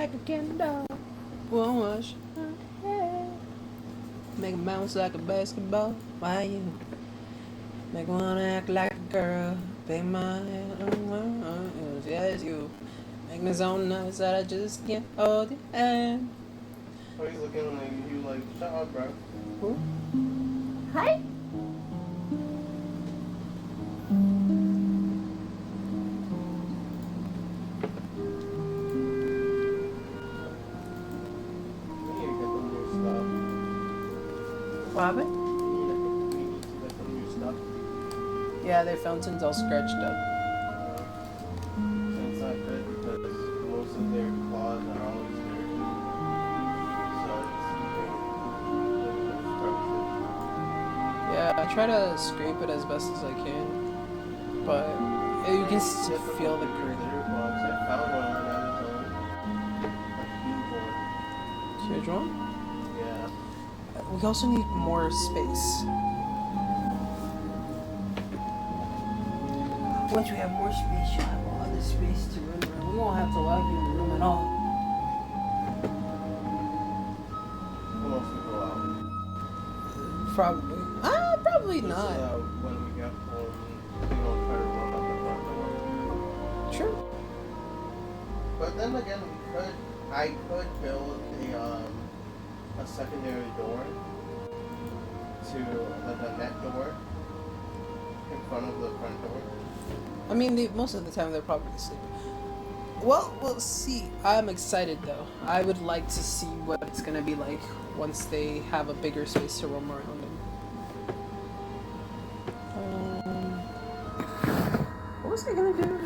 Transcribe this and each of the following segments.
like a candle. Won't wash. Make it bounce like a basketball. Why you make one act like a girl? Pay my hand. Yes, you make me so nice that I just can't hold your hand. Oh, he's looking like you like, shut up, bro. Who? Hi. What happened? We need to get some new stuff. Yeah, their fountain's all scratched up. That's not good because most of their claws are always dirty. So it's Yeah, I try to scrape it as best as I can, but you can still feel the curtain. I found one on Amazon. A huge one. Huge one? Yeah. We also need more space. Once we have more space, you'll have all the space to run around. We won't have to lock you in the room at all. Once we go out. Probably. Probably not. When we get home, we don't try to run up the front door. True. But then again, I could build a secondary door to like a net door in front of the front door. I mean, most of the time they're probably sleeping. Well, we'll see. I'm excited though. I would like to see what it's gonna be like once they have a bigger space to roam around in. What was I gonna do?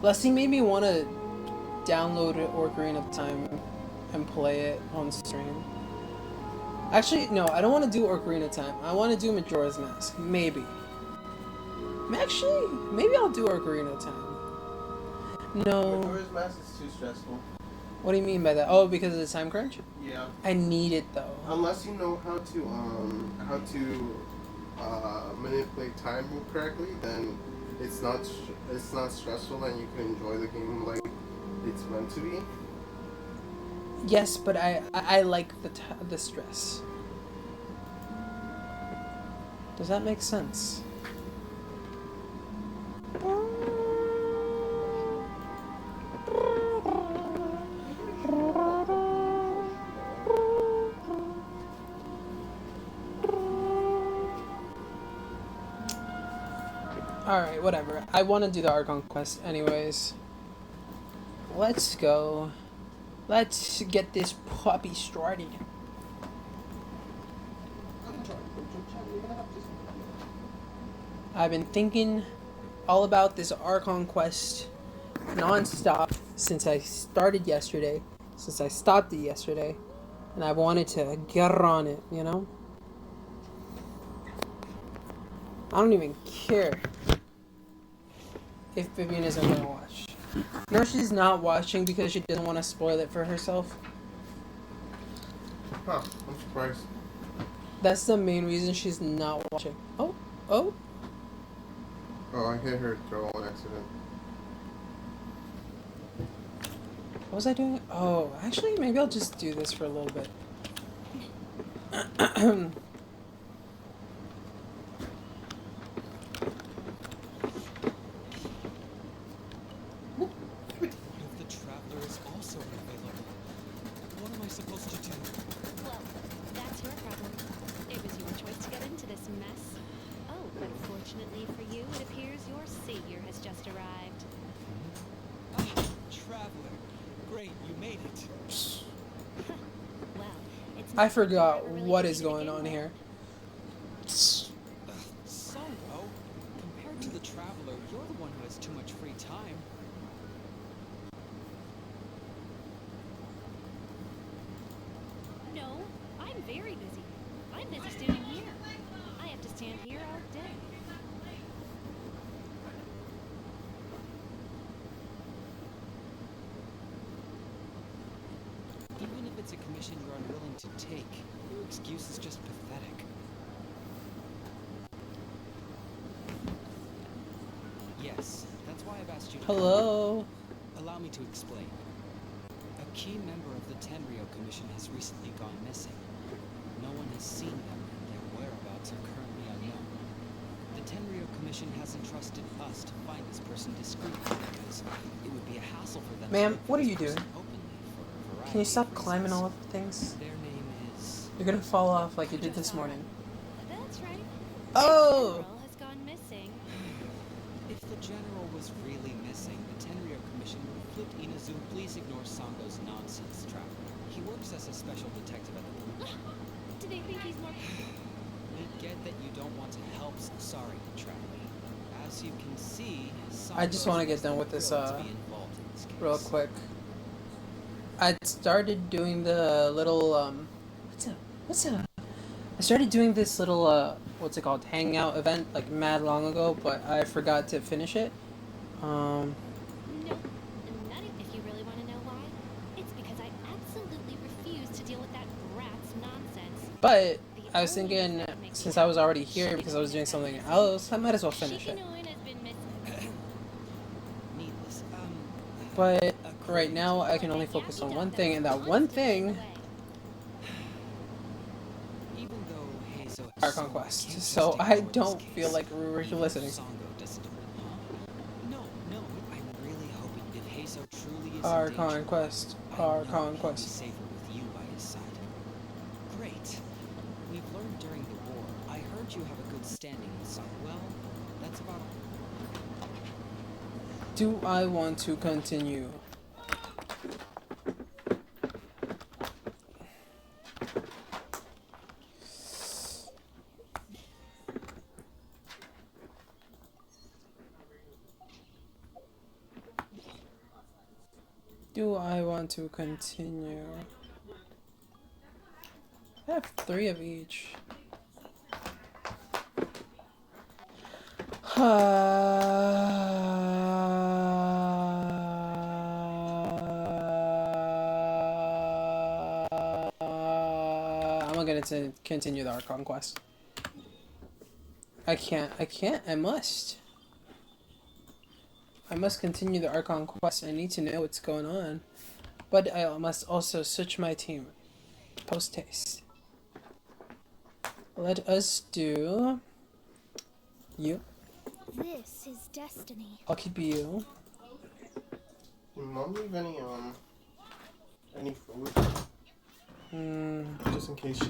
Leslie made me want to download Ocarina of Time and play it on stream. Actually, no, I don't want to do Ocarina of Time. I want to do Majora's Mask. Maybe. Actually, maybe I'll do Ocarina of Time. No. Majora's Mask is too stressful. What do you mean by that? Oh, because of the time crunch? Yeah. I need it though. Unless you know how to manipulate time correctly, then it's not stressful and you can enjoy the game like it's meant to be. Yes, but I like the stress. Does that make sense? Alright, whatever. I want to do the Archon quest anyways. Let's go. Let's get this puppy started. I've been thinking all about this Archon quest non-stop since I started yesterday, since I stopped it yesterday, and I wanted to get on it, you know? I don't even care if Vivian isn't gonna watch. No, she's not watching because she doesn't want to spoil it for herself. Huh, I'm surprised. That's the main reason she's not watching. Oh. Oh, I hit her throw on accident. What was I doing? Oh, actually, maybe I'll just do this for a little bit. I forgot what is going on here. Songo, compared to the Traveler, you're the one who has too much free time. No, I'm very busy. I'm busy standing here. I have to stand here all day. Even if it's a commission you're unwilling to take, your excuse is just pathetic. Yes, that's why I've asked you to Hello. allow me to explain. A key member of the Tenryo Commission has recently gone missing. No one has seen them, and their whereabouts are currently unknown. The Tenryo Commission has entrusted us to find this person discreetly because it would be a hassle for them Ma'am, to look for what are this you doing? person openly for a variety Can you stop of climbing reasons. all over things? Their name is... You're gonna fall off like you did this morning. That's right. Oh! The general has gone missing. If the general was really missing, the Tenryo Commission would have flipped Inazu. Please ignore Sango's nonsense, Traveler. He works as a special detective at the police. Do they think he's more... We get that you don't want to help. Sorry, Traveler. As you can see, I just want to get done with this to be involved in this case. real quick. I started doing the little what's up? I started doing this little what's it called, hangout event like mad long ago, but I forgot to finish it. Nope. Not if you really want to know why. It's because I absolutely refuse to deal with that brat's nonsense. But I was thinking, since I was already here because I was doing something else, I might as well finish it. Shikinoin has been missing. Needless. But right now I can only focus on one thing, and that one thing Even though Heizo our conquest. So I don't feel like we were listening. No, I'm really hoping if Heizo truly is Our in danger, conquest. I Our know he'll be conquest. safer with you by his side. Great. We've learned during the war. I heard you have a good standing with some. Well, that's about all. Do I want to continue? Do I want to continue? I have 3 of each. I'm gonna continue our conquest. I can't, I must. I must continue the Archon quest. I need to know what's going on. But I must also switch my team. Post haste. Let us do you. This is destiny. I'll keep you. Did Mom leave any food? Just in case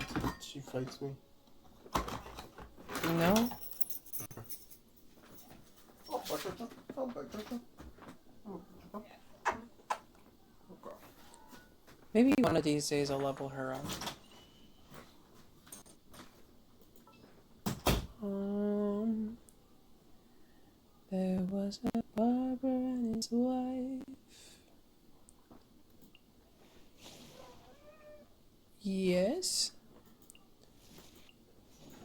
she fights me. No? Maybe one of these days I'll level her up. There was a barber and his wife. Yes?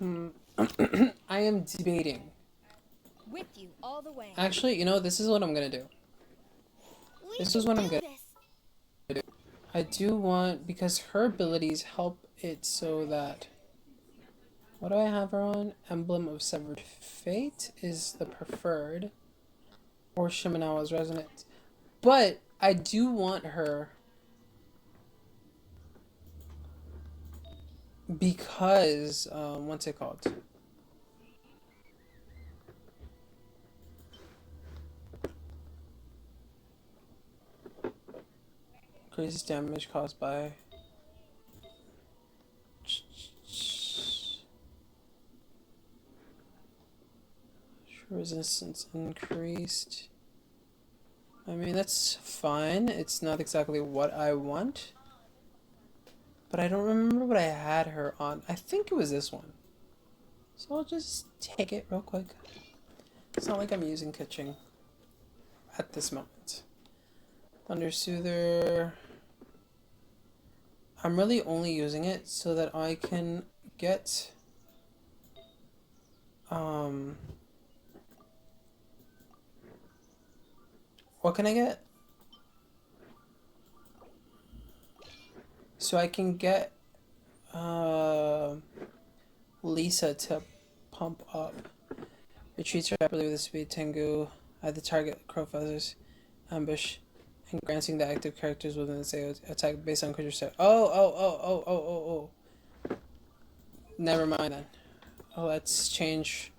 I am debating. With you all the way. Actually, you know, this is what I'm gonna do. This is what I'm gonna do. I do want, because her abilities help it so that... What do I have her on? Emblem of Severed Fate is the preferred. Or Shimenawa's Resonance. But I do want her... Because, what's it called? Increases damage caused by... Resistance increased. I mean, that's fine. It's not exactly what I want. But I don't remember what I had her on. I think it was this one. So I'll just take it real quick. It's not like I'm using Kitching at this moment. Thunder Soother. I'm really only using it so that I can get... What can I get? So I can get Lisa to pump up. Retreats rapidly with the speed Tengu. at the target Crowfeather's ambush and granting the active characters within the same attack based on creature set. Oh. Never mind then. Let's change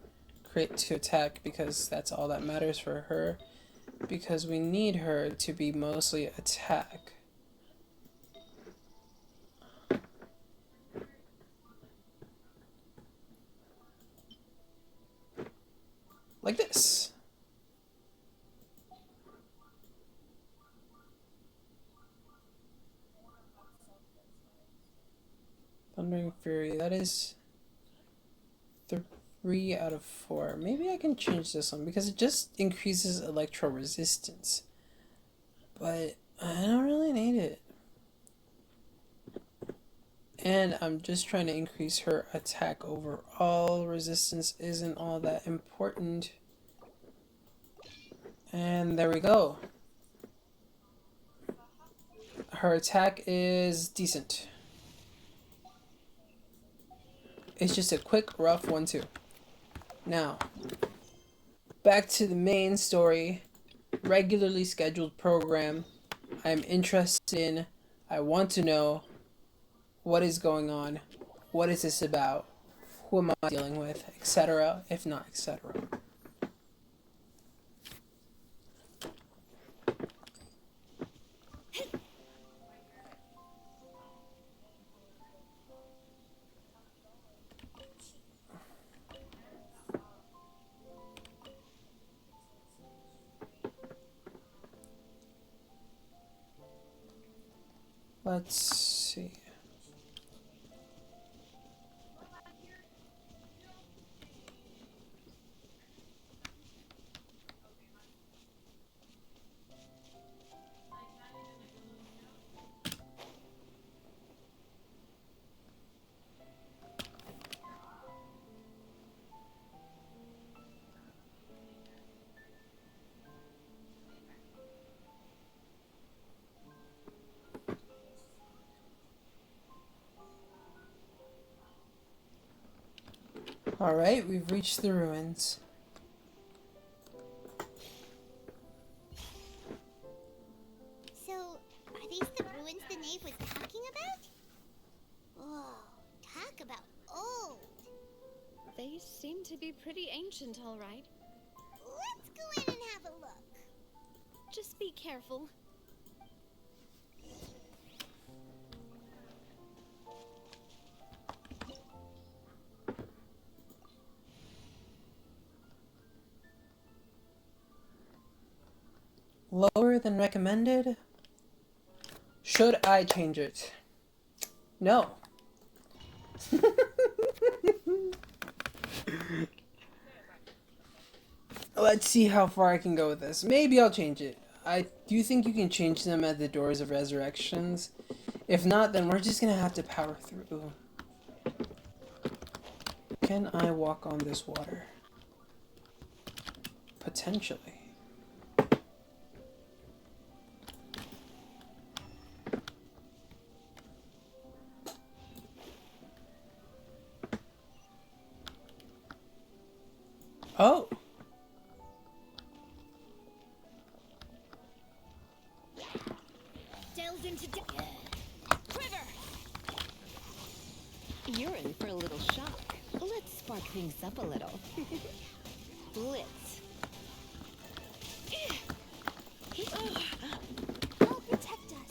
crit to attack because that's all that matters for her. Because we need her to be mostly attack. Like this. Thundering Fury, that is 3 out of 4. Maybe I can change this one because it just increases electro resistance. But I don't really need it. And I'm just trying to increase her attack overall. Resistance isn't all that important. And there we go. Her attack is decent. It's just a quick, rough 1-2. Now, back to the main story. Regularly scheduled program. I'm interested in. I want to know what is going on. What is this about? Who am I dealing with? Etc. If not, etc. Let's see. Alright, we've reached the ruins. So, are these the ruins the knave was talking about? Whoa, talk about old. They seem to be pretty ancient, all right. Let's go in and have a look. Just be careful. Lower than recommended? Should I change it? No. Let's see how far I can go with this. Maybe I'll change it. Do you think you can change them at the Doors of Resurrections? If not, then we're just gonna have to power through. Can I walk on this water? Potentially. Oh! Delves into Quiver! You're in for a little shock. Let's spark things up a little. Blitz. Help protect us.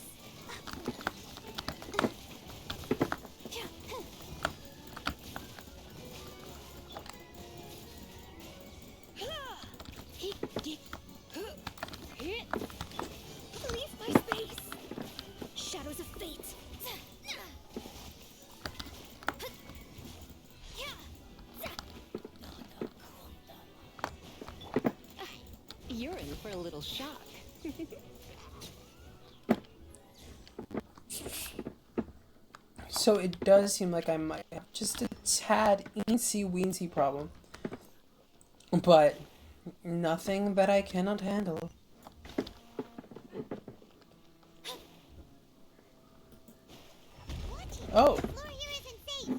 Leave my space! Shadows of fate! You're in for a little shock. So it does seem like I might have just a tad eensy-weensy problem. But nothing that I cannot handle. Oh! The floor here isn't safe.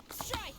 Strike!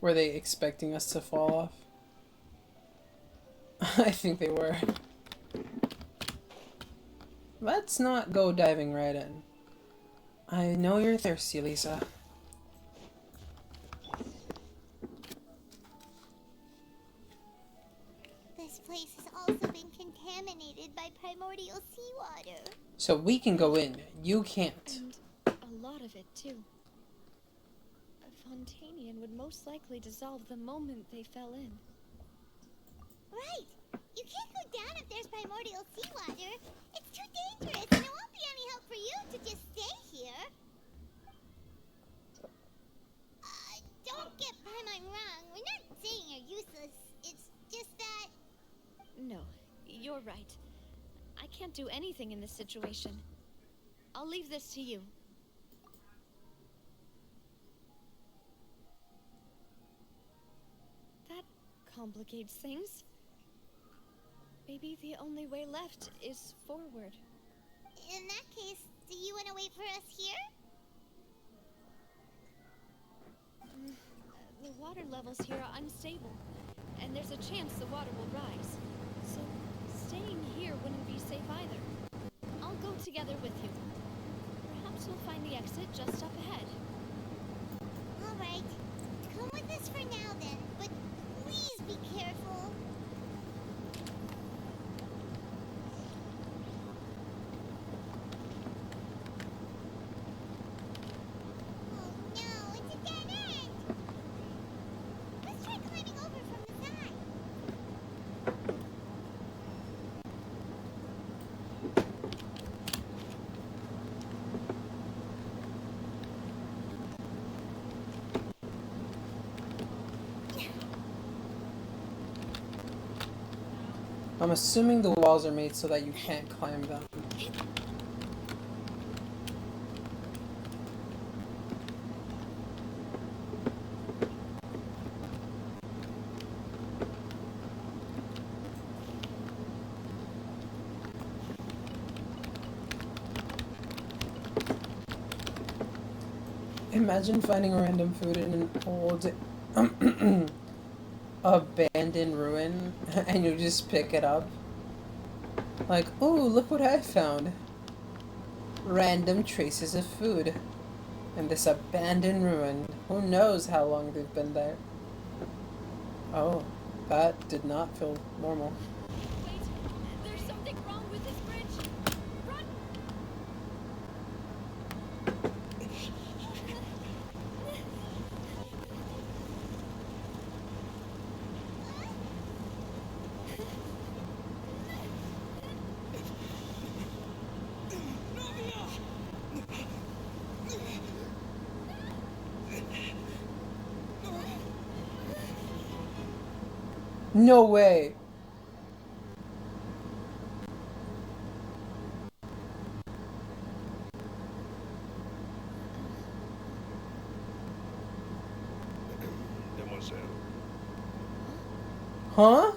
Were they expecting us to fall off? I think they were. Let's not go diving right in. I know you're thirsty, Lisa. This place has also been contaminated by primordial seawater. So we can go in. You can't. And a lot of it, too. A Fontanian would most likely dissolve the moment they fell in. Right. You can't go down if there's primordial seawater. It's too dangerous, and it won't be any help for you to just stay here. Don't get Paimon wrong. We're not saying you're useless. It's just that... No, you're right. I can't do anything in this situation. I'll leave this to you. That complicates things. Maybe the only way left is forward. In that case, do you want to wait for us here? The water levels here are unstable, and there's a chance the water will rise. So, staying here wouldn't be safe either. I'll go together with you. Perhaps we'll find the exit just up ahead. All right. Come with us for now then, but please be careful. Oh no, it's a dead end. Let's try climbing over from the side. I'm assuming the walls are made so that you can't climb them. Imagine finding random food in an old abandoned ruin and you just pick it up. Like, ooh, look what I found. Random traces of food in this abandoned ruin. Who knows how long they've been there. Oh, that did not feel normal. Wait, there's something wrong with this bridge. Run! No way. Demoiselle. Huh?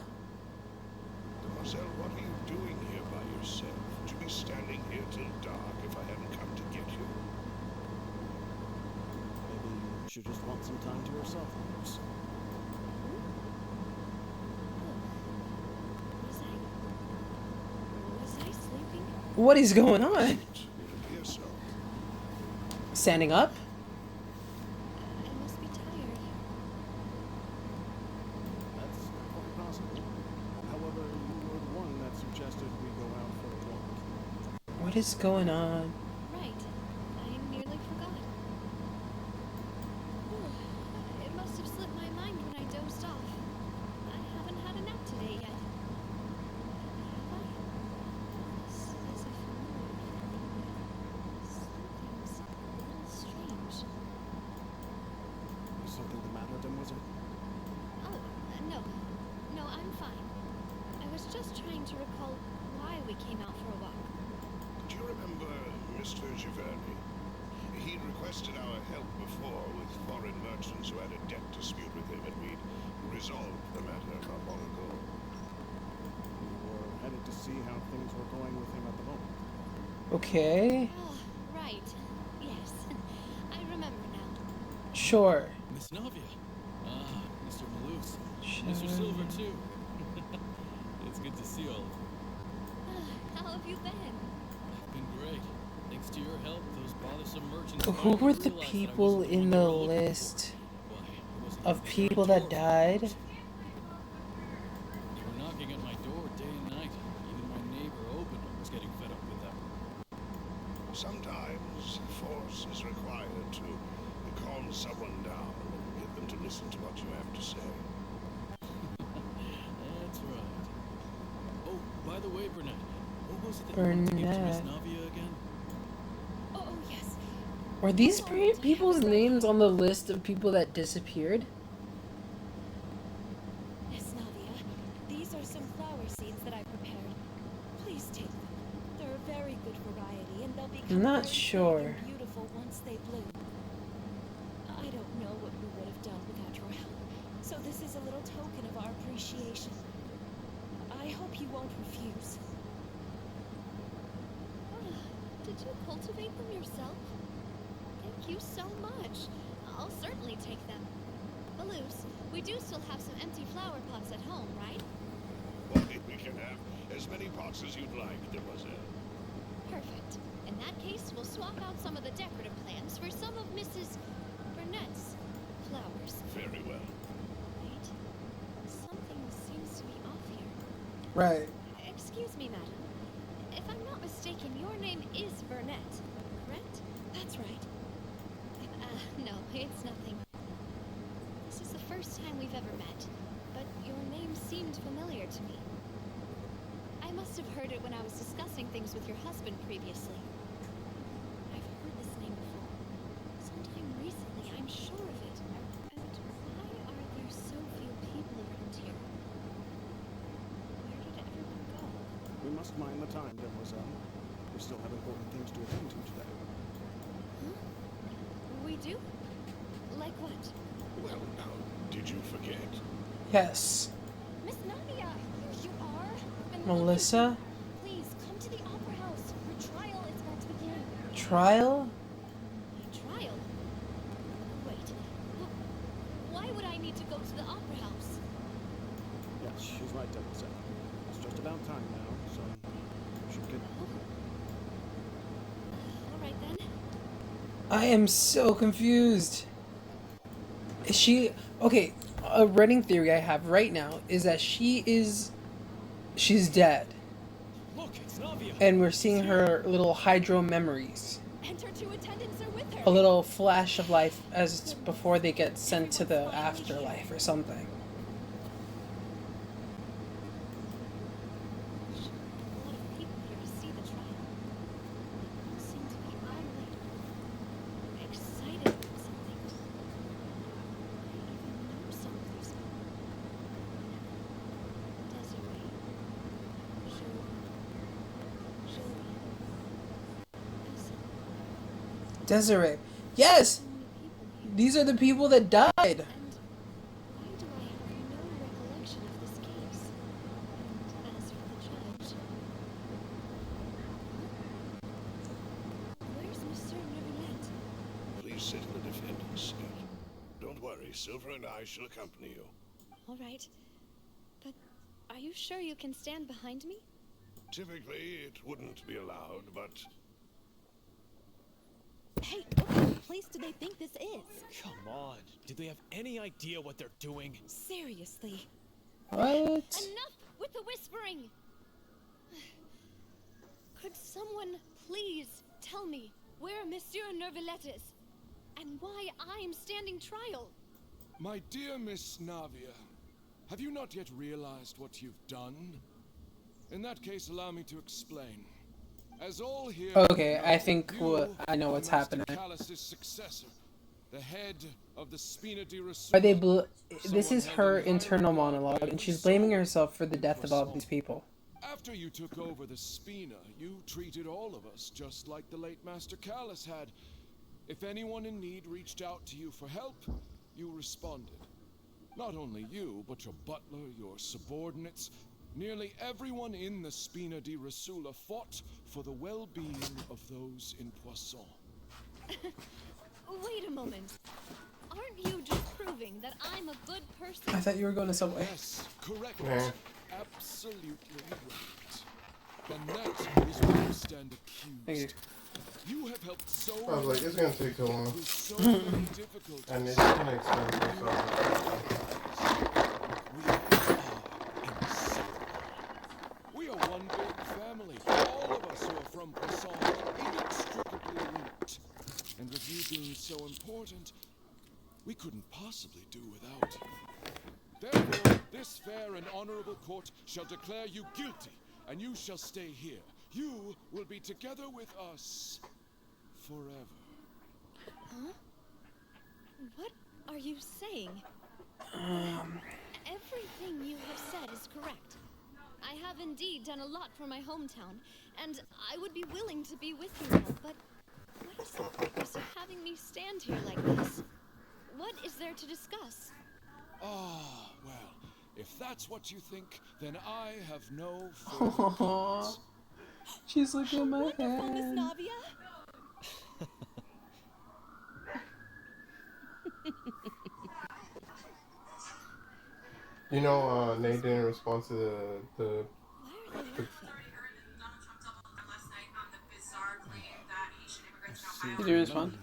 Demoiselle, what are you doing here by yourself? Would you be standing here till dark if I hadn't come to get you? Maybe you should just want some time to yourself, Rose. Was I sleeping? What is going on? It appears so. Standing up? I must be tired. That's quite possible. However, you were the one that suggested we go out for a walk. What is going on? Right. I nearly forgot. Whew. It must have slipped my mind when I dozed off. I haven't had a nap today yet. Have I? This is a familiar feeling. Something's a little strange. Is something the matter, Demoiselle? Oh, no. No, I'm fine. I was just trying to recall why we came out for a walk. Do you remember Mr. Giverny? He'd requested our help before with foreign merchants who had a debt dispute with him, and we'd resolved the matter not long ago. We were headed to see how things were going with him at the moment. Okay. Oh, right. Yes. I remember now. Sure. Miss Navia. Ah, Mr. Maloofs. Mr. Silver, too. It's good to see all of you. How have you been? I've been great. Thanks to your help, those bothersome merchants Who finally were the realized that I people wasn't in the the one they were looking list for. Why, it wasn't of even people very that dwarf, died? They were knocking at my door day and night. Even my neighbor Open was getting fed up with them. Sometimes force is required to calm someone down and get them to listen to what you have to say. That's right. Oh, by the way, Burnett, what was it that you wanted to give to Miss Burnett. Navia again? Oh, yes. Were these people's names on the list of people that disappeared? Miss Navia, these are some flower seeds that I prepared. Please take them. They're a very good variety, and they'll become I'm not very sure. big and beautiful once they bloom. I don't know what we would have done without your help, so this is a little token of our appreciation. I hope you won't refuse. Did you cultivate them yourself? Thank you so much. I'll certainly take them. Maloofs, we do still have some empty flower pots at home, right? Why, we can have as many pots as you'd like, Demoiselle. Perfect. In that case, we'll swap out some of the decorative plants for some of Mrs. Burnett's flowers. Very well. Wait. Something seems to be off here. Right. Excuse me, madam. If I'm not mistaken, your name is Burnett, correct? That's right. No, it's nothing. This is the first time we've ever met, but your name seemed familiar to me. I must have heard it when I was discussing things with your husband previously. I've heard this name before. Sometime recently, I'm sure of it. And why are there so few people around here? Where did everyone go? We must mind the time, Demoiselle. We still have important things to attend to today. We do? Like what? Well, now, did you forget? Yes. Miss Navia, here you are. And Melissa? please come to the opera house. Your trial is about to begin. Trial? A trial? Wait. Why would I need to go to the opera house? Yes, she's right, Demoiselle. It's just about time now, so you should get. All right then. I am so confused. Is she okay? A running theory I have right now is that she's dead, Look, it's Navia. and we're seeing her little hydro memories, And her two attendants are with her. a little flash of life as before they get sent to the afterlife or something. A lot of people here to see the trial. They all seem to be idly excited about something. I even know some of these people. Desiree. Joey. Desiree. Yes! So many people here. These are the people that died. And why do I have no recollection of this case? And as for the judge... Where's Monsieur Neuvillette? Please sit in the defendant's seat. Don't worry, Silver and I shall accompany you. All right. But are you sure you can stand behind me? Typically, it wouldn't be allowed, but Hey, what kind of place do they think this is? Come on. Do they have any idea what they're doing? Seriously. What? Enough with the whispering! Could someone please tell me where Monsieur Neuvillette is? And why I'm standing trial? My dear Miss Navia, have you not yet realized what you've done? In that case, allow me to explain. As all here Okay, know, I think you I know are what's Master happening. Callus's successor, the head of the Spina di Rosula. Are they? This Someone is held her in high internal regard monologue, by and every she's blaming soul herself for the death of all Croissant. these people. After you took over the Spina, you treated all of us just like the late Master Callus had. If anyone in need reached out to you for help, you responded. Not only you, but your butler, your subordinates, nearly everyone in the Spina di Rosula fought for the well-being of those in Poisson. Wait a moment. Aren't you just proving that I'm a good person? I thought you were going to Subway. Yes, correct. Yeah. Absolutely right. And that is where you stand Thank you. accused. You have helped so I was like, it's gonna take too long. through so many difficulties. And it's gonna expensive, so. We are one big family. All of us who are from Poisson are inextricably linked. And with you being so important, we couldn't possibly do without. Therefore, this fair and honorable court shall declare you guilty, and you shall stay here. You will be together with us forever. Huh? What are you saying? Everything you have said is correct. I have indeed done a lot for my hometown, and I would be willing to be with you all, but what is the purpose of having me stand here like this? What is there to discuss? Ah, well, if that's what you think, then I have no further comments. She's looking at my Wonderful, Miss hand. Navia. You know, Nate didn't respond to the Why are they Did you respond?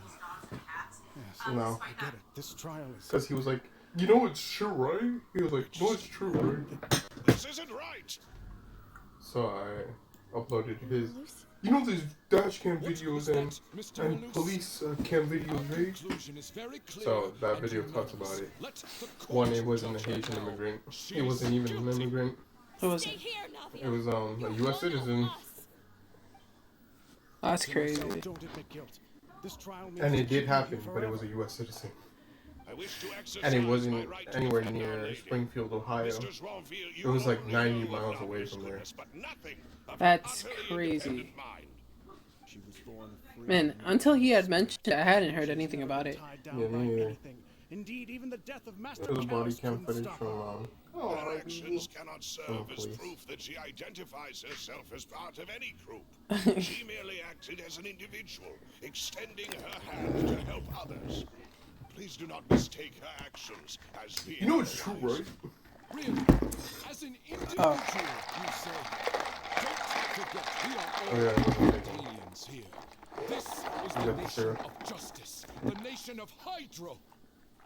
no, I get it. This trial is... because he was like, you know it's true, right? He was like, no, it's true, right? This isn't right. So I uploaded his. loose? You know these dash cam What videos was that, Mr. and Malus? police cam videos, right? Conclusion is very clear So that and video talks unanimous. about it. Let the court One, it wasn't a judge her Haitian now. immigrant. She It wasn't is even an guilty. immigrant. Who was Stay it? here, Navia. It was a You're U.S. one of citizen, us. That's crazy. Don't admit guilt. This trial means and that it you did will happen, be but it was a forever. U.S. citizen, I wish to exercise and it my wasn't right to anywhere defend our near lady. Springfield, Ohio. Mr. Swanfield, It you was like only 90 know miles of away Navya's from there. goodness, but nothing of That's her utterly crazy. independent mind. She was born free. Man, until he had mentioned it, I hadn't heard anything about it. Tied down Yeah, by me neither. anything. Indeed, even the death of Master It was body Callus cam couldn't footage stop from her. Her actions cannot serve as police. proof that she identifies herself as part of any group. She merely acted as an individual, extending her hand to help others. Please do not mistake her actions as being... You know it's true, right? Really? As an individual, you say? Don't forget, we are all Oh, yeah, it wasn't taken. aliens here. This is You the got the nation sheriff. of justice, the nation of Hydro.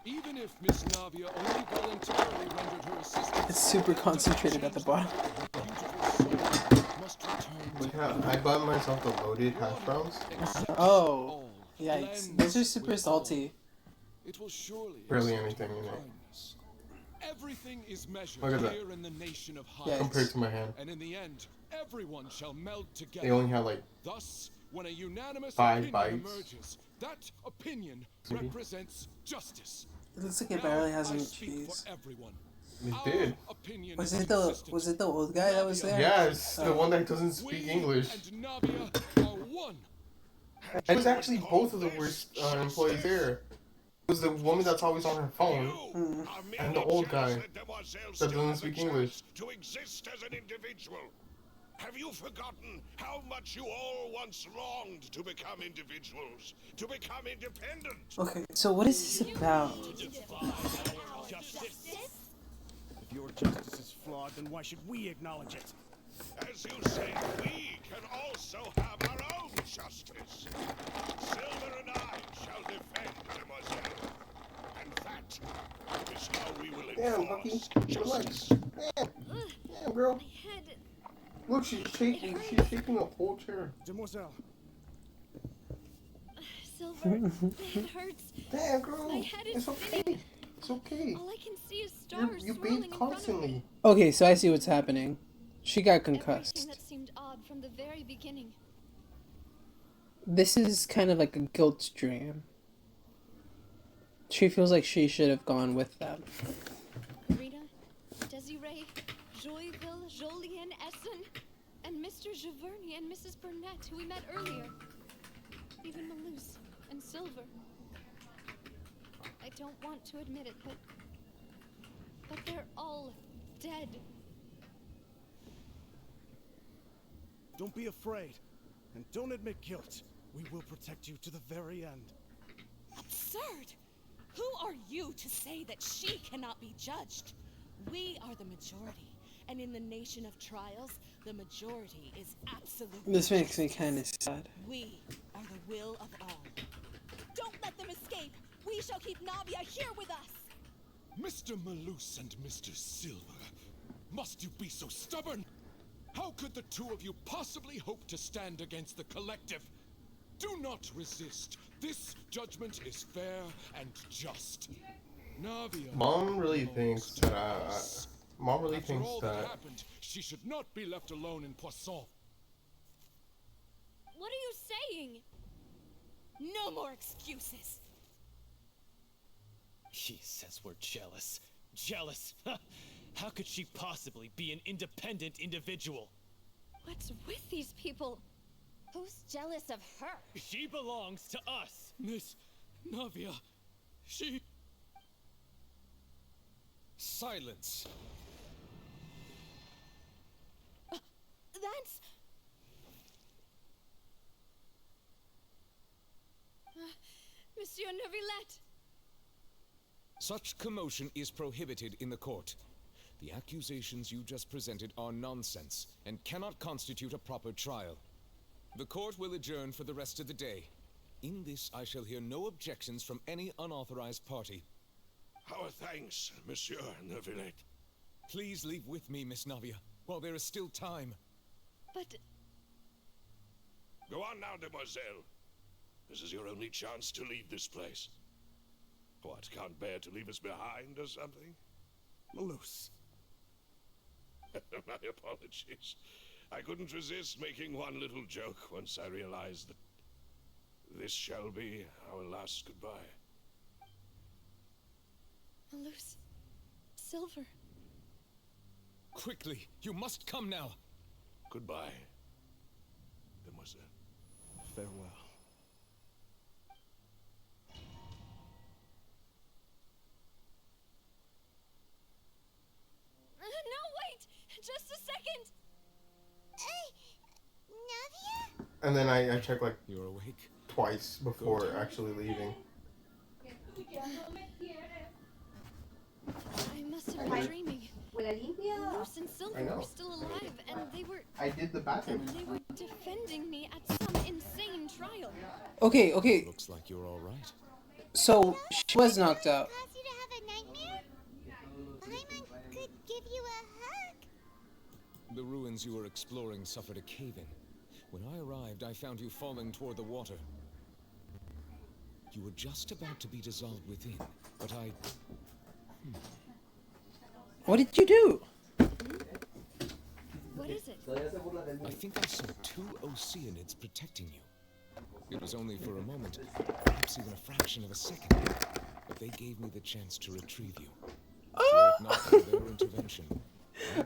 Even if Miss Navia only voluntarily rendered her assistance, It's super concentrated at the bottom. her beautiful soul must return But to yeah, I bought myself the loaded hash browns. accept Oh, all, yikes. blends Those are super with salty. all. It will surely Barely accept anything your in it. kindness. Everything is measured Look at that. here in the nation of Yeah, Hydro. Compared to my hand, And in the end, everyone shall meld together. they only had like Thus, when a unanimous 5 opinion bites. emerges, that opinion See? represents justice. It looks like it Now, barely has I any speak cheese. for everyone. it Our did. opinion Was is it the consistent. old guy that was there? Yes, the Oh. one that doesn't speak We English. and Navia are one. It was actually both of the worst employees there. It was the woman that's always on her phone, You are and the merely old jealous guy that demoiselle that still doesn't has a speak chance English. to exist as an individual. Have you forgotten how much you all once longed to become individuals, to become independent? Okay, so what is this about? Justice? If your justice is flawed, then why should we acknowledge it? As you say, we can also have our own justice. Silver and I shall defend Demoiselle. And that is how we will Damn, Bucky, enforce relax. justice. Damn, girl. My head. Look, she's shaking. She's shaking a whole chair. Demoiselle, Silver, it hurts. Damn, girl. My head is It's okay. It's okay. All I can see is You stars you swirling bathe in front of me. constantly. Okay, so I see what's happening. She got Everything concussed. that seemed odd from the very beginning. This is kind of like a guilt dream. She feels like she should have gone with them. Rita, Desiree, Joyville, Jolien, Essen, and Mr. Giverny and Mrs. Burnett, who we met earlier. Even Malus and Silver. I don't want to admit it, but they're all dead. don't be afraid. And don't admit guilt. We will protect you to the very end. Absurd! Who are you to say that she cannot be judged? We are the majority, and in the nation of trials, the majority is absolute. This makes me kind of sad. We are the will of all. Don't let them escape! We shall keep Navia here with us! Mr. Malus and Mr. Silver, must you be so stubborn? How could the two of you possibly hope to stand against the collective? Do not resist. This judgment is fair and just. Navia. Mom really thinks that Mom really After thinks all that. happened, she should not be left alone in Poisson. What are you saying? No more excuses! She says we're jealous. Jealous? How could she possibly be an independent individual? What's with these people? Who's jealous of her? She belongs to us. Miss Navia, she... Silence. That's... Monsieur Neuvillette! Such commotion is prohibited in the court. The accusations you just presented are nonsense and cannot constitute a proper trial. The court will adjourn for the rest of the day. In this, I shall hear no objections from any unauthorized party. Our thanks, Monsieur Neuvillette. Please leave with me, Miss Navia, while there is still time. But... Go on now, demoiselle. This is your only chance to leave this place. What, can't bear to leave us behind or something? Malus. My apologies. I couldn't resist making one little joke once I realized that this shall be our last goodbye. Malus... Silver... Quickly, you must come now. Goodbye, demoiselle. Farewell. No, wait! Just a second! Navia? And then I check like You're awake? twice before actually leaving. I must have been dreaming. Malus and I Silver know. were still alive, and they were defending me at some insane trial. Okay, okay. Looks like you're all right. So she was knocked out. Cause you to have a nightmare? Paimon could give you a hug. The ruins you were exploring suffered a cave-in. When I arrived, I found you falling toward the water. You were just about to be dissolved within, but I... What did you do? What is it? I think I saw two Oceanids protecting you. It was only for a moment, perhaps even a fraction of a second, but they gave me the chance to retrieve you. Were it not for their intervention,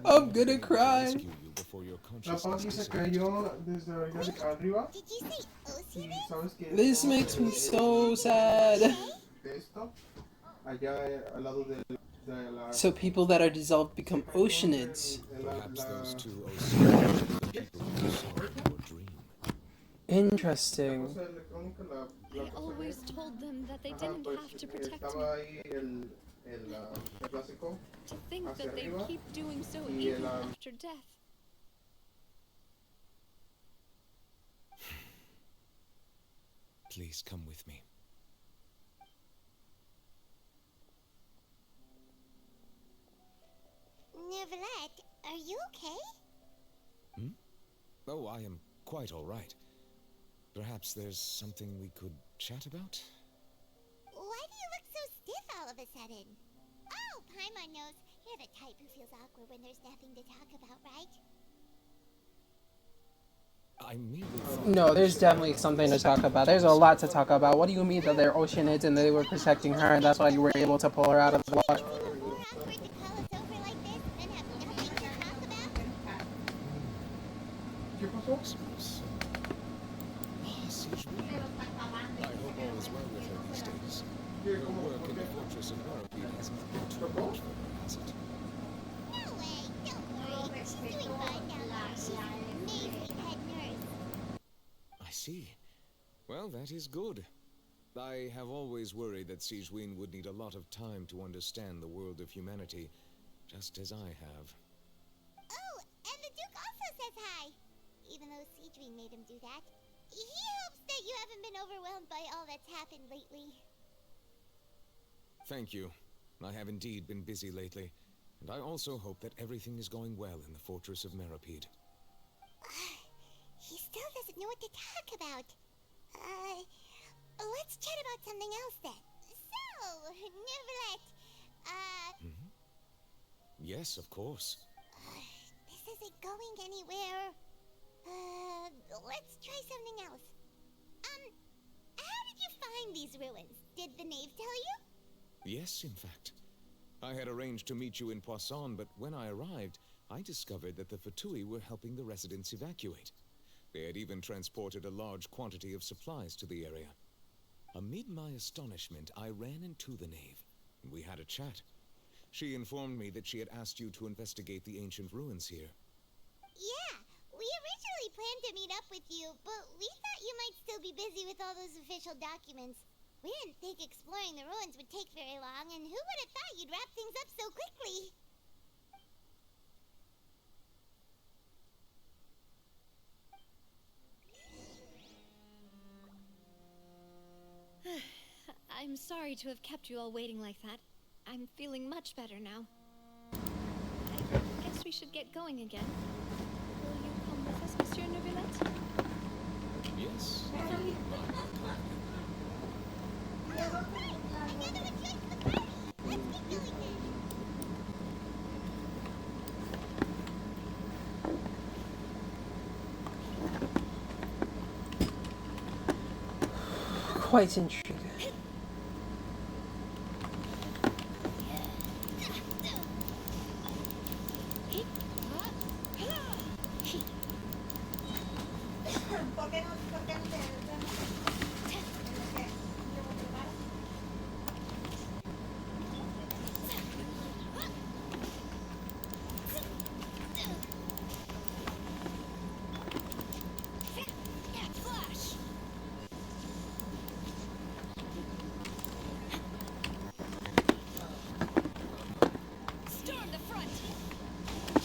I'm gonna cry. rescue you before your consciousness se disappeared. cayó desde arriba. Did you say Y Oceanid? sabes que This makes me so sad. de esto allá al lado de la So people that are dissolved become oceanids. Perhaps those two Oceanids are the people who saw your dream. Interesting. cosa electrónica, la I always told them that they didn't have to protect me. estaba ahí el plástico. To think hacia that they'd arriba, keep doing so y even el, after death. Please come with me. Neuvillette, are you okay? Oh, I am quite all right. Perhaps there's something we could chat about? Why do you look so stiff all of a sudden? Oh, Paimon knows. You're the type who feels awkward when there's nothing to talk about, right? I merely thought... No, there's definitely something to talk about. There's a lot to talk about. What do you mean that they're oceanids and they were protecting her and that's why you were able to pull her out of the water? More awkward to call us over like this than have nothing to talk about? ¿Qué pasó? I hope all is well with her these days. Her work in the fortress of Norrby has not been too much for her, has it? No way, don't worry. She's doing fine now. She's an amazing head nurse. I see. Well, that is good. I have always worried that Sigewinne would need a lot of time to understand the world of humanity, just as I have. Oh, and the Duke also says hi. Even though Sigewinne made him do that. He hopes that you haven't been overwhelmed by all that's happened lately. Thank you. I have indeed been busy lately, and I also hope that everything is going well in the Fortress of Meropide. He still doesn't know what to talk about. Let's chat about something else then. So, Neuvillette, Yes, of course. this isn't going anywhere. Let's try something else. How did you find these ruins? Did the knave tell you? Yes, in fact. I had arranged to meet you in Poisson, but when I arrived, I discovered that the Fatui were helping the residents evacuate. They had even transported a large quantity of supplies to the area. Amid my astonishment, I ran into the knave, and we had a chat. She informed me that she had asked you to investigate the ancient ruins here. Yeah, we originally planned to meet up with you, but we thought you might still be busy with all those official documents. We didn't think exploring the ruins would take very long, and who would have thought you'd wrap things up so quickly? I'm sorry to have kept you all waiting like that. I'm feeling much better now. I guess we should get going again. Will you come with us, Monsieur Neuvillette? Yes. Quite intrigued.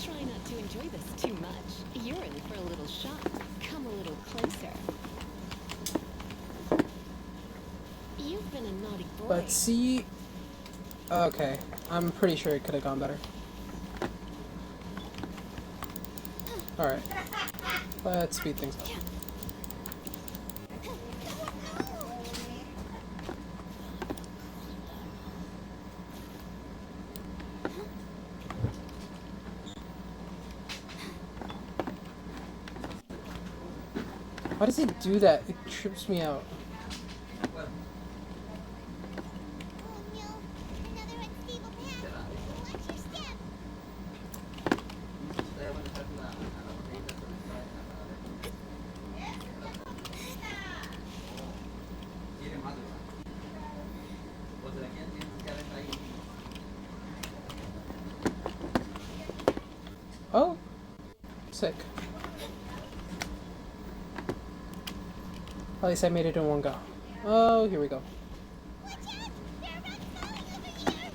Try not to enjoy this too much. You're in for a little shock. Come a little closer. You've been a naughty boy. Let's see. Okay, I'm pretty sure it could have gone better. Alright. Let's speed things up. Why does it do that? It trips me out. Oh no, another unstable path. Watch your step. Oh, sick. At least I made it in one go. Oh, here we go. Watch out! There are rocks falling over here!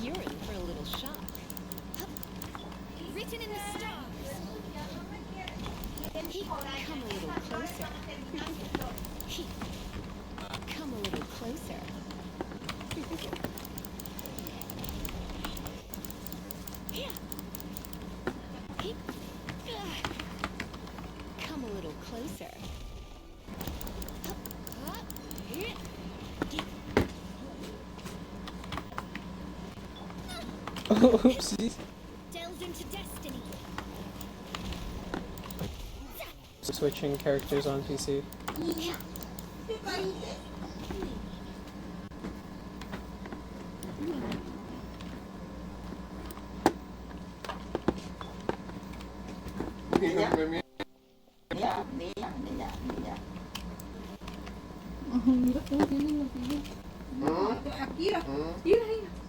You're in for a little shock. Written in the stars. Come a little closer. Come a little closer. Come a little closer. Oopsies. Delves into destiny. Switching characters on PC.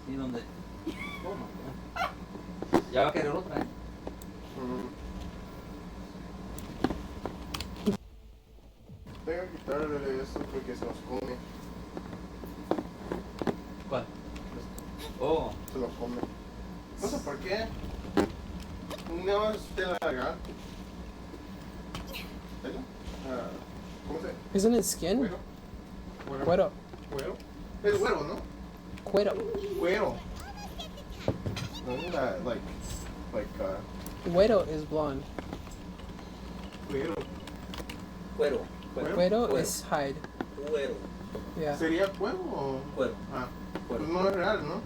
¿Y dónde? ¿Cómo? Ya va a querer otra, ¿eh? Tengo que quitarle eso porque se los come. ¿Cuál? Oh. Se los come. No sé por qué. No es tela larga. ¿Tela? ¿Cómo se? Isn't it skin? Cuero. Cuero. Cuero. Es huevo, ¿no? Cuero. Cuero. No, like. Cuero is blonde. Cuero. Cuero. Cuero is hide. Cuero. Yeah. ¿Sería cuero o...? Cuero. Ah. Cuero. Pues no es real, ¿no?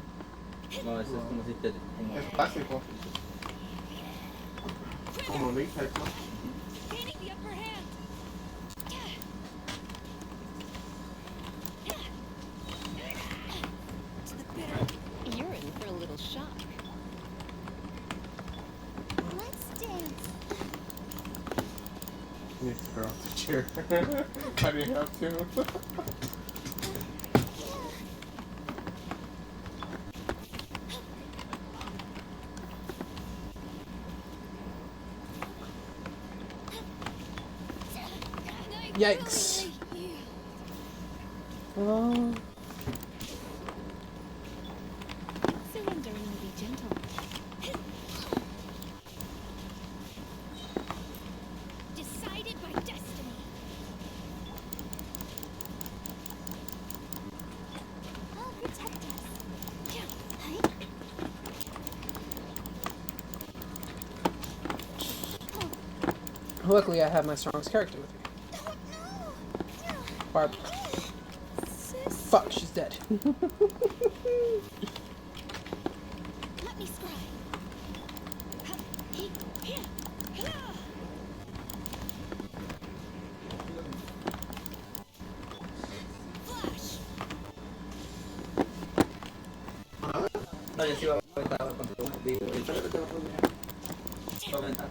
No, eso es como sintético. Es plástico. Como latex, ¿no? Gaining the upper hand. To the bitter. You're in for a little shock. Let's dance. You need to throw off the chair. How do you have to? Yikes. Oh. Surrender and be gentle. Decided by destiny. I'll protect us. Luckily, I have my strongest character with me. Barb. Fuck, she's dead. Let me scry. No, yo sí iba a aventar contra un digo, ¿y sabes lo que te va a poner? Va a aventar.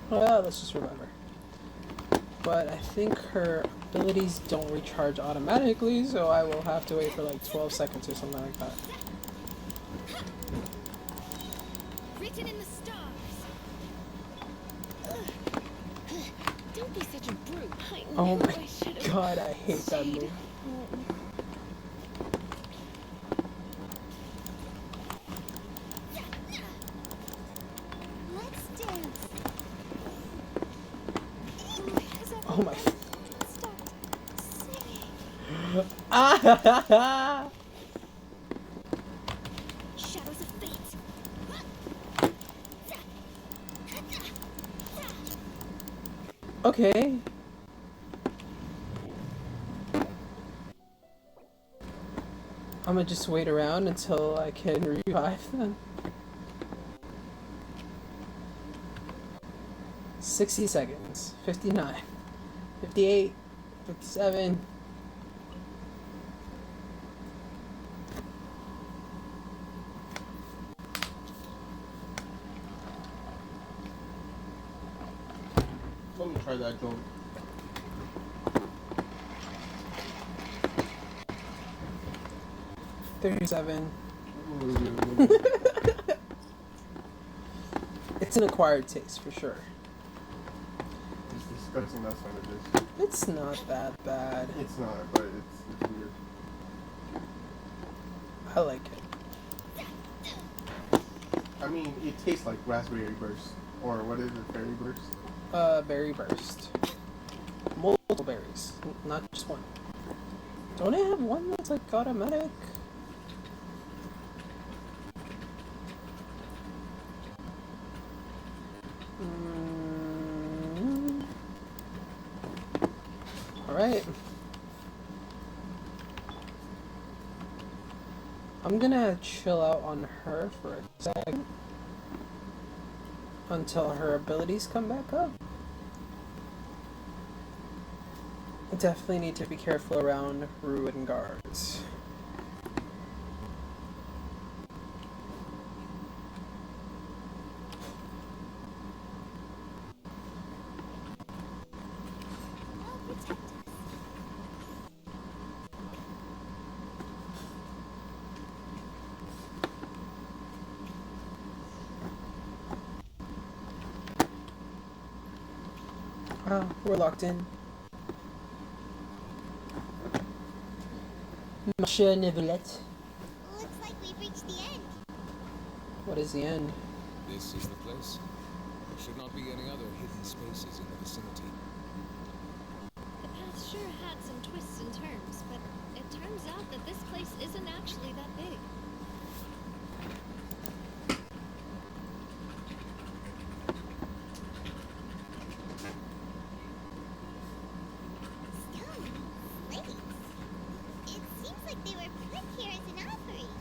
Well, let's just remember. But I think her abilities don't recharge automatically, so I will have to wait for like 12 seconds or something like that. Written in the stars. Don't be such a brute. Oh my god, I hate that move. Let's dance. Oh my. Shadows of fate. Okay. I'm gonna just wait around until I can revive them. 60 seconds. 59. 58. 57. Let me try that joke. $37. It's an acquired taste for sure. It's disgusting, that's what it is. It's not that bad. It's not, but it's weird. I like it. I mean, it tastes like raspberry burst. Or what is it, berry burst? Berry burst. Multiple berries, not just one. Don't I have one that's like automatic? Alright. I'm gonna chill out on her for a second. Until her abilities come back up. I definitely need to be careful around ruin guards. I'll protect us. Oh, we're locked in. Monsieur Neuvillette. Looks like we've reached the end. What is the end? This is the place. There should not be any other hidden spaces in the vicinity. The path sure had some twists and turns, but it turns out that this place isn't actually that big. Stone slates. It seems like they were put here as an offering.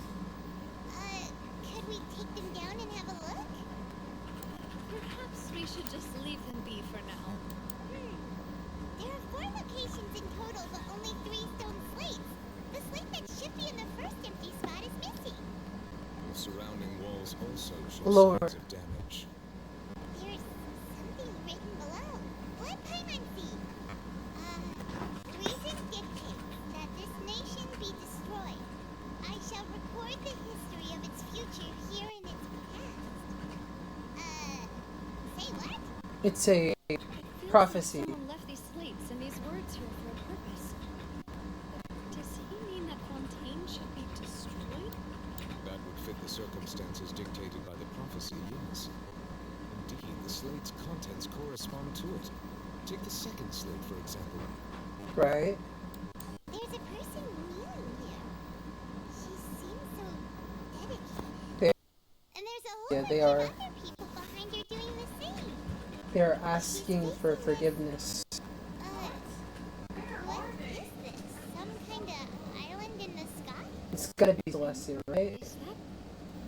Could we take them down and have a look? Perhaps we should just leave them be for now. There are 4 locations in total, but only 3 stone slates. The slate that should be in the first empty spot is missing. The surrounding walls also show Lord. signs of damage. There's something written below. Blood Pymancy. Reason dictates that this nation be destroyed. I shall record the history of its future here in its past. Say what? It's a It feels prophecy. like someone left these slates and these words here for a purpose. Does he mean that Fontaine should be destroyed? That would fit the circumstances dictated by the prophecy, yes. Indeed, the slate's contents correspond to it. Take the second slate, for example. Right? There's a person kneeling here. She seems so dedicated. They- And there's a whole Yeah, bunch they of are. other people behind her doing the same. They're asking for forgiveness. What is this? Some kind of island in the sky? It's gotta be Celestia, right? Is that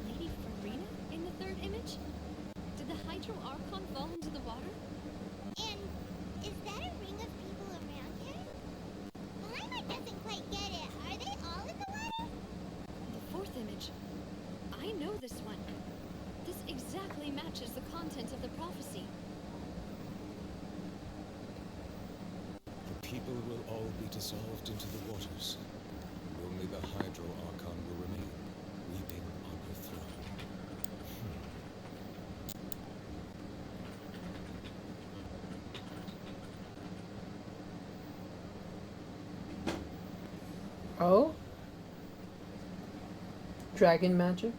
Lady Farina in the third image? Did the Hydro Archon fall into the water? And is that a ring of people around her? Paimon doesn't quite get it. Are they all in the water? The fourth image. I know this one. This exactly matches the content of the prophecy. The people will all be dissolved into the waters. Only the Hydro Archon will remain, weeping on her throne. Oh? Dragon magic?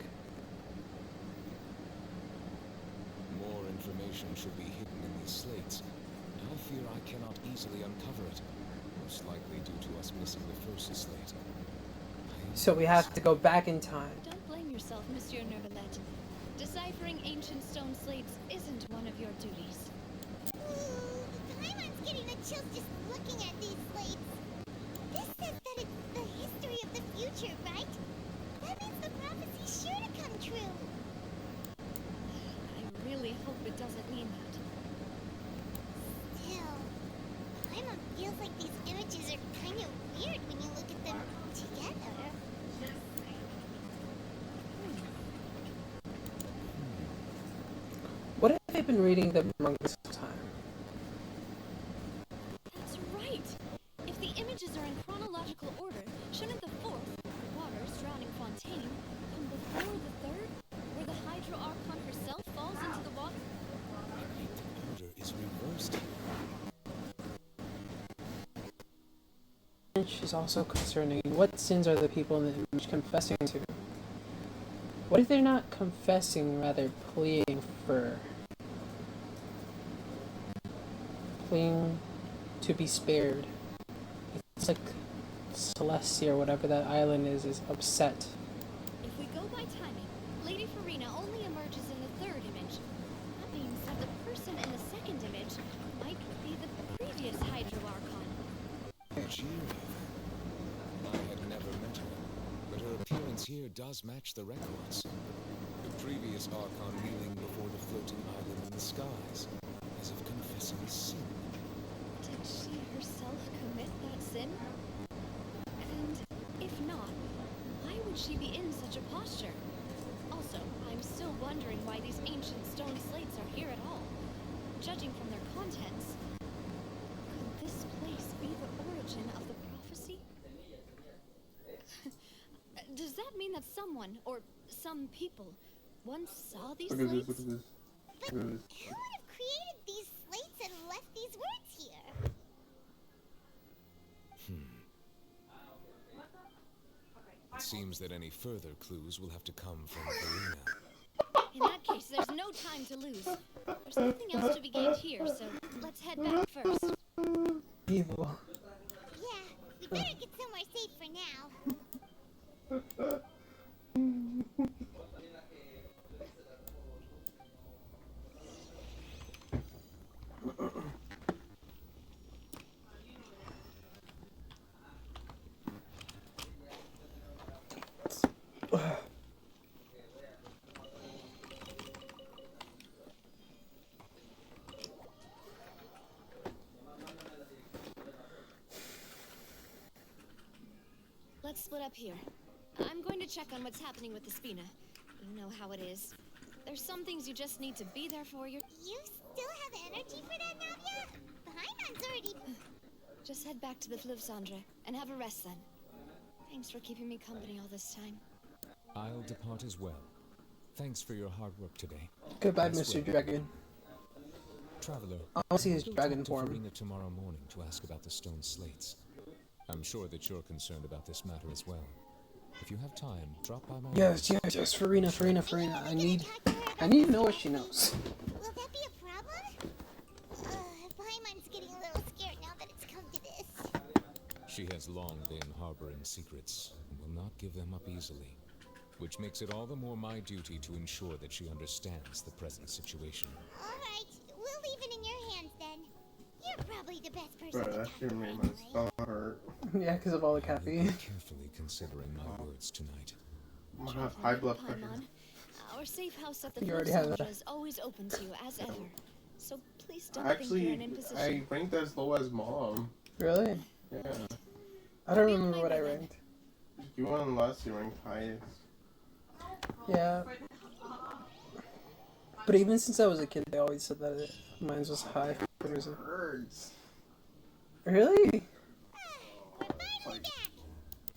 More information should be hidden in these slates. I fear I cannot easily uncover it, most likely due to us missing the first slate. So we have to go back in time. Don't blame yourself, Monsieur Neuvillette. Deciphering ancient stone slates isn't one of your duties. Paimon's getting the chills just looking at these slates. This says that it's the history of the future, right? That means the prophecy's sure to come true. I really hope it doesn't mean that. Still, Paimon feels like these images are kind of weird when you look at them together. What if they've been reading them wrong this time? That's right! If the images are in chronological order, shouldn't the fourth, waters drowning Fontaine, come before the third, where the Hydro Archon herself falls into the water? The order is reversed. Image is also concerning. What sins are the people in the image confessing to? What if they're not confessing, rather pleading to be spared? It's like Celestia, or whatever that island is upset. If we go by timing, Lady Farina only emerges in the third image. That means that the person in the second image might be the previous Hydro Archon. I had never met her, but her appearance here does match the records. The previous Archon kneeling before the floating island in the skies, as if confessing a sin. Did she herself commit that sin? And if not, why would she be in such a posture? Also, I'm still wondering why these ancient stone slates are here at all. Judging from their contents, could this place be the origin of the prophecy? Does that mean that someone, or some people, once saw these slates? But who would have created these slates and left these words seems that any further clues will have to come from Verena. In that case, there's no time to lose. There's nothing else to be gained here, so let's head back first. Evil. Yeah, we better get somewhere safe for now. Let's split up here. I'm going to check on what's happening with the Spina. You know how it is. There's some things you just need to be there for. You still have energy for that, Navia? Paimon's already... Just head back to the Fleuve Cendre and have a rest then. Thanks for keeping me company all this time. I'll depart as well. Thanks for your hard work today. Goodbye, Mr. Dragon. Traveler, I want to see his go dragon talk to form. Verena tomorrow morning to ask about the stone slates. I'm sure that you're concerned about this matter as well. If you have time, drop by my Yes, Farina. I need to know what she knows. Will that be a problem? Paimon's getting a little scared now that it's come to this. She has long been harboring secrets and will not give them up easily, which makes it all the more my duty to ensure that she understands the present situation. Alright, we'll leave it in your hands then. You're probably the best person Bro, to that talk shit to made my anyway. stomach hurt. Yeah, because of all the caffeine. Carefully considering my words tonight. I'm gonna have high blood pressure. Paimon, our safe house at the You Fleuve already have Cendre that. is always open to you as ever. So please don't think Actually, you're in imposition. I ranked as low as Mom. Really? Yeah. I don't remember what I ranked. You won less, you ranked highest. Yeah. But even since I was a kid, they always said that mine was high for some reason. Birds. Really?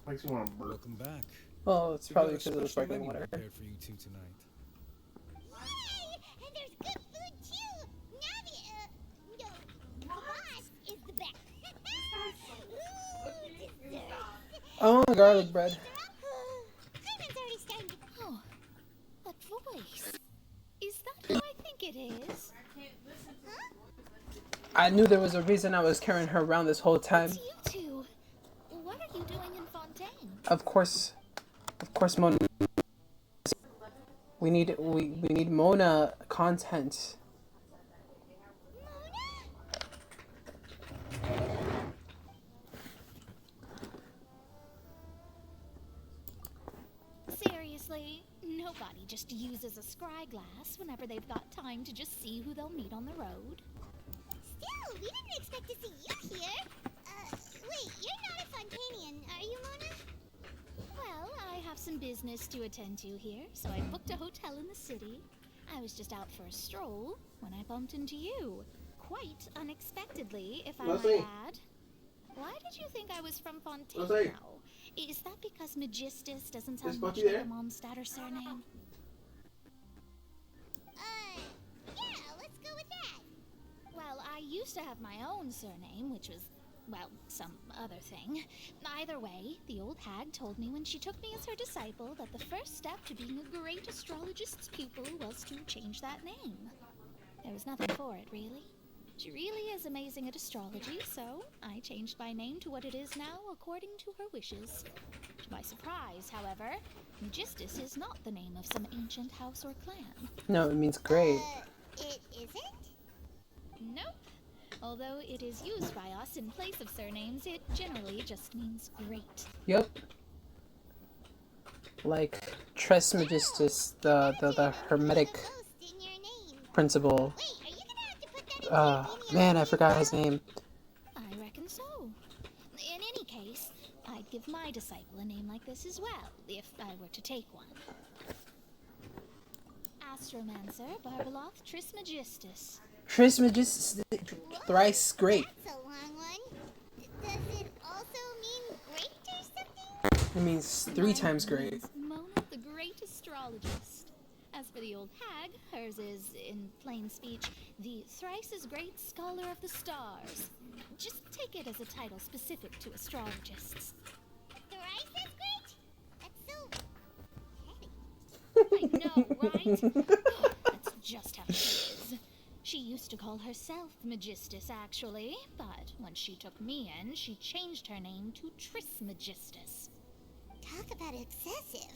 Makes you want to burp. Welcome back. Well, it's We've probably got a because of the special sparkling menu water. prepared for you two tonight. Yay! And there's good food too! Navia, no, the boss is the best. Ooh, dessert. Oh, garlic bread. Paimon's already starting to... Oh, that voice. Is that who I think it is? I knew there was a reason I was carrying her around this whole time. You two, what are you doing in Fontaine? Of course, Mona. We need Mona content. Seriously, nobody just uses a scry glass whenever they've got time to just see who they'll meet on the road. Still, we didn't expect to see you here. Wait, you're not a Fontanian, are you, Mona? Well, I have some business to attend to here, so I booked a hotel in the city. I was just out for a stroll when I bumped into you. Quite unexpectedly, if I might add. Why did you think I was from Fontaine now? Is that because Magistus doesn't sound much like a Mondstadt surname? Yeah, let's go with that. Well, I used to have my own surname, which was, well, some other thing. Either way, the old hag told me when she took me as her disciple that the first step to being a great astrologist's pupil was to change that name. There was nothing for it, really. She really is amazing at astrology, so I changed my name to what it is now according to her wishes. To my surprise, however, Magistus is not the name of some ancient house or clan. No, it means great. It isn't? Nope. Although it is used by us in place of surnames, it generally just means great. Yep. Like Trismegistus, the hermetic principle. Man, I forgot his name. I reckon so. In any case, I'd give my disciple a name like this as well, if I were to take one. Astromancer Barbeloth Trismegistus. Trismegistus, thrice great. That's a long one. Does it also mean great or something? It means 3 times great. Mona the Great Astrologist. As for the old hag, hers is, in plain speech, the thrice as great scholar of the stars. Just take it as a title specific to astrologists. Thrice as great? That That's just how she is. She used to call herself Magistus, actually, but when she took me in, she changed her name to Trismegistus. Talk about excessive.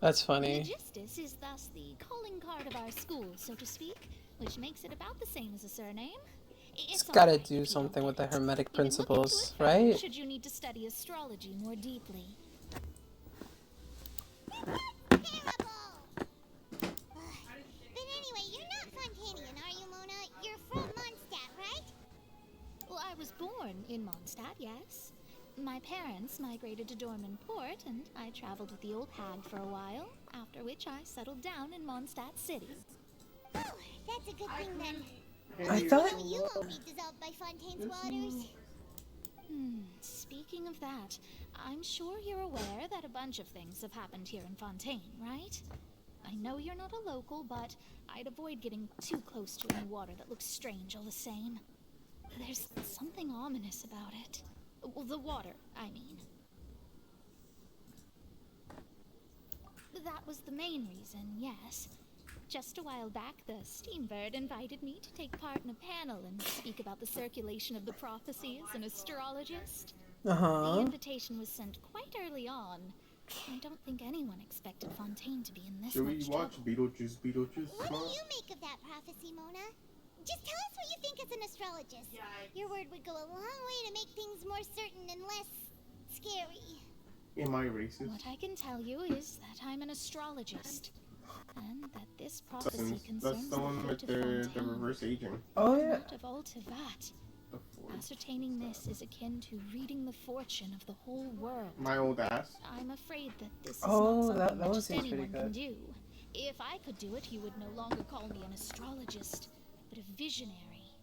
That's funny. Magistus is thus the calling card of our school, so to speak, which makes it about the same as a surname. It's gotta do something with the Hermetic principles, right? Should you need to study astrology more deeply. Terrible! But anyway, you're not Fontanian, are you, Mona? You're from Mondstadt, right? Well, I was born in Mondstadt, yes. My parents migrated to Dorman Port, and I traveled with the old hag for a while, after which I settled down in Mondstadt City. Oh, that's a good thing then. I thought... So you won't be dissolved by Fontaine's waters. Speaking of that, I'm sure you're aware that a bunch of things have happened here in Fontaine, right? I know you're not a local, but I'd avoid getting too close to any water that looks strange all the same. There's something ominous about it. Well, the water, I mean. That was the main reason, yes. Just a while back, the Steambird invited me to take part in a panel and speak about the circulation of the prophecy as an astrologist. The invitation was sent quite early on. I don't think anyone expected Fontaine to be in this much trouble. Should we watch Beetlejuice? What do you make of that prophecy, Mona? Just tell us what you think as an astrologist. Your word would go a long way to make things more certain and less scary. Am I racist? What I can tell you is that I'm an astrologist, and that this prophecy concerns the one with the reverse aging. Oh yeah. Not of all to that. Ascertaining this is akin to reading the fortune of the whole world. My old ass. I'm afraid that this is Oh, not something that one just seems pretty anyone can good. do. If I could do it, you would no longer call me an astrologist, but a visionary.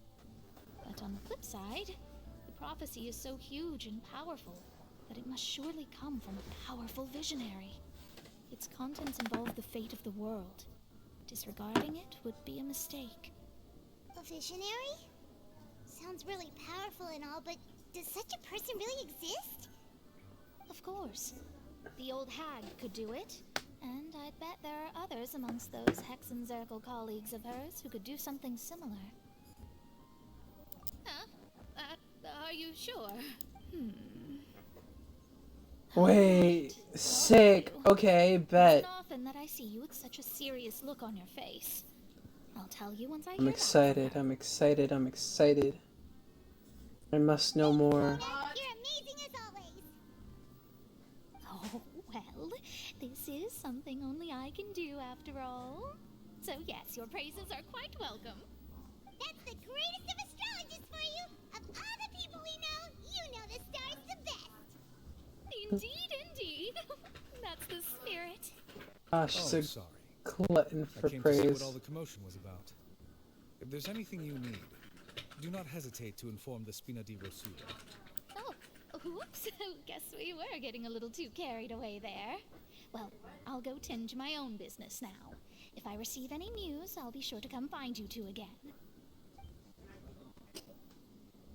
But on the flip side, the prophecy is so huge and powerful that it must surely come from a powerful visionary. Its contents involve the fate of the world. Disregarding it would be a mistake. A visionary? Sounds really powerful and all, but does such a person really exist? Of course. The old hag could do it, and I'd bet there are others amongst those Hexenzirkel colleagues of hers who could do something similar. Huh? Are you sure? Wait, sick. Okay, bet. It's not often that I see you with such a serious look on your face. I'll tell you once I hear I'm about excited. I'm excited. I'm excited. I must know more. You're amazing as always. Oh, well, this is something only I can do after all. So yes, your praises are quite welcome. That's the greatest of astrologists for you. Of all the people we know, you know the star's the best. Indeed, indeed. That's the spirit. Ah, she's a sorry. glutton for I came to see praise. what all the commotion was about. If there's anything you need, do not hesitate to inform the Spina di Rosura. Oh, whoops. Guess we were getting a little too carried away there. Well, I'll go tend to my own business now. If I receive any news, I'll be sure to come find you two again. And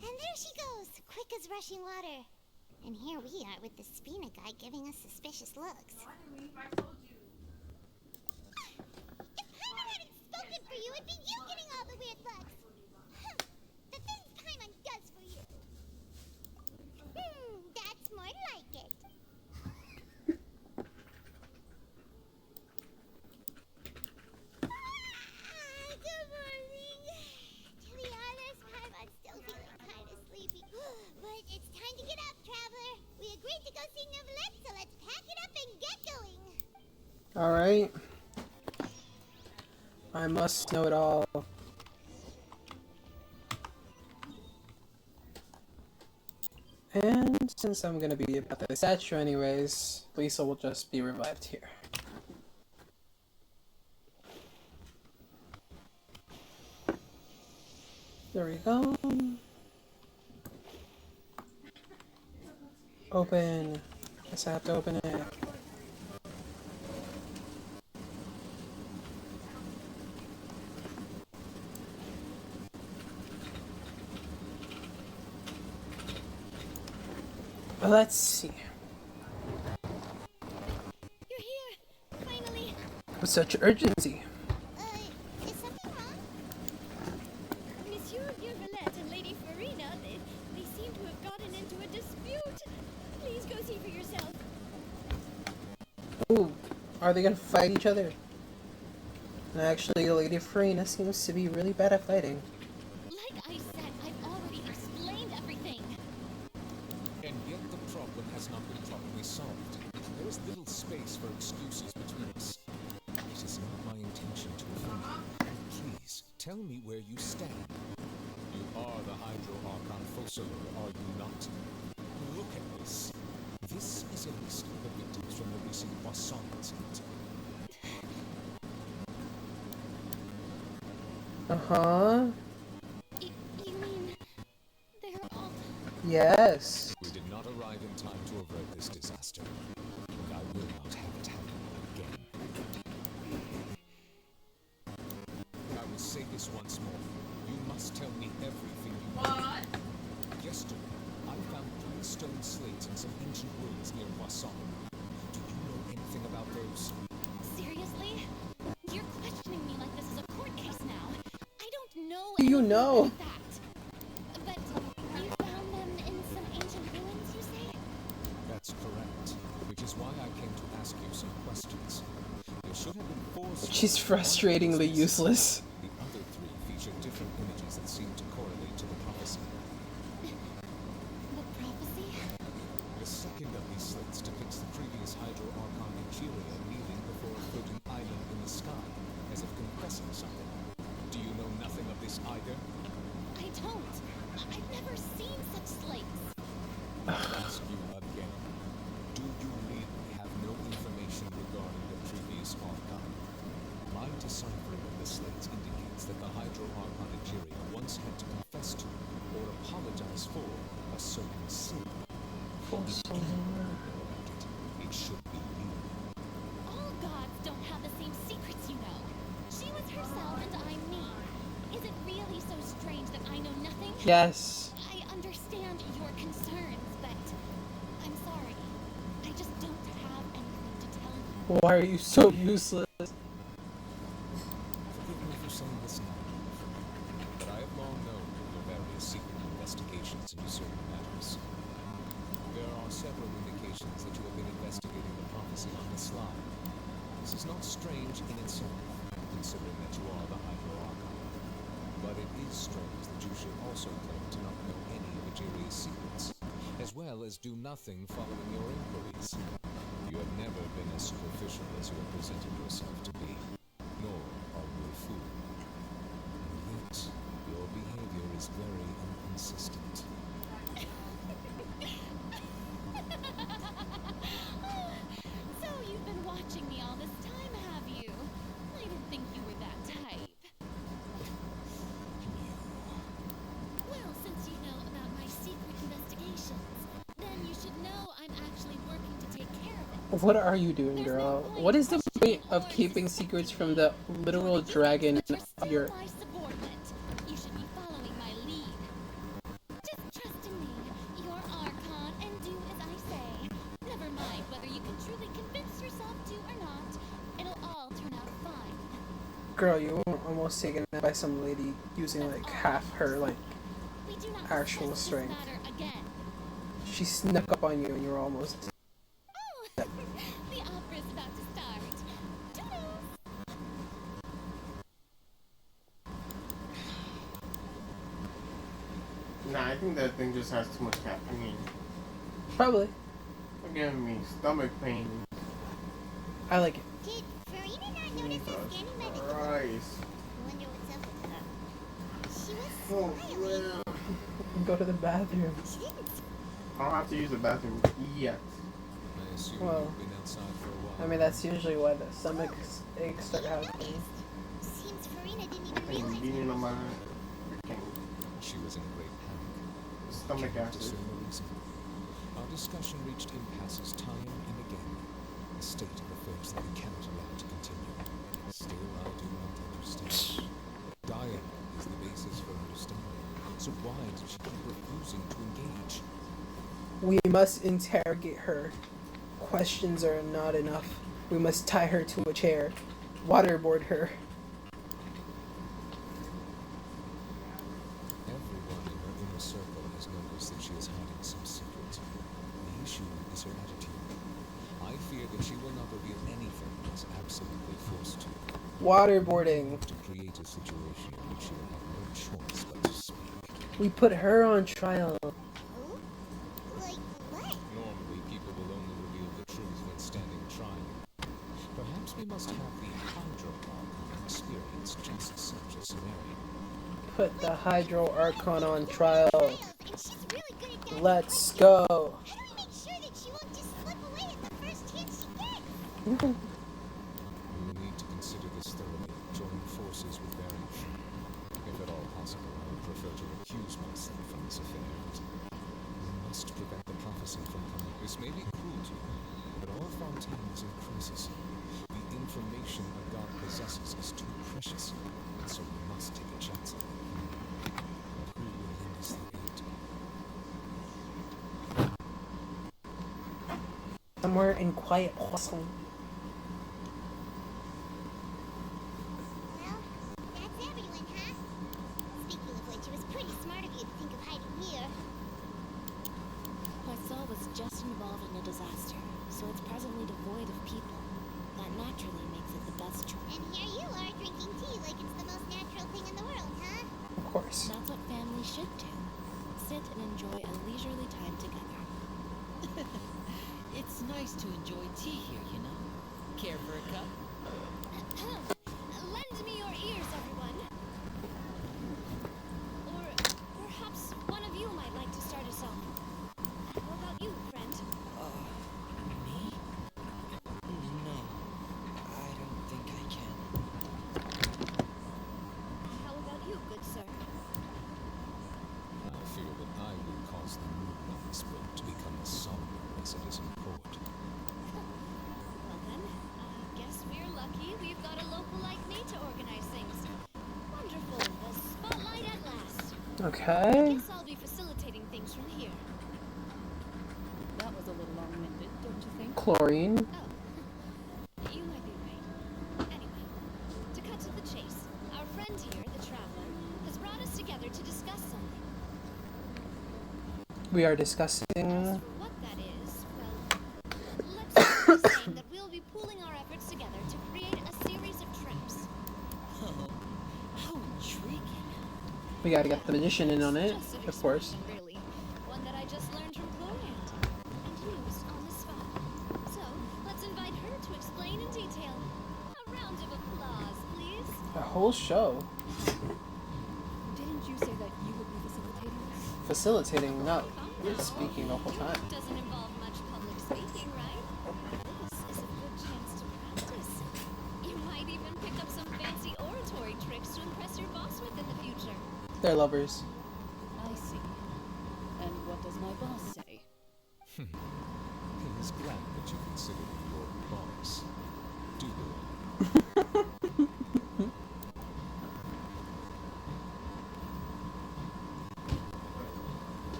there she goes, quick as rushing water. And here we are with the Spina guy giving us suspicious looks. If Paimon hadn't spoken for you, it'd be you getting all the weird looks. The things Paimon does for you. That's more like it. Good morning. To be honest, Paimon's still feeling kind of sleepy. But it's time to get up, traveler. We agreed to go see Neuvillette, so let's pack it up and get going. Alright. I must know it all. And since I'm gonna be about the statue anyways, Lisa will just be revived here. There we go. Open. Guess I have to open it. Let's see. You're here, finally. with such urgency? Is something wrong? Monsieur Neuvillette and Lady Farina, they seem to have gotten into a dispute. Please go see for yourself. Ooh, are they gonna fight each other? And actually, Lady Farina seems to be really bad at fighting. Like I said, I've already explained everything. And yet the problem has not been properly solved. There is little space for excuses between us. It is not my intention to offend you. Please, tell me where you stand. You are the Hydro Archon Focalor, are you not? Look at this. This is a list of the victims from the recent Poisson incident. Uh-huh. You mean they're all... Yes. We did not arrive in time to avert this disaster, and I will not have it happen again. I will say this once more. You must tell me everything you know. Yesterday, I found 3 stone slates and some ancient ruins near Poisson. Do you know anything about those? Seriously? You're questioning me like this is a court case now. I don't know Do you anything know? about that. But you found them in some ancient ruins, you say? That's correct. Which is why I came to ask you some questions. There should have been 4 slates. She's frustratingly useless. The other 3 feature different images that seem to correlate to the prophecy. The prophecy? The second of these slates depicts the previous Hydro Archon Egeria kneeling before a floating island in the sky, as if confessing something. Do you know nothing of this either? I don't. I've never seen such slates. I'll ask you again. Do you really have no information regarding the previous Archon? My deciphering of the slates indicates that the Hydro Archon Egeria once had to confess to, or apologize for, a certain sin. If anyone know about it, it should be you. All gods don't have the same secrets, you know. She was herself and I'm me. Is it really so strange that I know nothing? Yes. I understand your concerns, but I'm sorry. I just don't have anything to tell you. Why are you so useless? Forgive me for saying this now, but I have long known of your various secret investigations into certain matters. There are several indications that you have been investigating the prophecy on the sly. This is not strange in itself, considering that you are the Hydro Archon. But it is strange that you should also claim to not know any of Egeria's secrets, as well as do nothing following your inquiries. You have never been as superficial as you have presented yourself to be, nor are you a fool. And yet, your behavior is very inconsistent. So you've been watching me all this time, have you? I didn't think you were that type. Well, since you know about my secret investigations, then you should know I'm actually working to take care of it. What are you doing, girl? What is the point of keeping secrets from the literal dragon of your... My subordinate. You should be following my lead. Just trust in me. You're Archon and do as I say. Never mind whether you can truly convince yourself to or not. It'll all turn out fine. Girl, you were almost taken by some lady using like half her like We do not actual discuss this strength. matter again. She snuck up on you and you were almost... Oh, the opera's about to start. Toodles! Nah, I think that thing just has too much caffeine. Probably. It's giving me stomach pain. I like it. Did Farina not notice us standing by the door? Christ. Wonder what's up with her. She was Oh, smiling. yeah. Go to the bathroom. She didn't. I don't have to use the bathroom yet. I assume Well, you've been outside for a while. I mean, that's usually why the stomach aches start happening. Seems Farina didn't even I'm realize beating it. on my freaking She was in a great panic. stomach Cannot acid. discern the reason. Our discussion reached impasses time and again. A state of affairs that we cannot allow to continue. Still, I do not understand. Dialogue is the basis for understanding. So why did she keep refusing to engage? We must interrogate her. Questions are not enough. We must tie her to a chair. waterboard her. Everyone in her inner circle has noticed that she is hiding some secret. The issue is her attitude. I fear that she will not reveal anything unless absolutely forced to. Waterboarding. To create a situation in which she will have no choice but to speak. We put her on trial. Like what? Normally, people will only reveal the truth when standing trial. Perhaps we must have the Hydro Archon experience just such a scenario. Put the Hydro Archon on trial. And she's really good at that. Let's go. How do we make sure that she won't just slip away at the first chance she gets? We will need to consider this thoroughly, join forces with Barrington. If at all possible, I would prefer to recuse myself from this affair. We must prevent the prophecy from coming. This may be cruel to you, but all Fontaine is in crisis. The information a god possesses is too precious, and so we must take a chance on it. But who will lend us the aid? Somewhere in Quiet Poisson. Well, that's everyone, huh? Speaking of which, it was pretty smart of you to think of hiding here. My cell was just involved in a disaster, so it's presently devoid of people. That naturally makes it the best choice. And here you are drinking tea like it's the most natural thing in the world, huh? Of course. That's what families should do. Sit and enjoy a leisurely time together. It's nice to enjoy tea here, you know. Care for a cup? Lend me your ears, everyone. Or perhaps one of you might like to start us off. How about you, friend? Me? No, I don't think I can. How about you, good sir? I fear that I will cause the moonlight split to become as somber as it is in port. Well then, I guess we're lucky we've got a local like me to organize things. Wonderful, the spotlight at last. I Okay. guess I'll be facilitating things from here. That was a little long-winded, don't you think? Chlorine. You might be right. Anyway, to cut to the chase, our friend here, the Traveler, has brought us together to discuss something. We are discussing. As for what that is, well, let's start by saying that we'll be pooling our efforts together to create a series of traps. Oh, how intriguing. We gotta get the magician in on it, Just an of course. experiment, really. One that I just learned from Gloriant and used on the spot. So, let's invite her to explain in detail. A round of applause, please. A whole show. Didn't you say that you would be facilitating this? Facilitating, no. You're speaking the whole time. Doesn't involve much public speaking, right? This is a good chance to practice. You might even pick up some fancy oratory tricks to impress your boss with in the future. They're lovers. I see. And what does my boss say? He is glad that you consider him your boss. Do go on.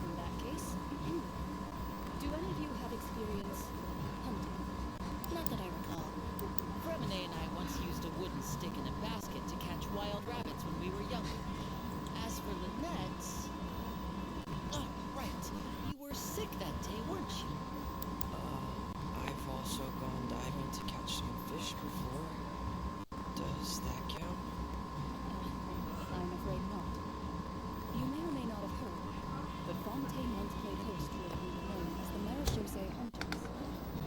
In that case, do any of you have experience hunting? Not that I recall. Fremine and I once used a wooden stick and a basket to catch wild rabbits when we were younger. As for Lynette... Oh, right. You were sick that day, weren't you? I've also gone diving to catch some fish before. Does that count? I'm afraid not. You may or may not have heard, but Fontaine once played host to a group known as the Marechaussee Hunters.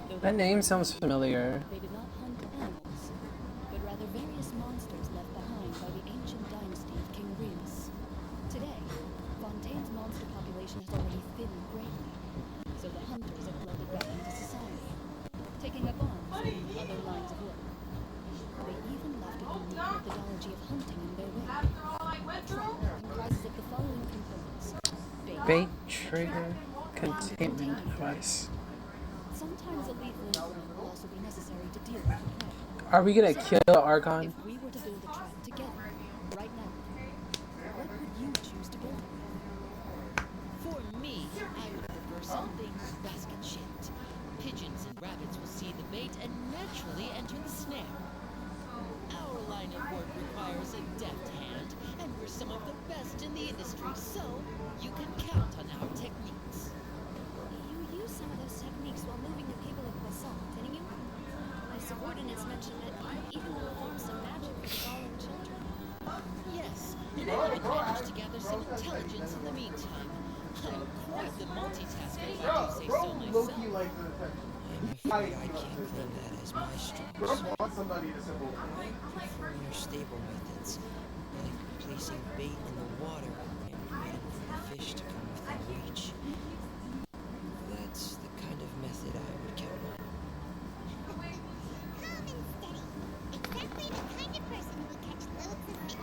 Though That they name sounds familiar. They did not hunt animals, but rather various monsters left behind by the ancient dynasty of King Remus. Today, Fontaine's monster population has already thinned greatly, so the hunters have blended back into society, taking up arms and other lines of work. They even left a unique methodology of hunting in their way. A trap comprises of the following components: Bait, trigger, containment device. Sometimes a lethal implement will also be necessary to deal with the prey. Are we gonna kill Archon? If we were to build a trap together, right now, what would you choose to build? For me, I would prefer something basket-shaped. Pigeons and rabbits will see the bait and naturally enter and snare. Our line of work requires a deft hand, and we're some of the best in the industry, so you can count on our techniques. You used some of those techniques while moving the people of Basalt, didn't you? My subordinates mentioned that you even performed some magic for the fallen children. Yes, and I even managed to gather some intelligence in the meantime. I'm quite the multitasker, if I do say so myself. I'm afraid I can't claim that as my strength. I prefer more stable methods, like placing bait in the water and waiting for the fish to come within reach. That's the kind of method I would count on. Calm and steady. Exactly the kind of person who would catch loads of fish.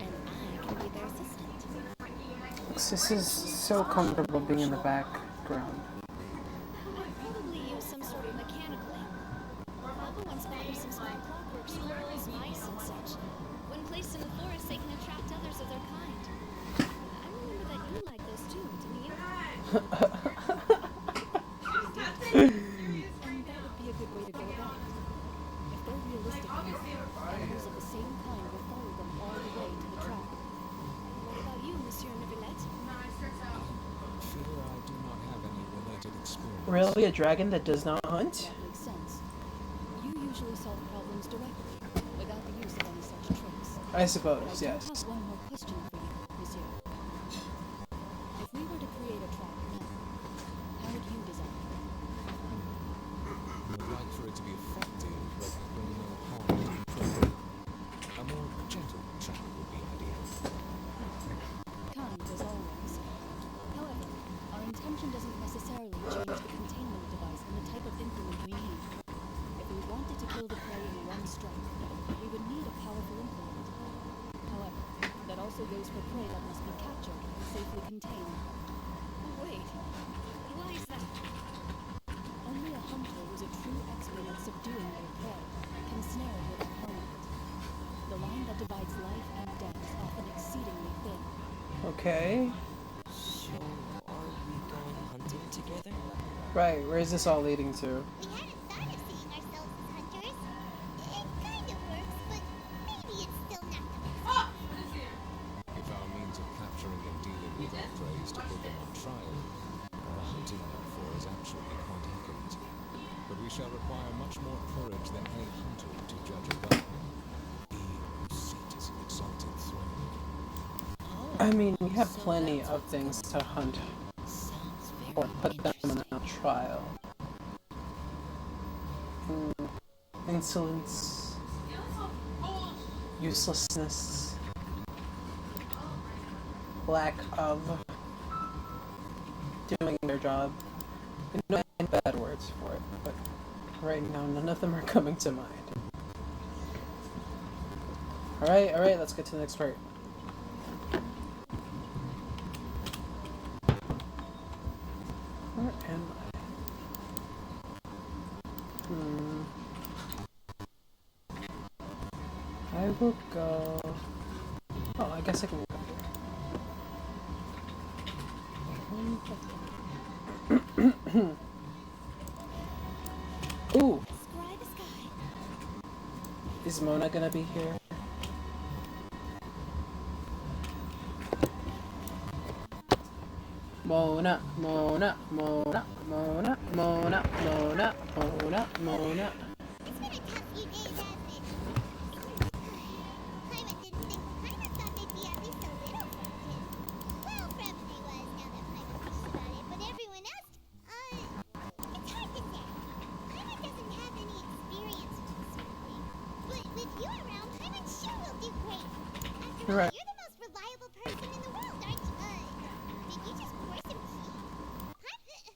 And I can be their assistant. This is so comfortable being in the background. I'd probably use some sort of mechanical aim. Papa once bought me some small clockwork squirrels, mice, and such. When placed in the forest, they can attract others of their kind. I remember that you liked those too, didn't you? And that would be a good way to go about it. If they're realistic enough, animals of the same kind will follow them all the way to the trap. What about you, Monsieur Neuvillette? I fear I do not have any related experience. Really? A dragon that does not hunt? That makes sense. You usually solve problems directly, without the use of any such tricks. I suppose, I do yes. have one more question for you, Monsieur. If we were to create a trap now, how would you design it? I would like for it to be effective, but bring no harm to the prey. A more gentle trap would be ideal. Kind as always. However, our intention doesn't necessarily change the containment device and the type of implement we need. If we wanted to kill the prey in one strike, we would need a powerful implement. However, that also goes for prey that must be captured and safely contained. Wait, why is that? Only a hunter who's a true expert at subduing their prey can snare it without harming it. The line that divides life and death is often exceedingly thin. Okay. So, are we going hunting together? Right, where is this all leading to? We hadn't thought of seeing ourselves as hunters. It kind of works, but maybe it's still not the best. If our means of capturing and dealing with our prey is to put them on trial, our hunting metaphor is actually quite accurate. But we shall require much more courage than any hunter to judge a gardener. He who seats an exalted throne. I mean, we have plenty of things to hunt or put them on a trial. Insolence, uselessness, lack of doing their job. I know I have bad words for it, but right now none of them are coming to mind. Alright, let's get to the next part. Where am I? I will go... Oh, I guess I can go here. Ooh! Is Mona gonna be here? Mona, Mona, Mona, Mona, Mona, Mona, Mona, Mona. It's been a tough few days, hasn't it? Paimon didn't think Paimon thought they'd be at least a little focused. Well, probably was now that Paimon thinks about it, but everyone else, it's hard to say. Paimon doesn't have any experience with this sort of thing. But with you around, Paimon sure will do great. After all, Right. you're the most reliable person in the world, aren't you? Did you just pour some tea? What's that?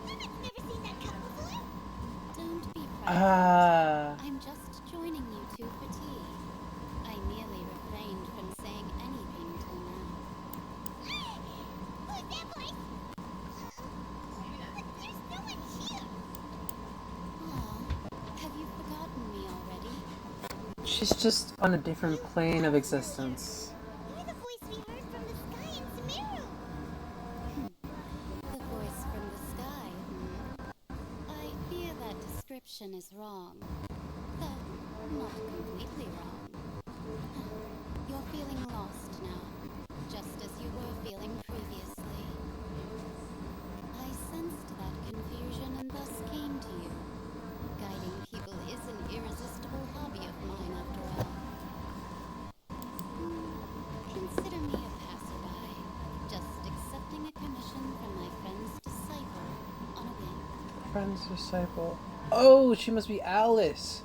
Paimon's never seen that cup before. Don't be frightened. I'm just joining you two for tea. I merely refrained from saying anything till now. Who's that voice? But there's no one here. Aw, have you forgotten me already? She's just on a different plane of existence. You're the voice we heard from the sky in Sumeru. The voice from the sky, I fear that description suspicion is wrong. Though, not completely wrong. You're feeling lost now, just as you were feeling previously. I sensed that confusion and thus came to you. Guiding people is an irresistible hobby of mine, after all. Consider me a passerby, just accepting a commission from my friend's disciple on a whim. Friend's disciple. Oh, she must be Alice.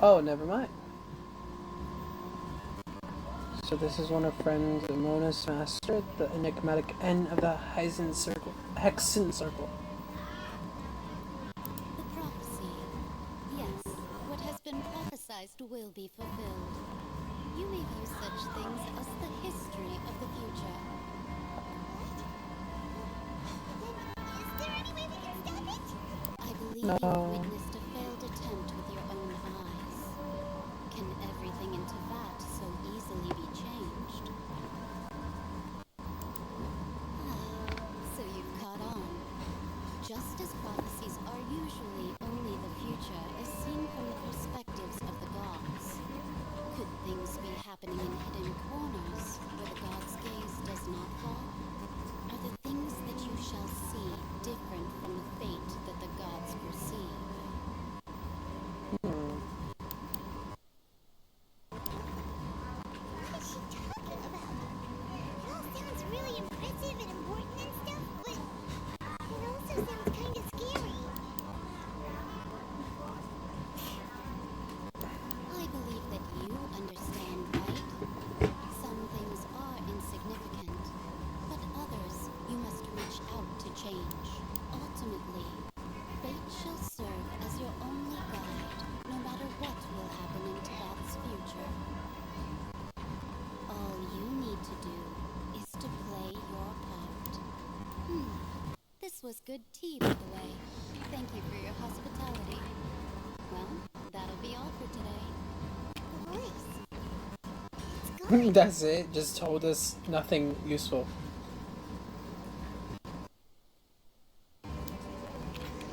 Oh, never mind. So this is one of friends Mona's master, the enigmatic N of the Hexen Circle. The prophecy. Yes, what has been prophesized will be fulfilled. You may view such things as the history of the future. Is there any way we can stop it? I believe No. you witnessed a failed attempt with your own eyes. Can everything in Teyvat so easily be changed? So you've caught on. Just as prophecies are usually only the future as seen from the perspectives of the gods, could things be happening in hidden corners where the god's gaze does not fall? Are the things that you shall see different from the fate that the gods perceive? What is she talking about? It all sounds really impressive and important and stuff, but it also sounds kind of scary. I believe that you understand, right? Some things are insignificant, but others you must reach out to change. Ultimately, fate shall serve as your only guide, no matter what will happen in Teyvat's future. All you need to do is to play your part. This was good tea, by the way. Thank you for your hospitality. Well, that'll be all for today. That's it. Just told us nothing useful.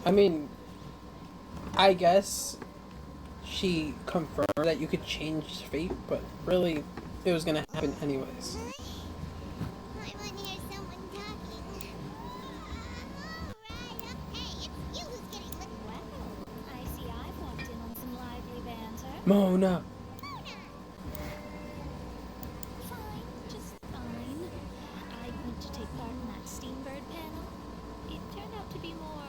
I mean, I guess she confirmed that you could change fate, but really, it was gonna happen anyways. I want to hear someone talking. Alright, okay, it's you who's getting licked. Well, I see I've walked in on some lively banter. Mona! Fine, just fine. I went to take part in that Steambird panel. It turned out to be more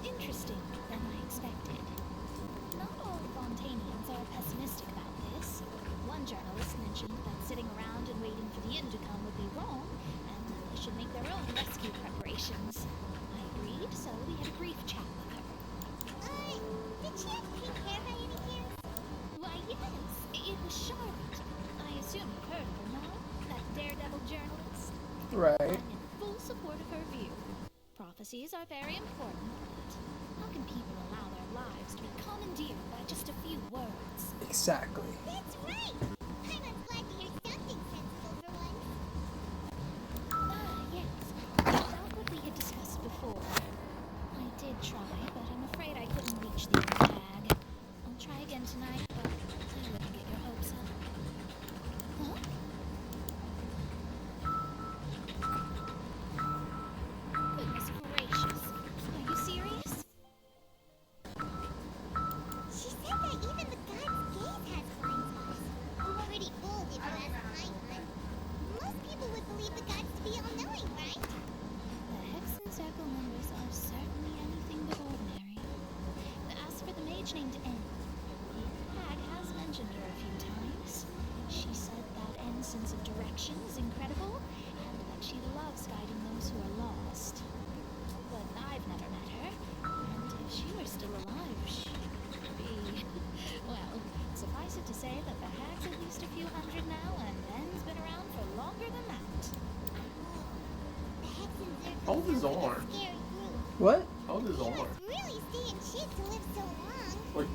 interesting than I expected. Not all Fontanians are pessimistic about this. One journalist mentioned that sitting around and waiting for the end to come would be wrong, and that they should make their own rescue preparations. I agreed, so we had a brief chat with her. Did she have pink hair by any chance? Why, yes, it was Charlotte. I assume you've heard of her, no? That daredevil journalist. Right. I'm in full support of her view. Prophecies are very important, but how can people allow their lives to be commandeered by just a few words? Exactly. That's right! I'm glad to hear something sensible for once. Yes. About what we had discussed before. I did try, but I'm afraid I couldn't reach the old hag. I'll try again tonight, but I wouldn't get your hopes up. Huh? Goodness gracious. Are you serious? She said that even the god's gaze has blind spots. Pretty bold if you ask my one. Most people would believe the gods to be all-knowing, right? The Hexen Circle members are certainly anything but ordinary. As for the mage named N, the hag has mentioned her a few times. She said that N's sense of direction is incredible, and that she loves guiding those who are lost. But I've never met her, and if she were still alive, she'd be... well, suffice it to say that the hag's at least a few hundred now, and N's been around for longer than that. The Hexen Circle How old is sounds like Omar? a scary group. What? How old is He Omar? must really stay in shape to live so long. Like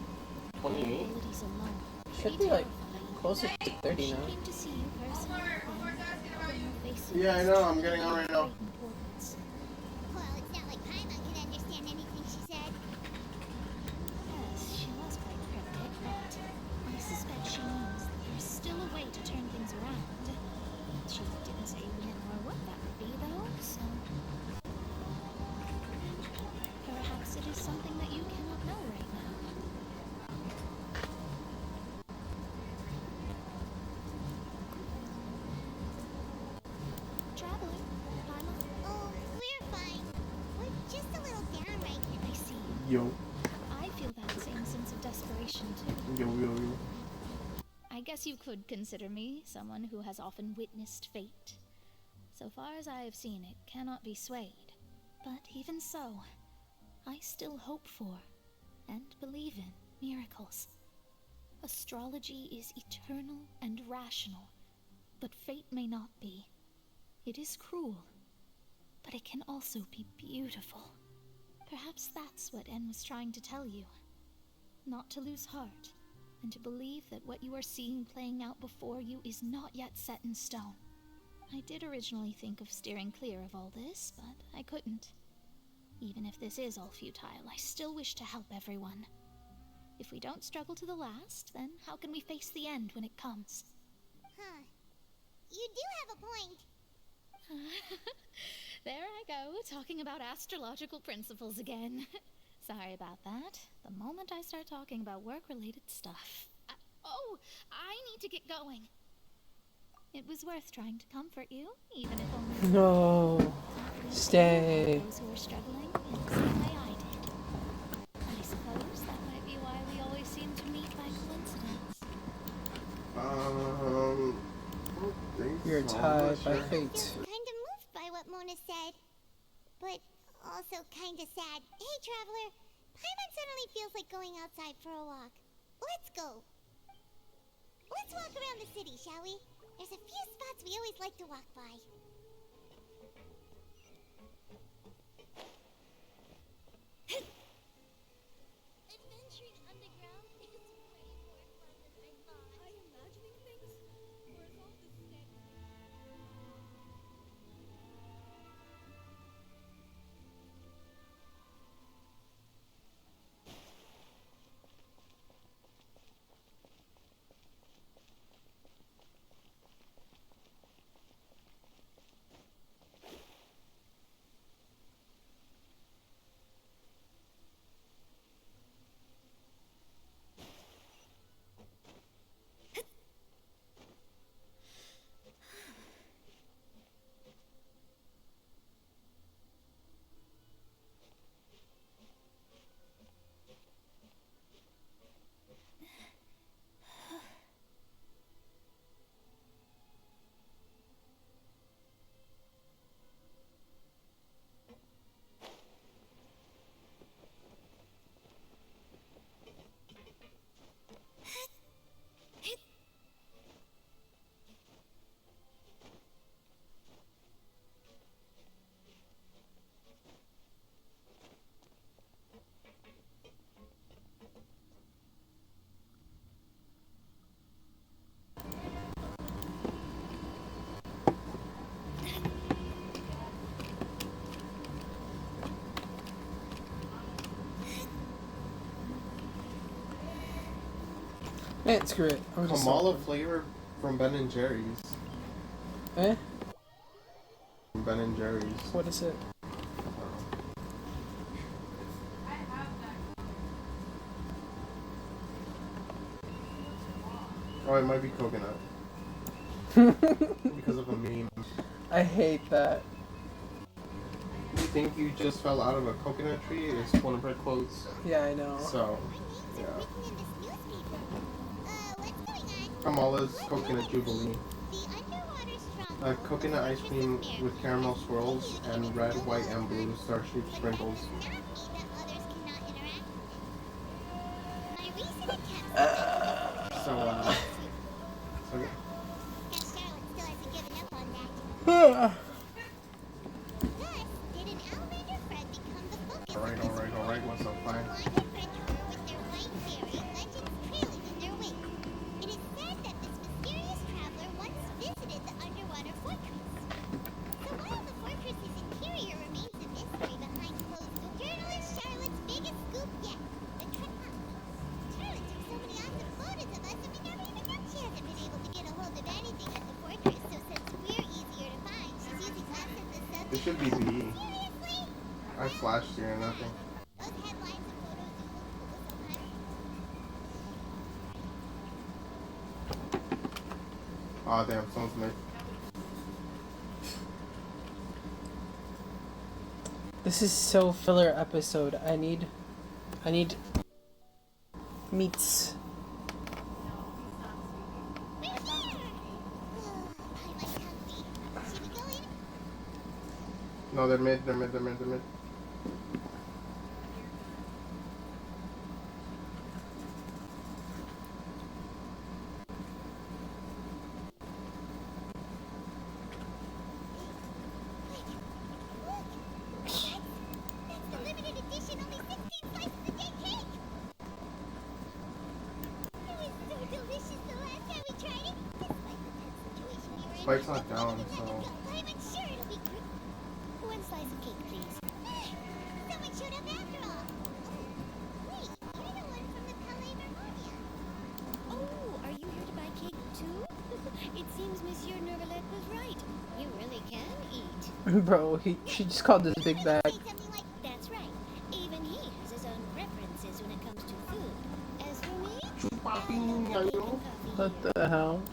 28? Abilities alone. Should be like closer to 30 now. Came to see you personally, then face Yeah, I know. I'm getting on right now. importance. Yo. I feel that same sense of desperation too. Yo, yo, yo. I guess you could consider me someone who has often witnessed fate. So far as I have seen, it cannot be swayed. But even so, I still hope for and believe in miracles. Astrology is eternal and rational, but fate may not be. It is cruel, but it can also be beautiful. Perhaps that's what En was trying to tell you. Not to lose heart, and to believe that what you are seeing playing out before you is not yet set in stone. I did originally think of steering clear of all this, but I couldn't. Even if this is all futile, I still wish to help everyone. If we don't struggle to the last, then how can we face the end when it comes? Huh. You do have a point. There I go, talking about astrological principles again. Sorry about that. The moment I start talking about work-related stuff. I need to get going. It was worth trying to comfort you, even if only... No. Stay. Those who are struggling in the same way I did. I suppose that might be why we always seem to meet by coincidence. You're tied by fate. Kind of moved by what Mona said, but also kind of sad. Hey, traveler, Paimon suddenly feels like going outside for a walk. Let's go. Let's walk around the city, shall we? There's a few spots we always like to walk by. Adventuring underground is way more fun than I thought. Are you imagining things? Or is all this same? Man, screw it. Kamala flavor from Ben and Jerry's. Eh? From Ben and Jerry's. What is it? Oh, it might be coconut. Because of a meme. I hate that. You think you just fell out of a coconut tree? It's one of her quotes. Yeah, I know. So, yeah. Kamala's Coconut Jubilee. Coconut ice cream with caramel swirls and red, white, and blue star-shaped sprinkles. Alright, what's up, fine? It should be B. I flashed here, nothing. Aw, oh, damn, someone's made. This is so filler episode. I need I need meats. No, they're mid, they're mid, they're mid, they're mid. Spike's not down, so... I'm sure it'll be quick. One slice of cake, please. Someone showed up after all. Wait, you're the one from the Palais Vermonia. Oh, are you here to buy cake too? It seems Monsieur Neuvillette was right. You really can eat. Bro, she just called this big bag. That's right. Even he has his own preferences when it comes to food. As for me, What the hell?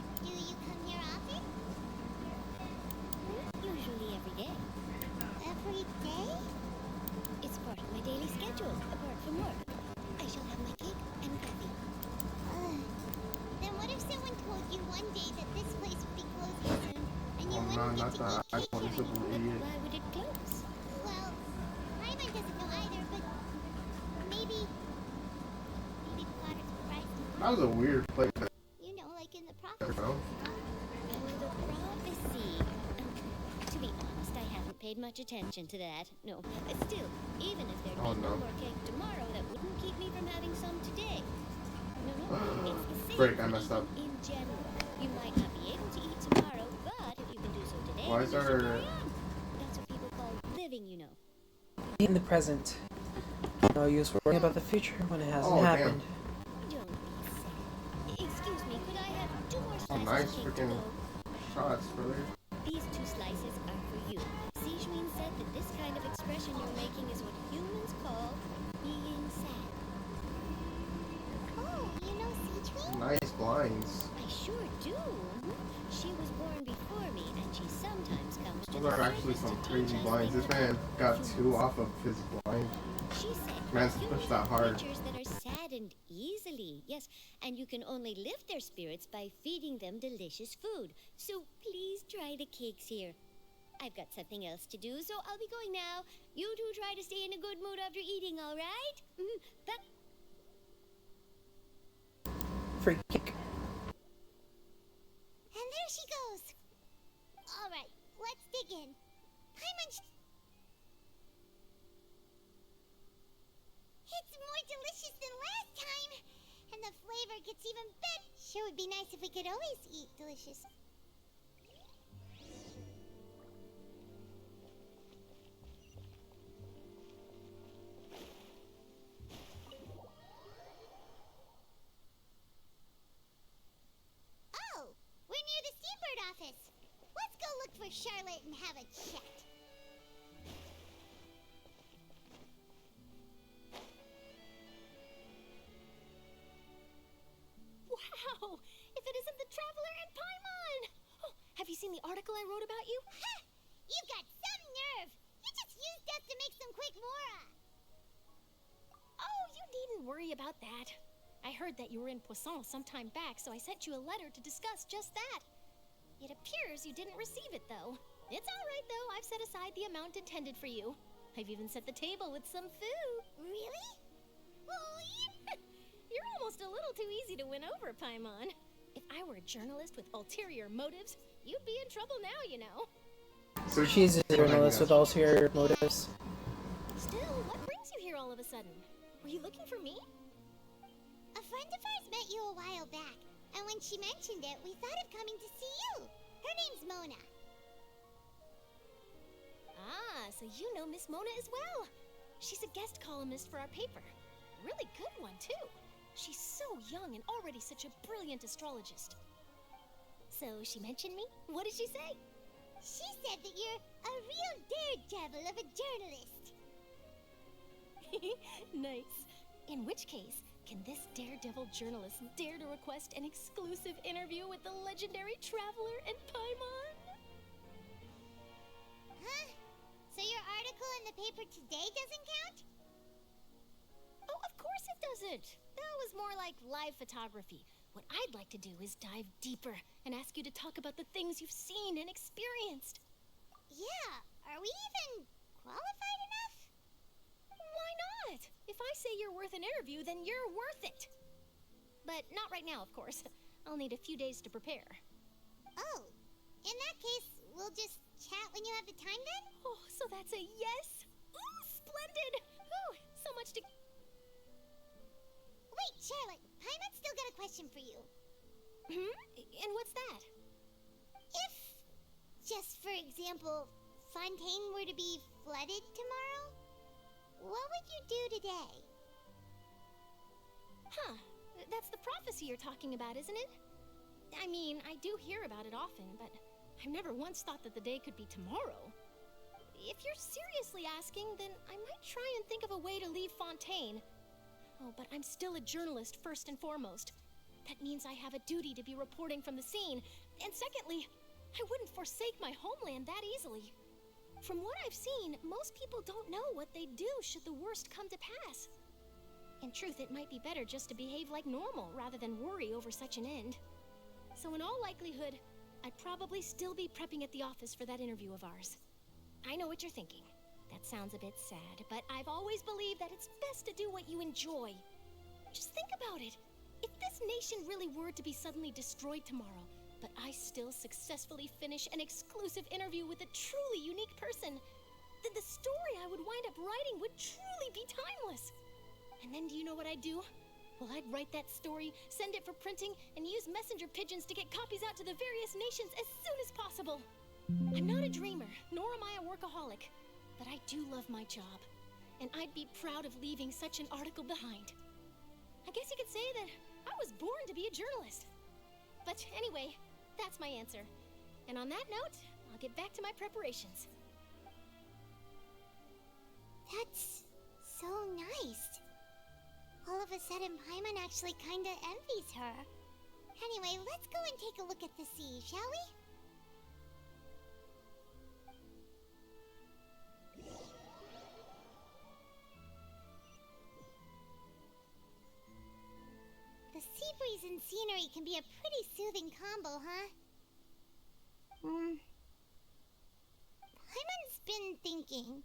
usually every day. Every day? It's part of my daily schedule, apart from work. I shall have my cake and coffee. Then what if someone told you one day that this place would be closing soon, and you wouldn't get to eat cake here anymore? Why would it close? Well, Paimon doesn't know either, but maybe the water surprised him. That was a weird place. You know, like in the I prophecy. don't know. The prophecy. To be honest, I haven't paid much attention to that. No, still, even if there'd Oh, been no. no more cake tomorrow, that wouldn't keep me from having some today. No, it's the same Frick, for I messed up. eating in general. You might not be able to eat tomorrow, but if you can do so today, Why then is you should our... carry on. That's what people call living, you know. Be in the present. No use worrying about the future when it hasn't Oh, damn. happened. Don't be sad. Excuse me, could I have 2 more Oh, slices nice of cake to freaking go? shots, brother. These 2 slices are for you. Sijwin said that this kind of expression you're making is what humans call being sad. Oh, you know Sijwin? Nice blinds. I sure do. She was born before me, and she sometimes comes to Those the are actually surface some to crazy teach us blinds. things This man about got humans. 2 off of his blind. She said Man's humans pushed that are hard. creatures that are saddened easily. Yes, and you can only lift their spirits by feeding them delicious food. So please try the cakes here. I've got something else to do, so I'll be going now. You 2 try to stay in a good mood after eating, all right? That Free kick. And there she goes. All right, let's dig in. Paimon, it's more delicious than last time, and the flavor gets even better. Sure would be nice if we could always eat delicious. Oh, we're near the Steambird office. Let's go look for Charlotte and have a chat. Wow! If it isn't the Traveler and Paimon! Oh, have you seen the article I wrote about you? Ha! You've got some nerve. You just used us to make some quick mora. Oh, you needn't worry about that. I heard that you were in Poisson some time back, so I sent you a letter to discuss just that. It appears you didn't receive it, though. It's all right, though. I've set aside the amount intended for you. I've even set the table with some food. Really? Oh, yeah. You're almost a little too easy to win over, Paimon. If I were a journalist with ulterior motives, you'd be in trouble now, you know. So she's a journalist with ulterior motives. Still, what brings you here all of a sudden? Were you looking for me? A friend of ours met you a while back, and when she mentioned it, we thought of coming to see you. Her name's Mona. Ah, so you know Miss Mona as well. She's a guest columnist for our paper. Really good one, too. She's so young and already such a brilliant astrologist. So she mentioned me? What did she say? She said that you're a real daredevil of a journalist. Nice. In which case, can this daredevil journalist dare to request an exclusive interview with the legendary Traveler and Paimon? Huh? So your article in the paper today doesn't count? Oh, of course good. That was more like live photography. What I'd like to do is dive deeper and ask you to talk about the things you've seen and experienced. Yeah, are we even qualified enough? Why not? If I say you're worth an interview, then you're worth it. But not right now, of course. I'll need a few days to prepare. Oh, in that case, we'll just chat when you have the time then? Oh, so that's a yes? Ooh, splendid! Ooh, so much to... Wait, Charlotte, Paimon's still got a question for you. And what's that? If, just for example, Fontaine were to be flooded tomorrow, what would you do today? Huh. That's the prophecy you're talking about, isn't it? I mean, I do hear about it often, but I've never once thought that the day could be tomorrow. If you're seriously asking, then I might try and think of a way to leave Fontaine. Oh, but I'm still a journalist first and foremost. That means I have a duty to be reporting from the scene. And secondly, I wouldn't forsake my homeland that easily. From what I've seen, most people don't know what they'd do should the worst come to pass. In truth, it might be better just to behave like normal rather than worry over such an end. So in all likelihood, I'd probably still be prepping at the office for that interview of ours. I know what you're thinking. That sounds a bit sad, but I've always believed that it's best to do what you enjoy. Just think about it. If this nation really were to be suddenly destroyed tomorrow, but I still successfully finish an exclusive interview with a truly unique person, then the story I would wind up writing would truly be timeless. And then do you know what I'd do? Well, I'd write that story, send it for printing, and use messenger pigeons to get copies out to the various nations as soon as possible. I'm not a dreamer, nor am I a workaholic, but I do love my job, and I'd be proud of leaving such an article behind. I guess you could say that I was born to be a journalist. But anyway, that's my answer. And on that note, I'll get back to my preparations. That's so nice. All of a sudden, Paimon actually kinda envies her. Anyway, let's go and take a look at the sea, shall we? The sea breeze and scenery can be a pretty soothing combo, huh? Paimon's been thinking.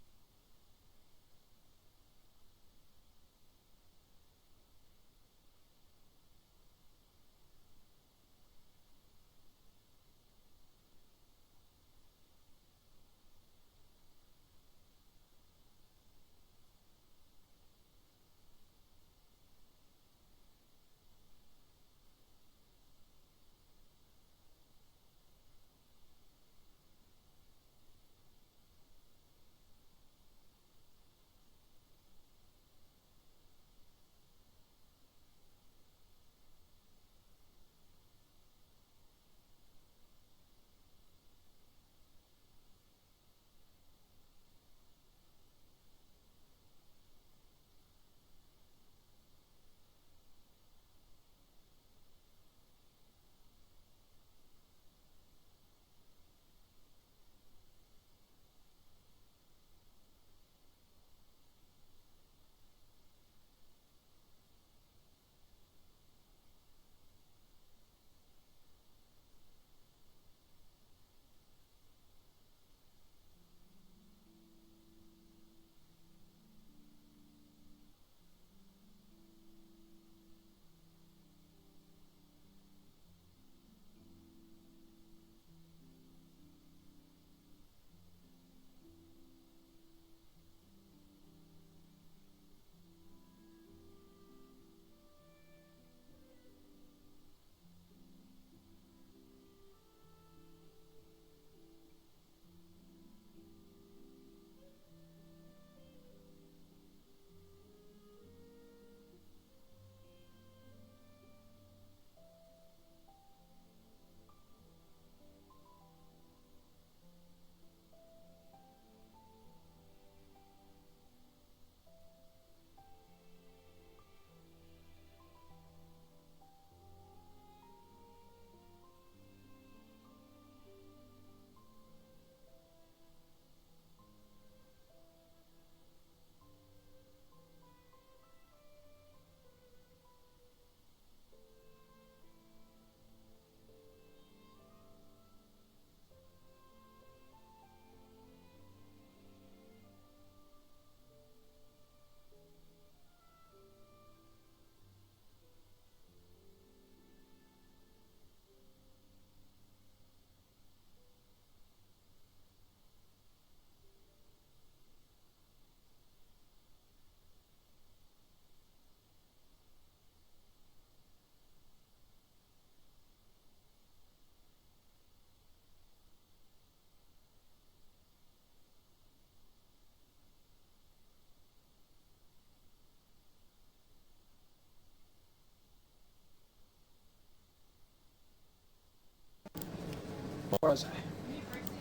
Where was I?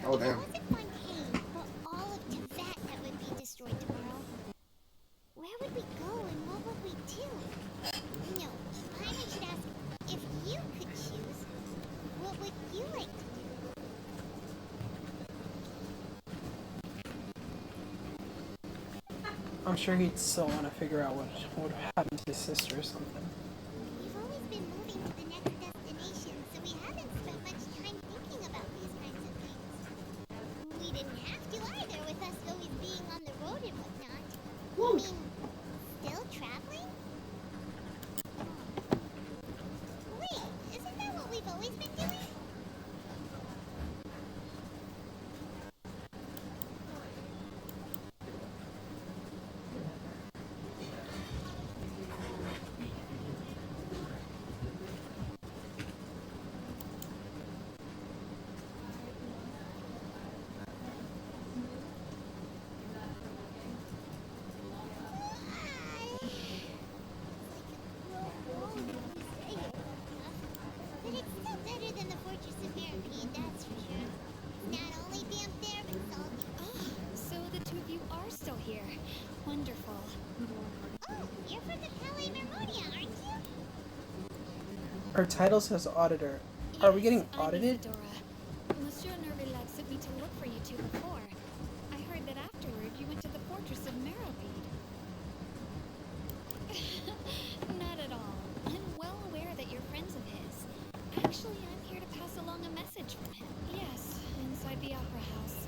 Oh damn. It wasn't Fontaine, but all of Tibet that would be destroyed tomorrow. Where would we go and what would we do? No, Paimon should ask, if you could choose, what would you like to do? I'm sure he'd still want to figure out what would happen to his sister or something. We've always been moving to the next destination, so we haven't spent much time thinking about these kinds of things. We didn't have to either, with us always being on the road and whatnot. I mean, still traveling? Wait, isn't that what we've always been doing? But it's still better than the Fortress of Meropide, that's for sure. Not only damp there, but salty. Oh, so the two of you are still here. Wonderful. Oh, you're from the Palais Mermonia, aren't you? Her title says auditor. Are we getting audited? Isadora. Monsieur Nervillet sent me to look for you two before. I heard that afterward you went to the Fortress of Meropide. Not at all. I'm well aware that you're friends of his. Actually, I'm here to pass along a message from him. Yes, inside the Opera House.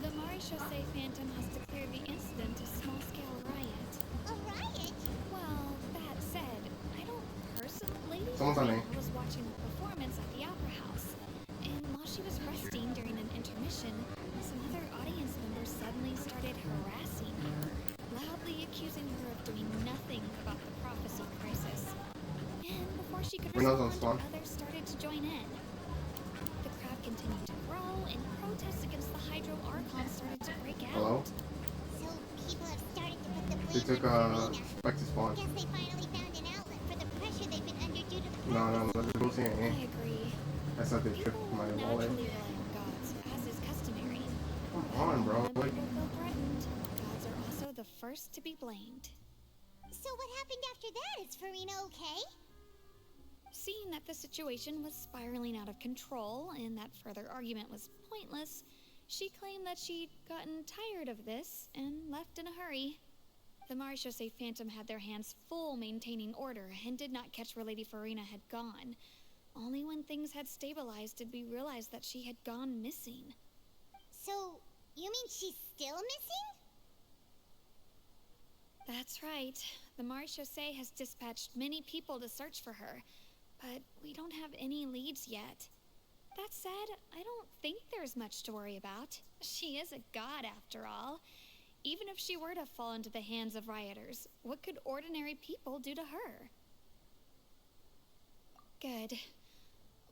The Maréchaussée Phantom has declared the incident a small-scale riot. A riot? Well, that said, I don't personally... Someone's on me. I was watching the performance at the Opera House, and while she was resting during an intermission, some other audience members suddenly started harassing her, loudly accusing her of doing nothing about the prophecy crisis. And before she could Windows on respond, spawn. others started to join in. The crowd continued to grow, and protests against the Hydro Archon started to break out. Hello? So people have started to put the They blame took on Farina. back to spawn. Guess they finally found an outlet for the pressure they've been under due to the No, they're losing it. I agree. I said they tripped my wallet. Naturally rely on gods, as is customary. Come on, bro. When Like, people feel threatened, gods are also the first to be blamed. So what happened after that? Is Farina okay? Seeing that the situation was spiraling out of control and that further argument was pointless, she claimed that she'd gotten tired of this and left in a hurry. The Maréchaussée Phantom had their hands full maintaining order and did not catch where Lady Farina had gone. Only when things had stabilized did we realize that she had gone missing. So, you mean she's still missing? That's right. The Maréchaussée has dispatched many people to search for her, but we don't have any leads yet. That said, I don't think there's much to worry about. She is a god after all. Even if she were to fall into the hands of rioters, what could ordinary people do to her? Good.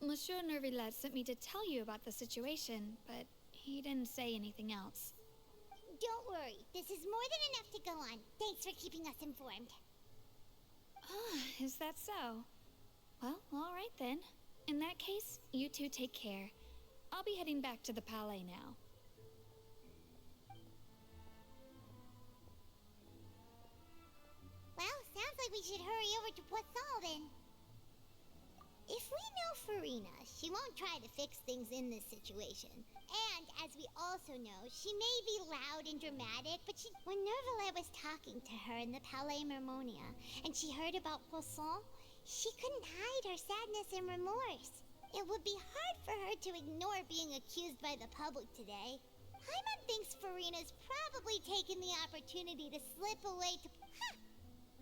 Monsieur Nervillet sent me to tell you about the situation, but he didn't say anything else. Don't worry. This is more than enough to go on. Thanks for keeping us informed. Ah, is that so? Well, all right then. In that case, you two take care. I'll be heading back to the Palais now. Well, sounds like we should hurry over to Poisson then. If we know Farina, she won't try to fix things in this situation. And, as we also know, she may be loud and dramatic, but when Nervillet was talking to her in the Palais Mermonia, and she heard about Poisson, she couldn't hide her sadness and remorse. It would be hard for her to ignore being accused by the public today. Paimon thinks Farina's probably taken the opportunity to slip away to... Huh!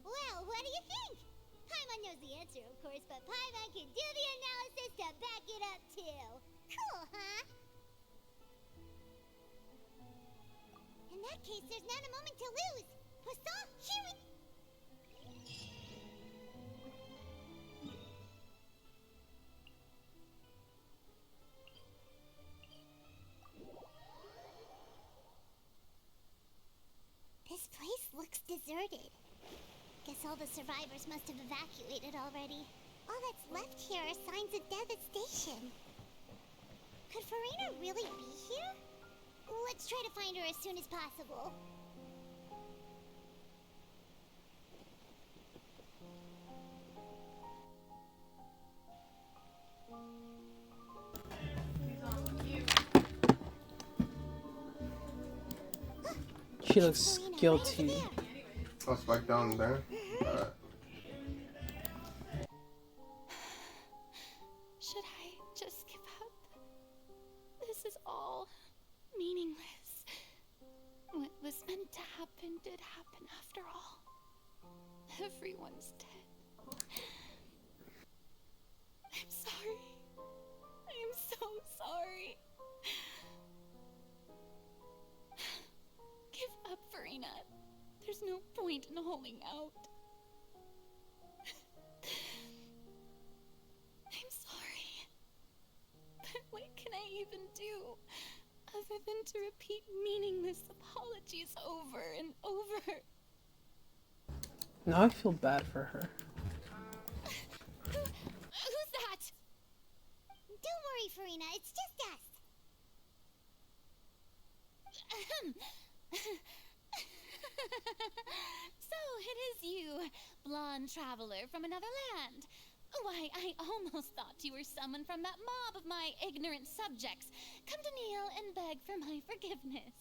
Well, what do you think? Paimon knows the answer, of course, but Paimon can do the analysis to back it up, too. Cool, huh? In that case, there's not a moment to lose. Poisson, here we... This place looks deserted. Guess all the survivors must have evacuated already. All that's left here are signs of devastation. Could Farina really be here? Let's try to find her as soon as possible. She looks guilty. Oh, Spike down there? Alright. Should I just give up? This is all meaningless. What was meant to happen did happen after all. Everyone's dead. I'm sorry. I'm so sorry. Give up, Farina. There's no point in holding out. I'm sorry. But what can I even do other than to repeat meaningless apologies over and over? Now I feel bad for her. Who's that? Don't worry, Farina. It's just us. So it is you, blonde traveler from another land. Why, I almost thought you were someone from that mob of my ignorant subjects, come to kneel and beg for my forgiveness.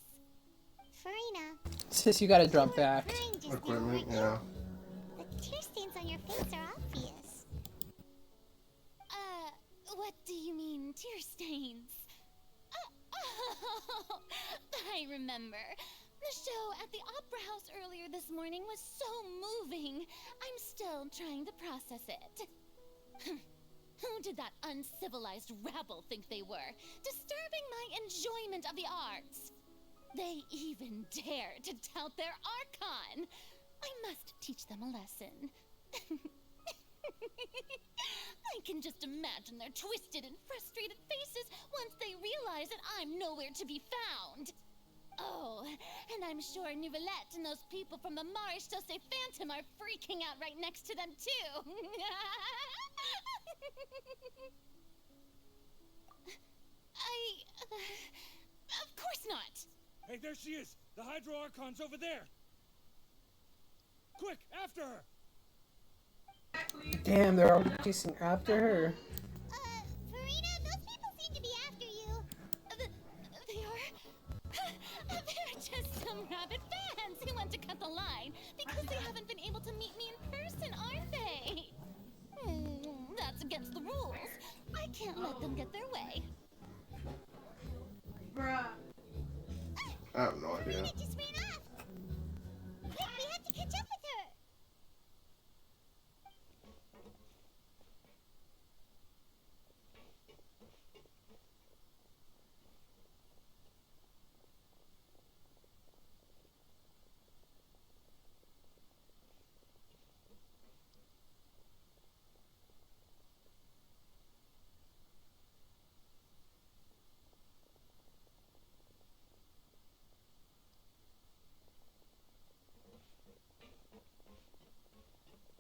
Farina. Sis, you gotta drop back. Equipment, yeah. The tear stains on your face are obvious. What do you mean, tear stains? Oh, I remember. The show at the Opera House earlier this morning was so moving. I'm still trying to process it. Who did that uncivilized rabble think they were, disturbing my enjoyment of the arts? They even dare to tout their Archon. I must teach them a lesson. I can just imagine their twisted and frustrated faces once they realize that I'm nowhere to be found. Oh, and I'm sure Nouvellette and those people from the Marche Chaussee Phantom are freaking out right next to them, too. Of course not. Hey, there she is! The Hydro Archon's over there! Quick, after her! Damn, they're all chasing after her. Farina, those people seem to be after you. They are? They're just some rabid fans who want to cut the line because they haven't been able to meet me in person, aren't they? That's against the rules. I can't let them get their way. Bruh. I have no idea. Farina just ran off. Quick, we have to catch up with her.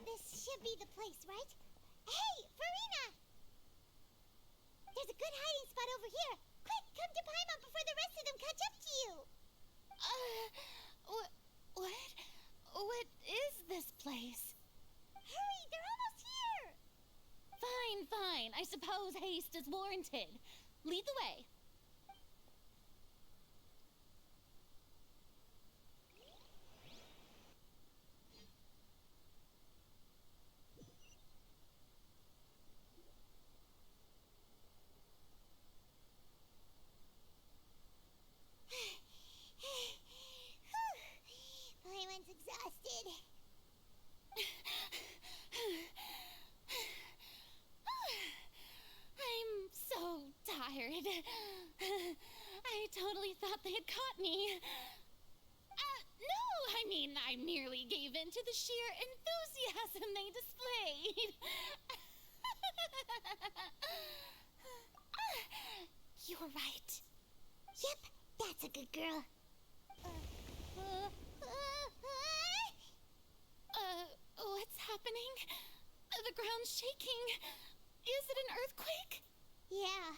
This should be the place, right? Hey, Farina! There's a good hiding spot over here. Quick, come to Paimon before the rest of them catch up to you. What is this place? Hurry, they're almost here. Fine. I suppose haste is warranted. Lead the way. Paimon's exhausted. I'm so tired. I totally thought they had caught me. No, I merely gave in to the sheer enthusiasm they displayed. You're right. Yep, that's a good girl. What's happening? The ground's shaking. Is it an earthquake? Yeah.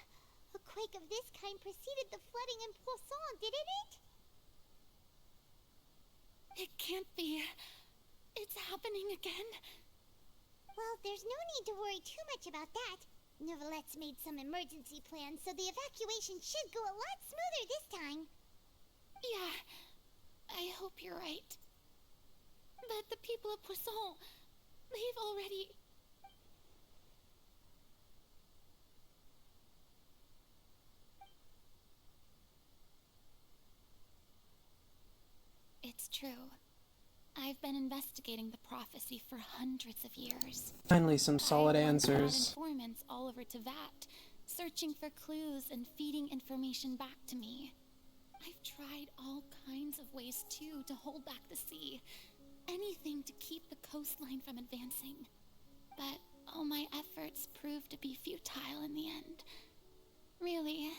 A quake of this kind preceded the flooding in Poisson, didn't it? It can't be. It's happening again. Well, there's no need to worry too much about that. Neuvillette made some emergency plans, so the evacuation should go a lot smoother this time. Yeah, I hope you're right. But the people of Poisson, they've already... It's true. I've been investigating the prophecy for hundreds of years. Finally, some solid I had answers. informants all over Tevat, searching for clues and feeding information back to me. I've tried all kinds of ways, too, to hold back the sea. Anything to keep the coastline from advancing. But all my efforts proved to be futile in the end. Really,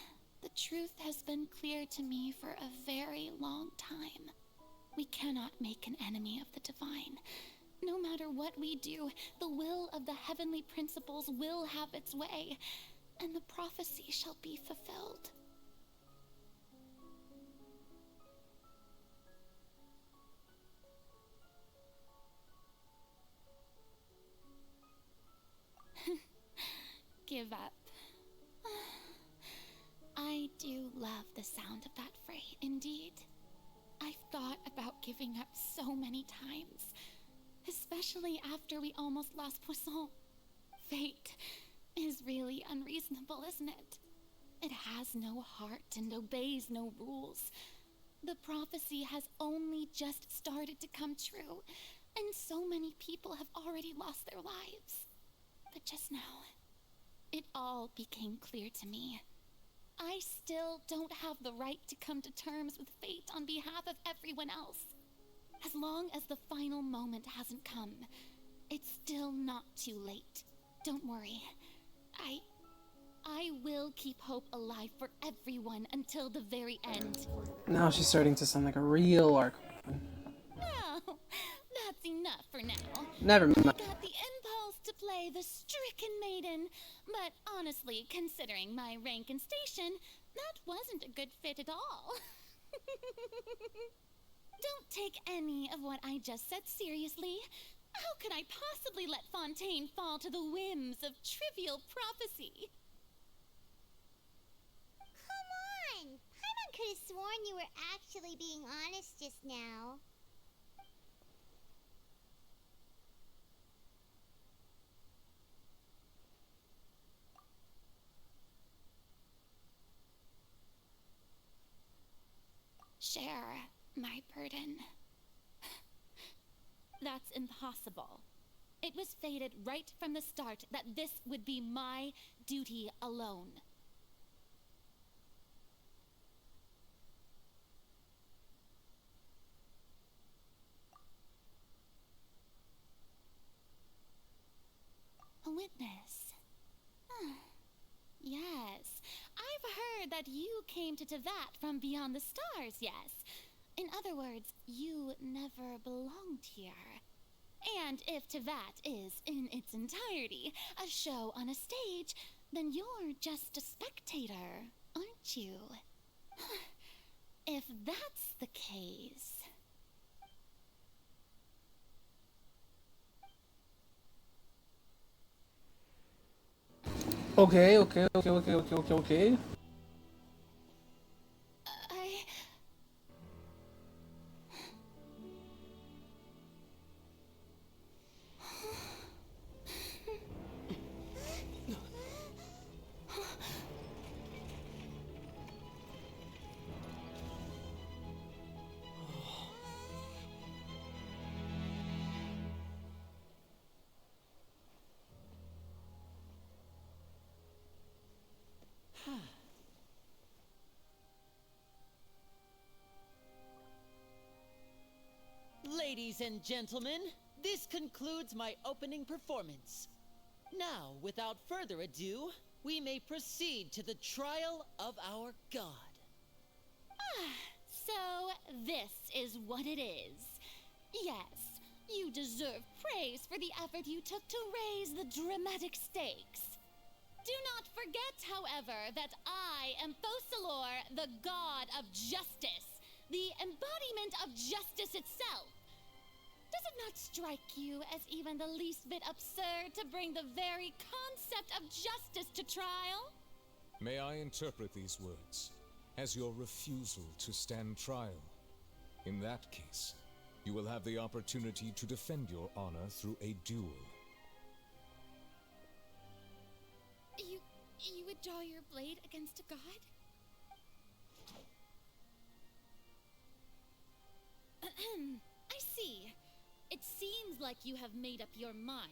the truth has been clear to me for a very long time. We cannot make an enemy of the divine. No matter what we do, the will of the heavenly principles will have its way, and the prophecy shall be fulfilled. Give up. I do love the sound of that fray, indeed. I've thought about giving up so many times, especially after we almost lost Poisson. Fate is really unreasonable, isn't it? It has no heart and obeys no rules. The prophecy has only just started to come true, and so many people have already lost their lives. But just now, it all became clear to me. I still don't have the right to come to terms with fate on behalf of everyone else. As long as the final moment hasn't come, it's still not too late. Don't worry. I will keep hope alive for everyone until the very end. Now she's starting to sound like a real Archon. Oh, that's enough for now. Never mind. I got the impulse to play the stricken maiden, but honestly, considering my rank and station, that wasn't a good fit at all. Don't take any of what I just said seriously. How could I possibly let Fontaine fall to the whims of trivial prophecy? Come on! Paimon could have sworn you were actually being honest just now. Share my burden. That's impossible. It was fated right from the start that this would be my duty alone. A witness. Yes, I've heard that you came to Tevat from beyond the stars, yes. In other words, you never belonged here. And if Tevat is, in its entirety, a show on a stage, then you're just a spectator, aren't you? If that's the case... Okay. Ladies and gentlemen, this concludes my opening performance. Now, without further ado, we may proceed to the trial of our god. So, this is what it is. Yes, you deserve praise for the effort you took to raise the dramatic stakes. Do not forget, however, that I am Focalor, the god of justice, the embodiment of justice itself. Does it not strike you as even the least bit absurd to bring the very concept of justice to trial? May I interpret these words as your refusal to stand trial? In that case, you will have the opportunity to defend your honor through a duel. You would draw your blade against a god? I see. It seems like you have made up your mind.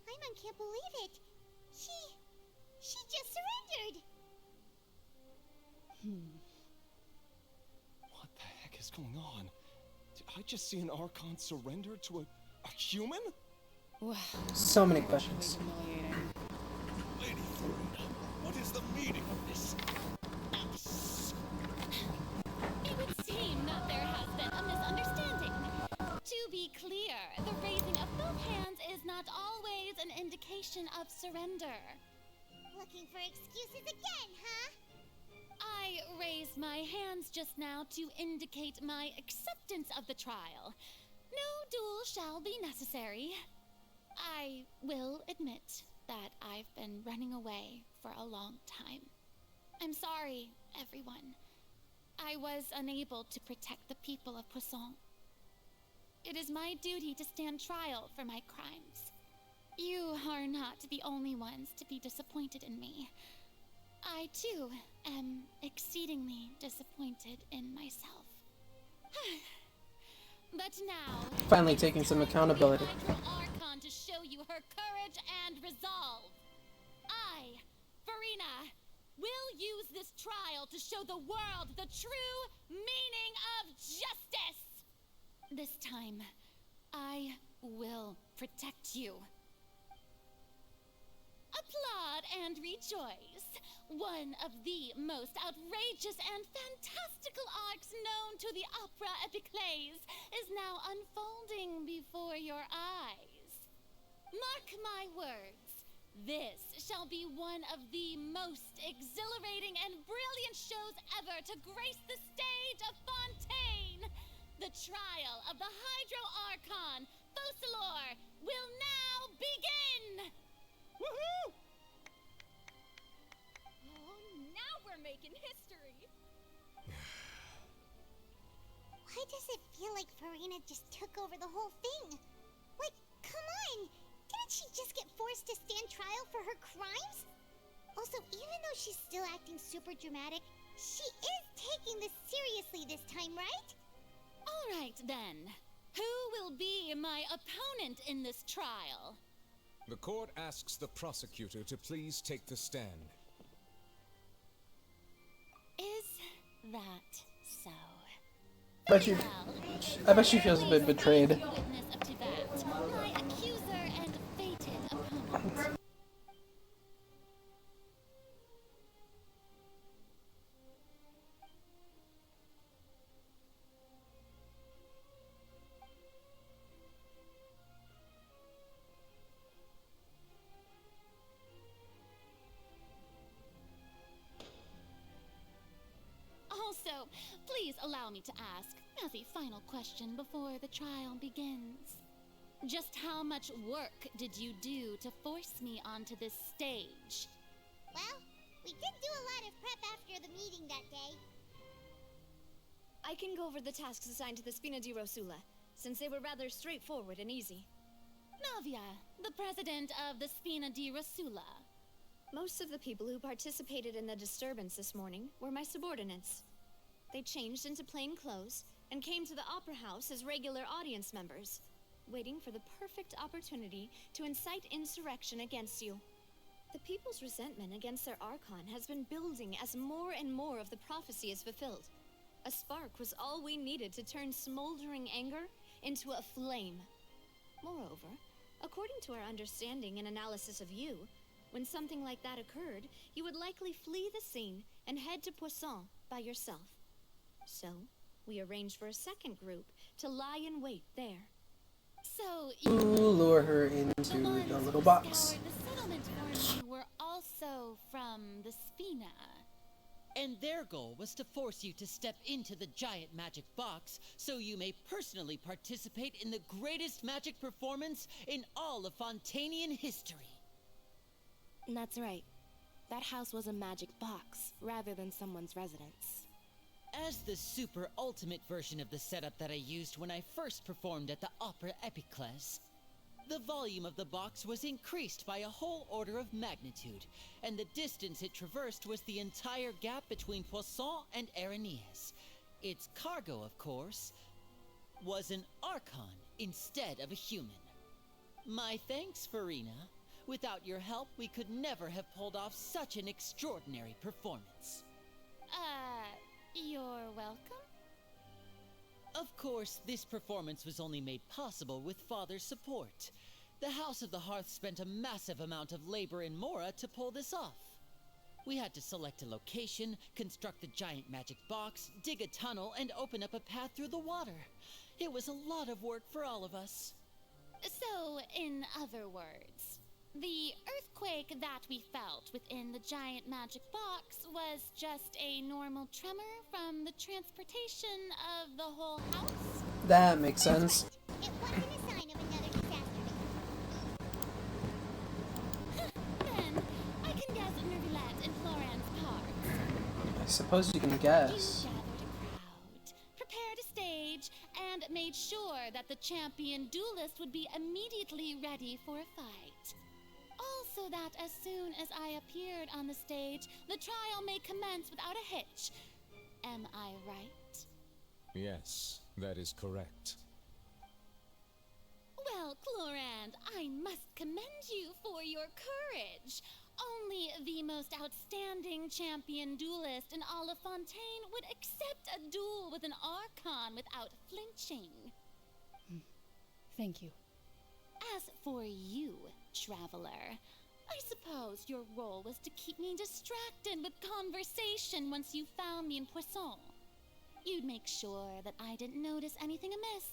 Paimon can't believe it. She just surrendered. What the heck is going on? Did I just see an Archon surrender to a human? So many questions. Lady Farina, what is the meaning of this? It would seem that there has been a misunderstanding. To be clear, the raising of both hands is not always an indication of surrender. Looking for excuses again, huh? I raised my hands just now to indicate my acceptance of the trial. No duel shall be necessary. I will admit that I've been running away for a long time. I'm sorry, everyone. I was unable to protect the people of Poisson. It is my duty to stand trial for my crimes. You are not the only ones to be disappointed in me. I, too, am exceedingly disappointed in myself. But now... Finally taking some accountability. Archon to show you her courage and resolve. I, Farina, will use this trial to show the world the true meaning of justice. This time, I will protect you. Applaud and rejoice. One of the most outrageous and fantastical arcs known to the opera epiclese is now unfolding before your eyes. Mark my words, this shall be one of the most exhilarating and brilliant shows ever to grace the stage of Fontaine. The trial of the Hydro Archon, Focalor, will now begin! Woohoo! Oh, now we're making history! Why does it feel like Farina just took over the whole thing? Like, come on! Didn't she just get forced to stand trial for her crimes? Also, even though she's still acting super dramatic, she is taking this seriously this time, right? All right, then. Who will be my opponent in this trial? The court asks the prosecutor to please take the stand. Is that so? I bet she feels a bit betrayed. Witness up to that, my accuser and fated opponent. Also, please allow me to ask, as a final question before the trial begins. Just how much work did you do to force me onto this stage? Well, we did do a lot of prep after the meeting that day. I can go over the tasks assigned to the Spina di Rosula, since they were rather straightforward and easy. Navia, the president of the Spina di Rosula. Most of the people who participated in the disturbance this morning were my subordinates. They changed into plain clothes and came to the Opera House as regular audience members, waiting for the perfect opportunity to incite insurrection against you. The people's resentment against their Archon has been building as more and more of the prophecy is fulfilled. A spark was all we needed to turn smoldering anger into a flame. Moreover, according to our understanding and analysis of you, when something like that occurred, you would likely flee the scene and head to Poisson by yourself. So, We arranged for a second group to lie in wait there. So Ooh, lure her into the little box. the settlement for you were also from the Spina. And their goal was to force you to step into the giant magic box so you may personally participate in the greatest magic performance in all of Fontanian history. That's right. That house was a magic box, rather than someone's residence. As the super ultimate version of the setup that I used when I first performed at the Opera Epiclese, the volume of the box was increased by a whole order of magnitude, and the distance it traversed was the entire gap between Poisson and Aranias. Its cargo, of course, was an Archon instead of a human. My thanks, Farina. Without your help, we could never have pulled off such an extraordinary performance. You're welcome? Of course, this performance was only made possible with Father's support. The House of the Hearth spent a massive amount of labor in Mora to pull this off. We had to select a location, construct the giant magic box, dig a tunnel, and open up a path through the water. It was a lot of work for all of us. So, in other words, the earthquake that we felt within the giant magic box was just a normal tremor from the transportation of the whole house? That makes sense. It wasn't a sign of another disaster. Then, I can guess Nervilette and Florence Park. I suppose you can guess. You gathered a crowd, prepared a stage, and made sure that the champion duelist would be immediately ready for a fight. Also that as soon as I appeared on the stage, the trial may commence without a hitch. Am I right? Yes, that is correct. Well, Clorand, I must commend you for your courage. Only the most outstanding champion duelist in all of Fontaine would accept a duel with an Archon without flinching. Thank you. As for you, Traveler, I suppose your role was to keep me distracted with conversation once you found me in Poisson. You'd make sure that I didn't notice anything amiss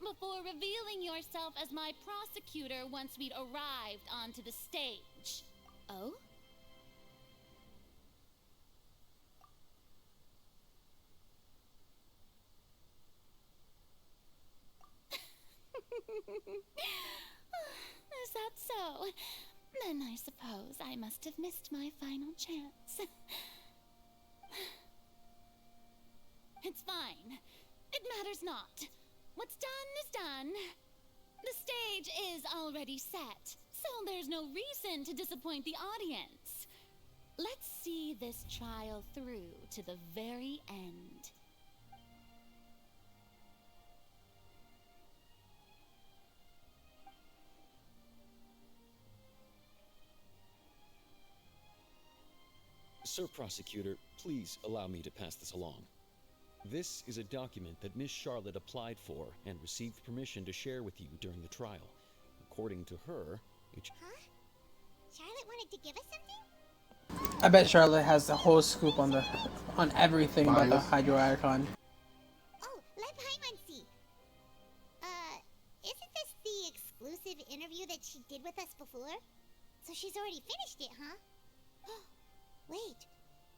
before revealing yourself as my prosecutor once we'd arrived onto the stage. Oh? Is that so? Then I suppose I must have missed my final chance. It's fine. It matters not. What's done is done. The stage is already set, so there's no reason to disappoint the audience. Let's see this trial through to the very end. Sir Prosecutor, please allow me to pass this along. This is a document that Miss Charlotte applied for and received permission to share with you during the trial. According to her, Huh? Charlotte wanted to give us something? I bet Charlotte has the whole scoop on everything about the Hydro Archon. Oh, let Paimon see. Isn't this the exclusive interview that she did with us before? So she's already finished it, huh? Wait,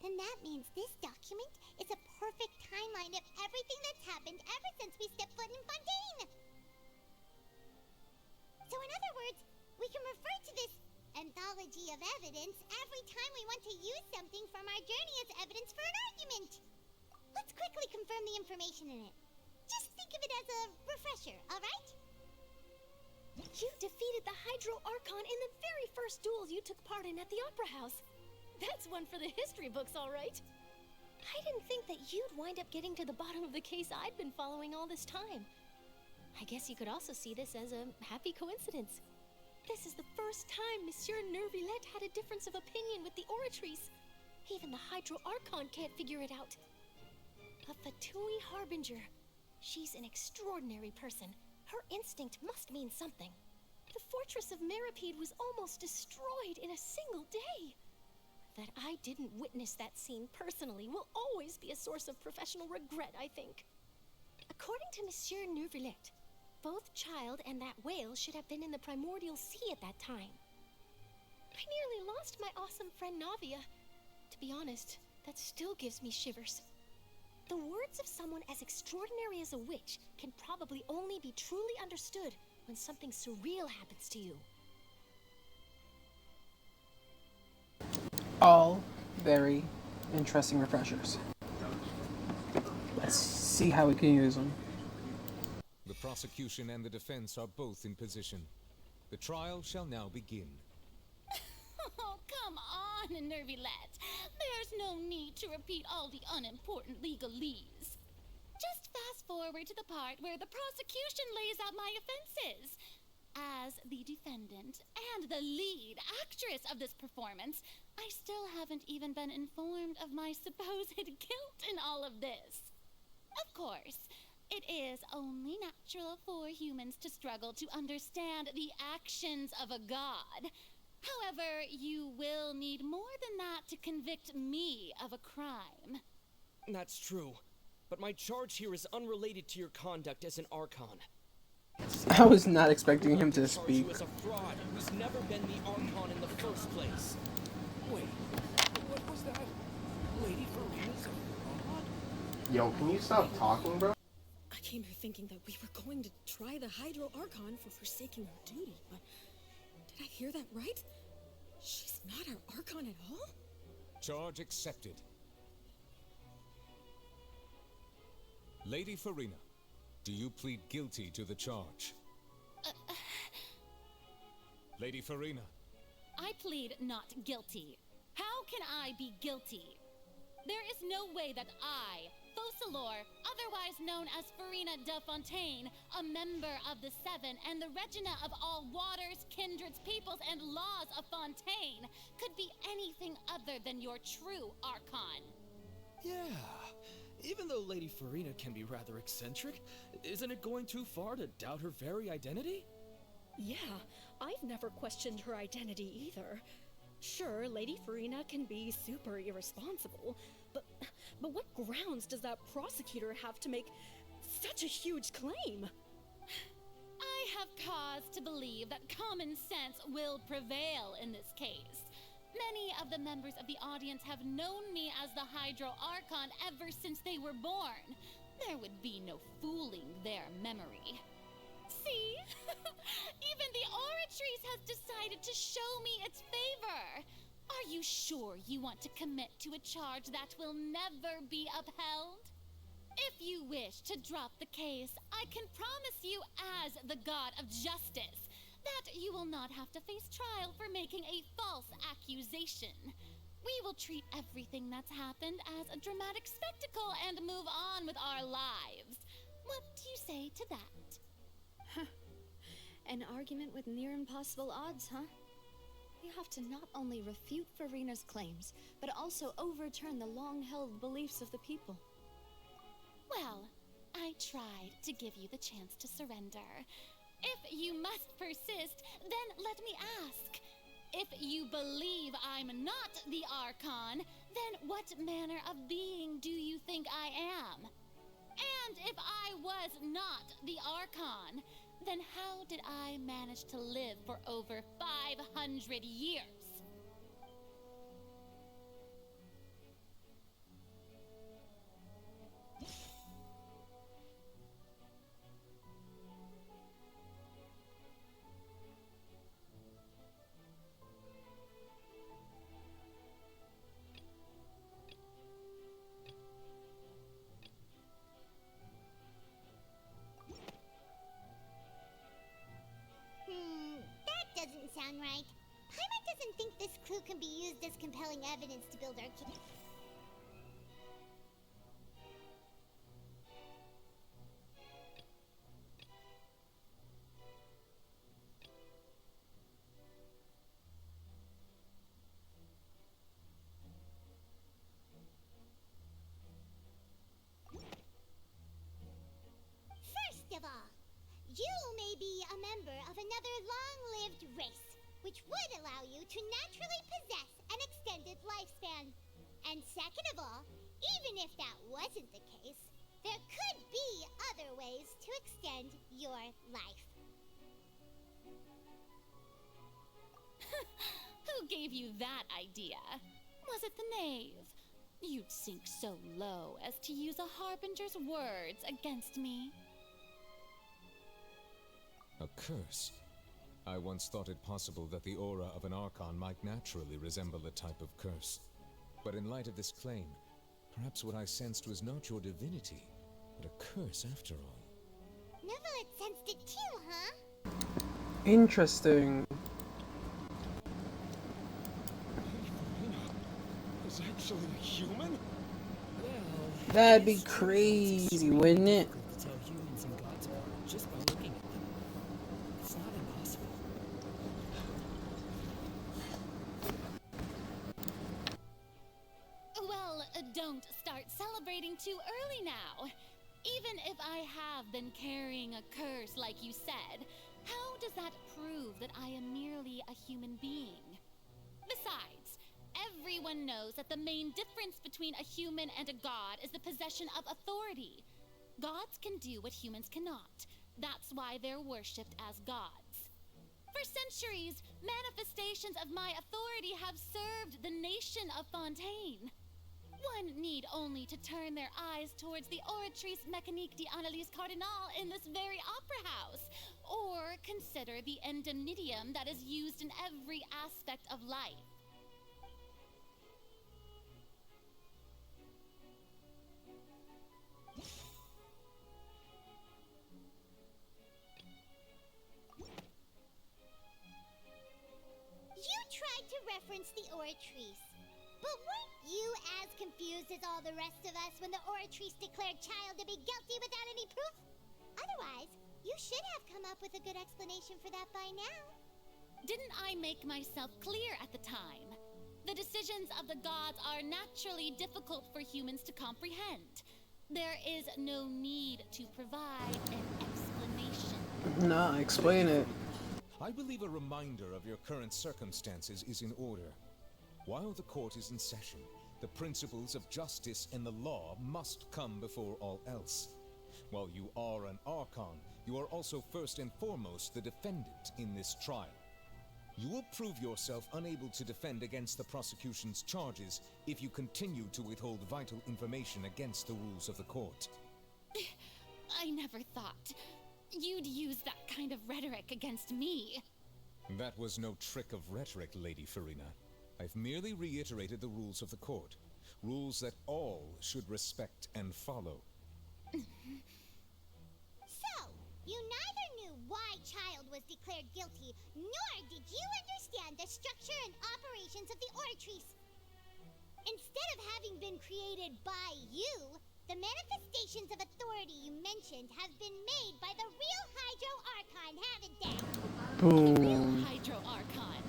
then that means this document is a perfect timeline of everything that's happened ever since we stepped foot in Fontaine. So in other words, we can refer to this anthology of evidence every time we want to use something from our journey as evidence for an argument. Let's quickly confirm the information in it. Just think of it as a refresher, alright? You defeated the Hydro Archon in the very first duels you took part in at the Opera House. That's one for the history books, all right. I didn't think that you'd wind up getting to the bottom of the case I'd been following all this time. I guess you could also see this as a happy coincidence. This is the first time Monsieur Nervilette had a difference of opinion with the Oratrice. Even the Hydro Archon can't figure it out. A Fatui Harbinger. She's an extraordinary person. Her instinct must mean something. The fortress of Meripede was almost destroyed in a single day. That I didn't witness that scene personally will always be a source of professional regret, I think. According to Monsieur Neuvillette, both Child and that whale should have been in the primordial sea at that time. I nearly lost my awesome friend Navia. To be honest, that still gives me shivers. The words of someone as extraordinary as a witch can probably only be truly understood when something surreal happens to you. All very interesting refreshers. Let's see how we can use them. The prosecution and the defense are both in position. The trial shall now begin. Oh, come on, Neuvillette. There's no need to repeat all the unimportant legalese. Just fast forward to the part where the prosecution lays out my offenses. As the defendant and the lead actress of this performance, I still haven't even been informed of my supposed guilt in all of this. Of course, it is only natural for humans to struggle to understand the actions of a god. However, you will need more than that to convict me of a crime. That's true, but my charge here is unrelated to your conduct as an Archon. I was not expecting him to speak. You as a fraud who's never been the Archon in the first place. Wait, what was that? Lady Farina's fraud? Yo, can you stop talking, bro? I came here thinking that we were going to try the Hydro Archon for forsaking her duty, but did I hear that right? She's not our Archon at all? Charge accepted. Lady Farina, do you plead guilty to the charge? Lady Farina. I plead not guilty. How can I be guilty? There is no way that I, Focalors, otherwise known as Farina de Fontaine, a member of the Seven and the Regina of all waters, kindreds, peoples, and laws of Fontaine, could be anything other than your true Archon. Yeah. Even though Lady Farina can be rather eccentric, isn't it going too far to doubt her very identity? Yeah, I've never questioned her identity either. Sure, Lady Farina can be super irresponsible, but what grounds does that prosecutor have to make such a huge claim? I have cause to believe that common sense will prevail in this case. Many of the members of the audience have known me as the Hydro Archon ever since they were born. There would be no fooling their memory. See? Even the Oratrice has decided to show me its favor. Are you sure you want to commit to a charge that will never be upheld? If you wish to drop the case, I can promise you as the God of Justice that you will not have to face trial for making a false accusation. We will treat everything that's happened as a dramatic spectacle and move on with our lives. What do you say to that? An argument with near impossible odds, huh? You have to not only refute Farina's claims, but also overturn the long-held beliefs of the people. Well, I tried to give you the chance to surrender. If you must persist, then let me ask. If you believe I'm not the Archon, then what manner of being do you think I am? And if I was not the Archon, then how did I manage to live for over 500 years? That doesn't sound right. Paimon doesn't think this clue can be used as compelling evidence to build our case. First of all, you may be a member of another long-lived race, which would allow you to naturally possess an extended lifespan. And second of all, even if that wasn't the case, there could be other ways to extend your life. Who gave you that idea? Was it the knave? You'd sink so low as to use a harbinger's words against me. A curse? I once thought it possible that the aura of an Archon might naturally resemble a type of curse. But in light of this claim, perhaps what I sensed was not your divinity, but a curse after all. Neuvillette sensed it too, huh? Interesting. Is actually a human? That'd be crazy, wouldn't it? To tell humans and gods apart just by looking at them. It's not impossible. Well, don't start celebrating too early now. Even if I have been carrying a curse like you said, how does that prove that I am merely a human being? Besides, everyone knows that the main difference between a human and a god is the possession of authority. Gods can do what humans cannot. That's why they're worshipped as gods. For centuries, manifestations of my authority have served the nation of Fontaine. One need only to turn their eyes towards the Oratrice Mécanique d'Analyse Cardinal in this very opera house, or consider the indemnitium that is used in every aspect of life. You tried to reference the Oratrice, but weren't you as confused as all the rest of us when the Oratrice declared Childe to be guilty without any proof? Otherwise, you should have come up with a good explanation for that by now. Didn't I make myself clear at the time? The decisions of the gods are naturally difficult for humans to comprehend. There is no need to provide an explanation. Nah, explain it. I believe a reminder of your current circumstances is in order. While the court is in session, the principles of justice and the law must come before all else. While you are an Archon, you are also first and foremost the defendant in this trial. You will prove yourself unable to defend against the prosecution's charges if you continue to withhold vital information against the rules of the court. I never thought you'd use that kind of rhetoric against me. That was no trick of rhetoric, Lady Farina. I've merely reiterated the rules of the court. Rules that all should respect and follow. So, you neither knew why Childe was declared guilty, nor did you understand the structure and operations of the Oratrice. Instead of having been created by you, the manifestations of authority you mentioned have been made by the real Hydro Archon, haven't they? Boom. Hydro Archon.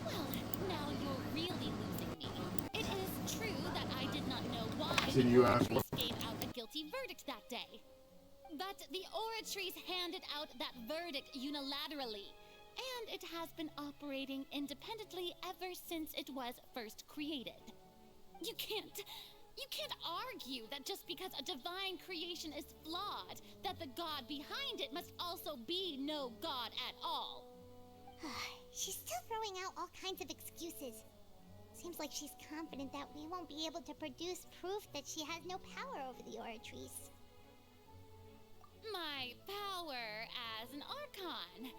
Well, now you're really losing me. It is true that I did not know why the Oratrice gave out a guilty verdict that day. But the Oratrice handed out that verdict unilaterally, and it has been operating independently ever since it was first created. You can't argue that just because a divine creation is flawed, that the god behind it must also be no god at all. She's still throwing out all kinds of excuses. Seems like she's confident that we won't be able to produce proof that she has no power over the Oratrice. My power as an Archon.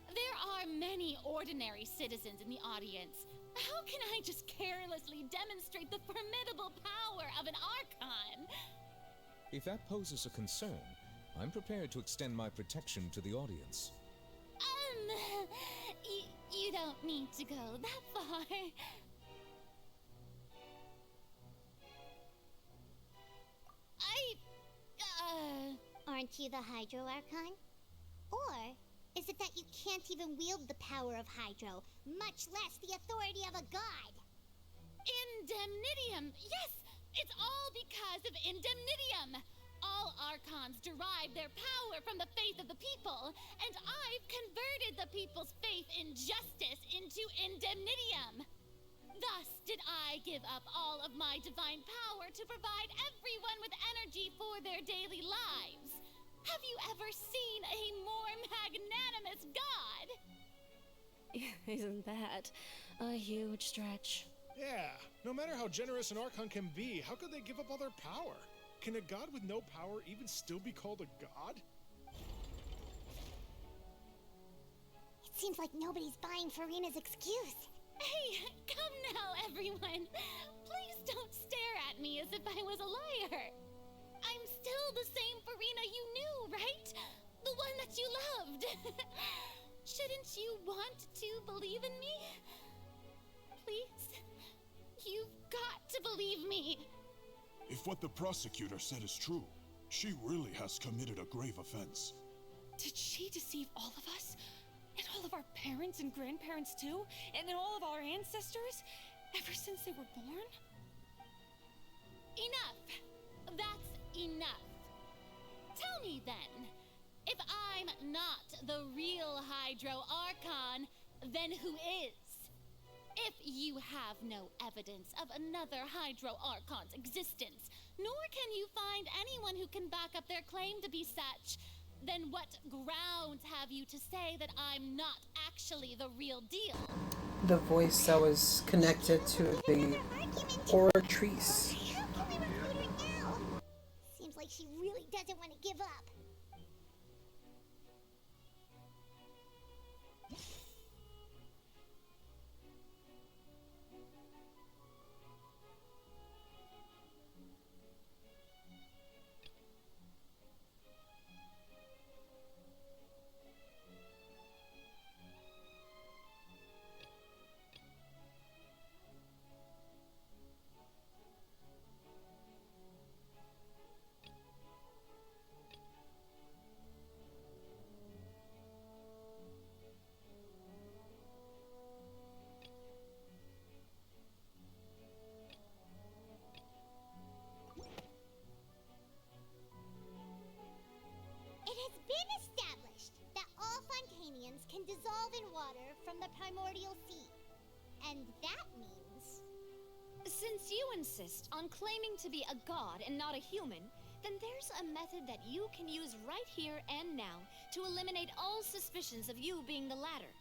There are many ordinary citizens in the audience. How can I just carelessly demonstrate the formidable power of an Archon? If that poses a concern, I'm prepared to extend my protection to the audience. You don't need to go that far. Aren't you the Hydro Archon? Or is it that you can't even wield the power of Hydro, much less the authority of a god? Indemnitium! Yes! It's all because of Indemnitium! All Archons derive their power from the faith of the people, and I've converted the people's faith in justice into Indemnitium! Thus did I give up all of my divine power to provide everyone with energy for their daily lives. Have you ever seen a more magnanimous god? Isn't that a huge stretch? Yeah, no matter how generous an Archon can be, how could they give up all their power? Can a god with no power even still be called a god? It seems like nobody's buying Farina's excuse. Hey, come now, everyone. Please don't stare at me as if I was a liar. I'm still the same Farina you knew, right? The one that you loved. Shouldn't you want to believe in me? Please? You've got to believe me. If what the prosecutor said is true, she really has committed a grave offense. Did she deceive all of us? And all of our parents and grandparents too? And then all of our ancestors? Ever since they were born? Enough. That's enough. Tell me then, if I'm not the real Hydro Archon, then who is? If you have no evidence of another Hydro Archon's existence, nor can you find anyone who can back up their claim to be such, then what grounds have you to say that I'm not actually the real deal? The voice that was connected to the oratrice. How can we recruit her now? Seems like she really doesn't want to give up. It has been established that all Fontanians can dissolve in water from the primordial sea. And that means... Since you insist on claiming to be a god and not a human, then there's a method that you can use right here and now to eliminate all suspicions of you being the latter.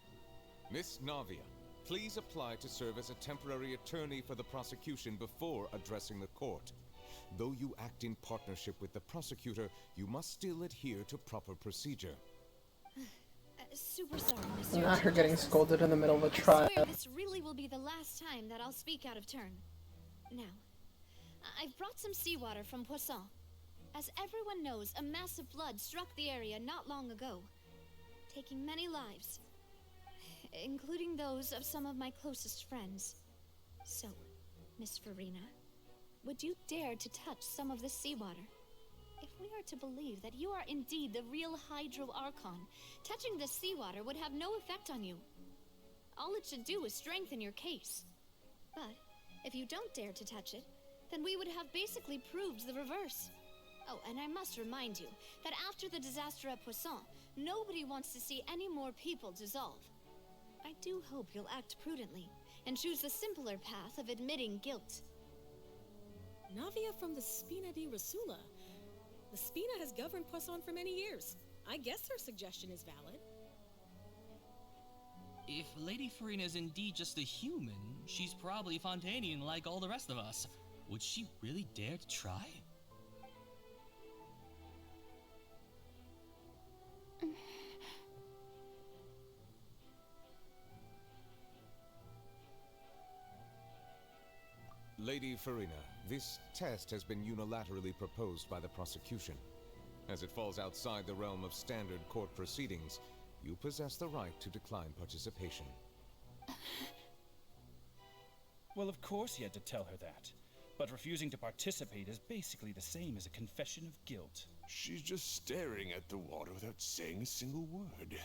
Miss Navia, please apply to serve as a temporary attorney for the prosecution before addressing the court. Though you act in partnership with the prosecutor, you must still adhere to proper procedure. Super sorry, Mr. Not her getting scolded in the middle of a I trial. swear this really will be the last time that I'll speak out of turn. Now, I've brought some seawater from Poisson. As everyone knows, a massive flood struck the area not long ago, taking many lives, including those of some of my closest friends. So, Miss Farina, would you dare to touch some of this seawater? If we are to believe that you are indeed the real Hydro Archon, touching this seawater would have no effect on you. All it should do is strengthen your case. But if you don't dare to touch it, then we would have basically proved the reverse. Oh, and I must remind you that after the disaster at Poisson, nobody wants to see any more people dissolve. I do hope you'll act prudently and choose the simpler path of admitting guilt. Navia from the Spina di Rosula. The Spina has governed Poisson for many years. I guess her suggestion is valid. If Lady Farina is indeed just a human, she's probably Fontanian like all the rest of us. Would she really dare to try? Lady Farina, this test has been unilaterally proposed by the prosecution. As it falls outside the realm of standard court proceedings, you possess the right to decline participation. Well, of course he had to tell her that. But refusing to participate is basically the same as a confession of guilt. She's just staring at the water without saying a single word.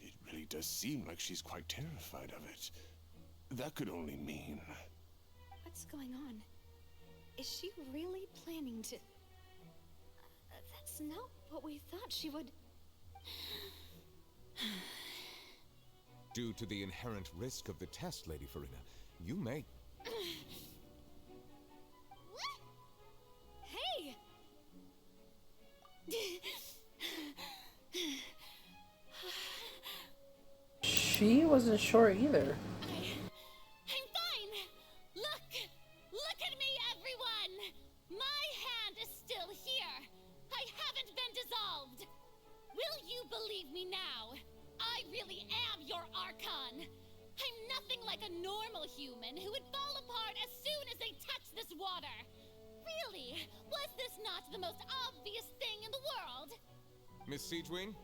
It really does seem like she's quite terrified of it. That could only mean... What's going on? Is she really planning to... That's not what we thought she would... Due to the inherent risk of the test, Lady Farina, You may. Hey! She wasn't sure either. I'm fine! Look! Look at me, everyone! My hand is still here! I haven't been dissolved! Will you believe me now? I really am your Archon! I'm nothing like a normal human who would fall apart as soon as they touch this water! Really? Was this not the most obvious thing in the world? Miss Siegewin?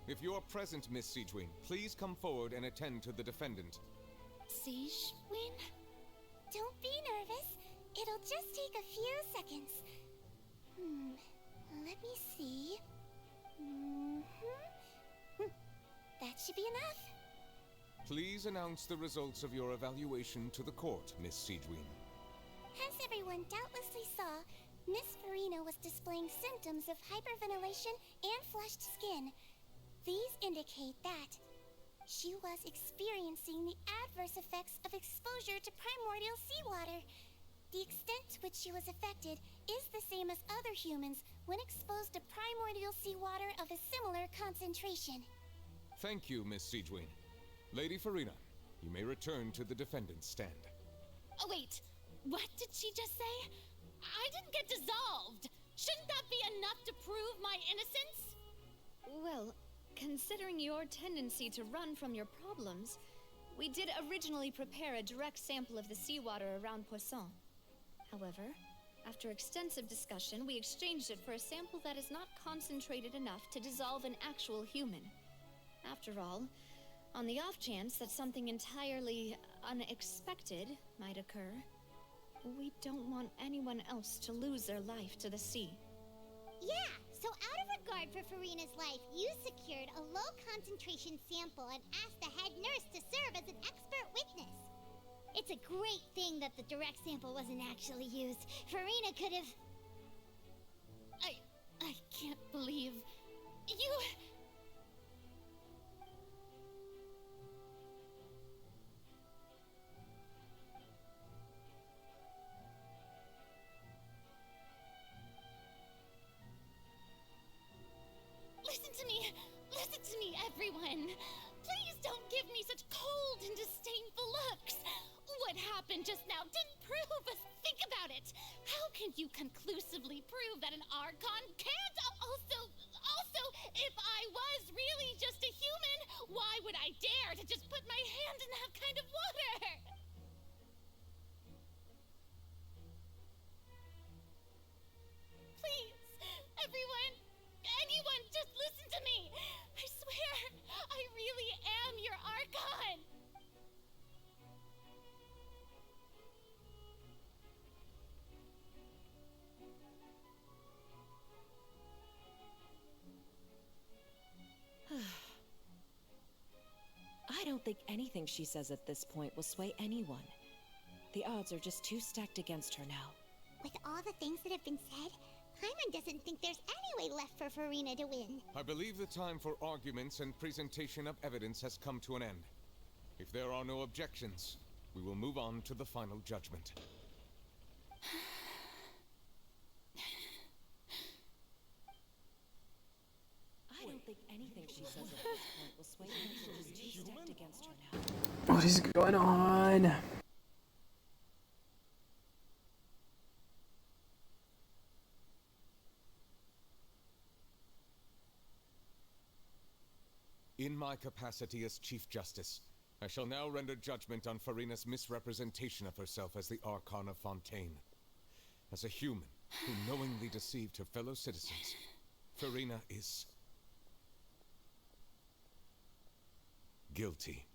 If you are present, Miss Siegewin, please come forward and attend to the defendant. Siegewin? Don't be nervous. It'll just take a few seconds. Let me see. That should be enough. Please announce the results of your evaluation to the court, Miss Siegewin. As everyone doubtlessly saw, Miss Farina was displaying symptoms of hyperventilation and flushed skin. These indicate that she was experiencing the adverse effects of exposure to primordial seawater. The extent to which she was affected is the same as other humans when exposed to primordial seawater of a similar concentration. Thank you, Miss Siegewin. Lady Farina, you may return to the defendant's stand. Oh, wait. What did she just say? I didn't get dissolved! Shouldn't that be enough to prove my innocence? Well, considering your tendency to run from your problems, we did originally prepare a direct sample of the seawater around Poisson. However, after extensive discussion, we exchanged it for a sample that is not concentrated enough to dissolve an actual human. After all, on the off chance that something entirely unexpected might occur, we don't want anyone else to lose their life to the sea. Yeah, so out of regard for Farina's life, you secured a low-concentration sample and asked the head nurse to serve as an expert witness. It's a great thing that the direct sample wasn't actually used. Farina could have... I can't believe... You... Listen to me, everyone. Please don't give me such cold and disdainful looks. What happened just now didn't prove a... Think about it. How can you conclusively prove that an Archon can't... Also, if I was really just a human, why would I dare to just put my hand in that kind of water? Please, everyone, anyone, just listen to me. I swear, I really am your Archon. I don't think anything she says at this point will sway anyone. The odds are just too stacked against her now. With all the things that have been said, Paimon doesn't think there's any way left for Farina to win. I believe the time for arguments and presentation of evidence has come to an end. If there are no objections, we will move on to the final judgment. I don't think anything she says at this point will sway anyone. She's too stacked against her now. What is going on? In my capacity as Chief Justice, I shall now render judgment on Farina's misrepresentation of herself as the Archon of Fontaine. As a human who knowingly deceived her fellow citizens, Farina is... guilty.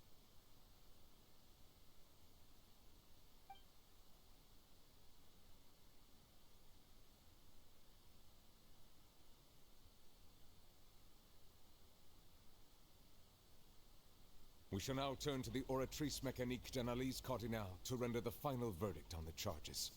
We shall now turn to the Oratrice Mécanique d'Analyse Cardinal to render the final verdict on the charges.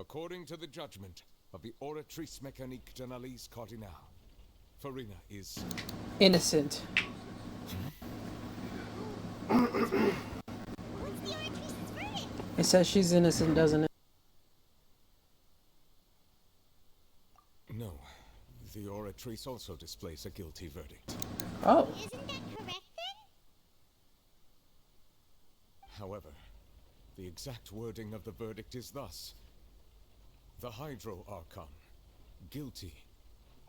According to the judgment of the Oratrice Mécanique d'Analyse Cardinal, Farina is... innocent. It says she's innocent, doesn't it? No. The Oratrice also displays a guilty verdict. Oh. Isn't that correct then? However, the exact wording of the verdict is thus. The Hydro Archon, guilty,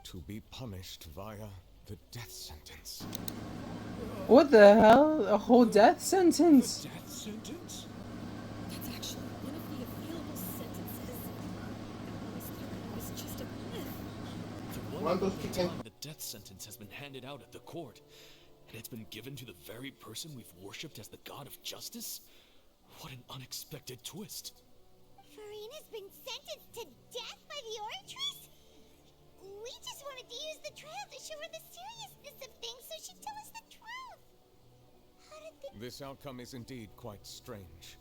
to be punished via the death sentence. What the hell? A whole death sentence? Death sentence? That's actually one of the available sentences. It was just a myth. For one time, the death sentence has been handed out at the court, and it's been given to the very person we've worshipped as the god of justice? What an unexpected twist. Farina's been sentenced to death by the Oratrice? We just wanted to use the trial to show her the seriousness of things so she'd tell us the truth. How did they... This outcome is indeed quite strange.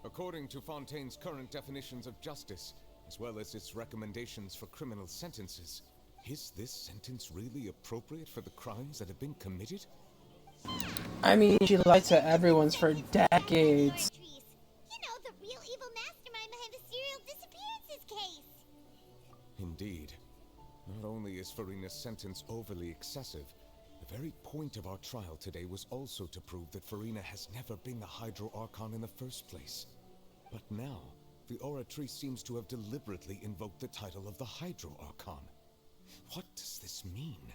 According to Fontaine's current definitions of justice, as well as its recommendations for criminal sentences, is this sentence really appropriate for the crimes that have been committed? I mean, she lied to everyone for decades. You know, the real evil mastermind behind the serial disappearances case. Indeed. Not only is Farina's sentence overly excessive, the very point of our trial today was also to prove that Farina has never been the Hydro Archon in the first place. But now, the Oratrice seems to have deliberately invoked the title of the Hydro Archon. What does this mean?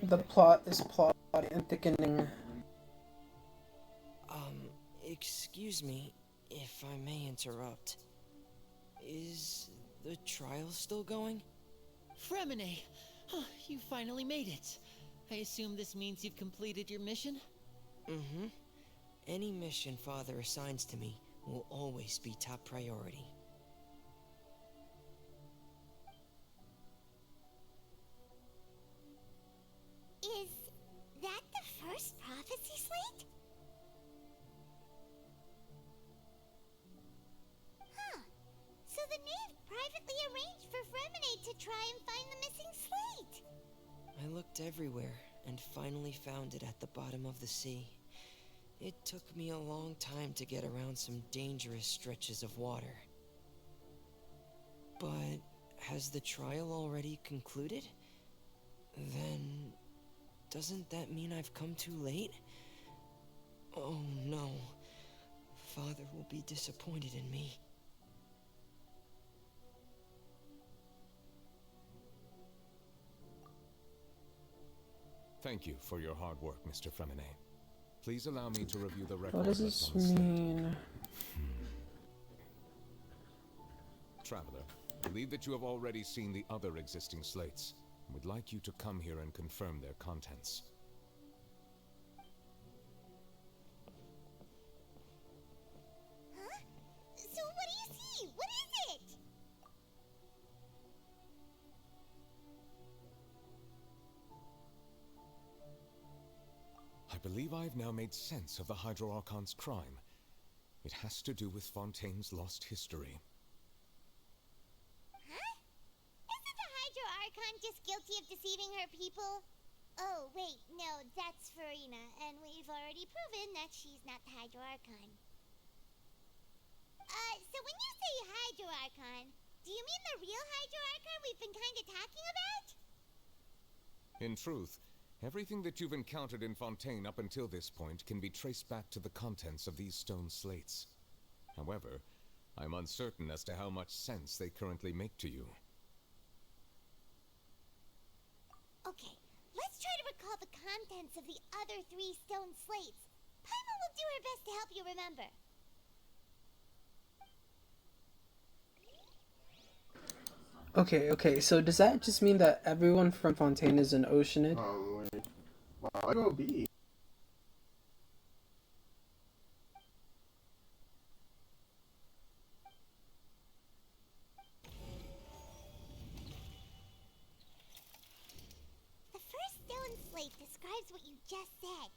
The plot is plot and thickening. Excuse me, if I may interrupt. Is the trial still going? Fremine! Oh, you finally made it. I assume this means you've completed your mission? Mm-hmm. Any mission Father assigns to me will always be top priority. Is that the first prophecy slate? Huh. So the knave privately arranged for Fremine to try and find the missing slate. I looked everywhere and finally found it at the bottom of the sea. It took me a long time to get around some dangerous stretches of water. But has the trial already concluded? Then doesn't that mean I've come too late? Oh no. Father will be disappointed in me. Thank you for your hard work, Mr. Fremine. Please allow me to review the record. What does this mean? Traveler, I believe that you have already seen the other existing slates. We'd like you to come here and confirm their contents. Huh? So what do you see? What is it? I believe I've now made sense of the Hydro Archon's crime. It has to do with Fontaine's lost history. Huh? Isn't the Hydro Archon just guilty of deceiving her people? Oh, wait, no, that's Farina, and we've already proven that she's not the Hydro Archon. So when you say Hydro Archon, do you mean the real Hydro Archon we've been kinda talking about? In truth, everything that you've encountered in Fontaine up until this point can be traced back to the contents of these stone slates. However, I'm uncertain as to how much sense they currently make to you. Okay, let's try to recall the contents of the other 3 stone slates. Paimon will do her best to help you remember. Okay, so does that just mean that everyone from Fontaine is an Oceanid? Wait. Wow, I go B. The first stone slate describes what you just said.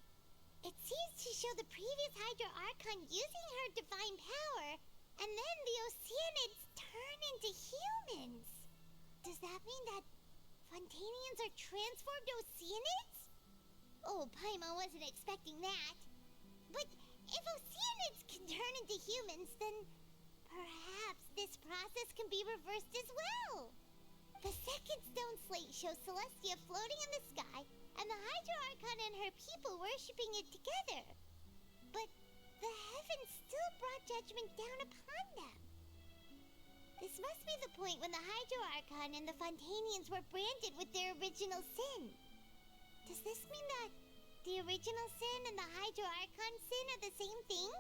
It seems to show the previous Hydro Archon using her divine power And then the Oceanids turn into humans. Does that mean that Fontanians are transformed Oceanids? Oh, Paimon wasn't expecting that. But if Oceanids can turn into humans, then perhaps this process can be reversed as well. The second stone slate shows Celestia floating in the sky and the Hydro Archon and her people worshipping it together. But the heavens still brought judgment down upon them. This must be the point when the Hydro Archon and the Fontanians were branded with their original sin. Does this mean that the original sin and the Hydro Archon sin are the same thing?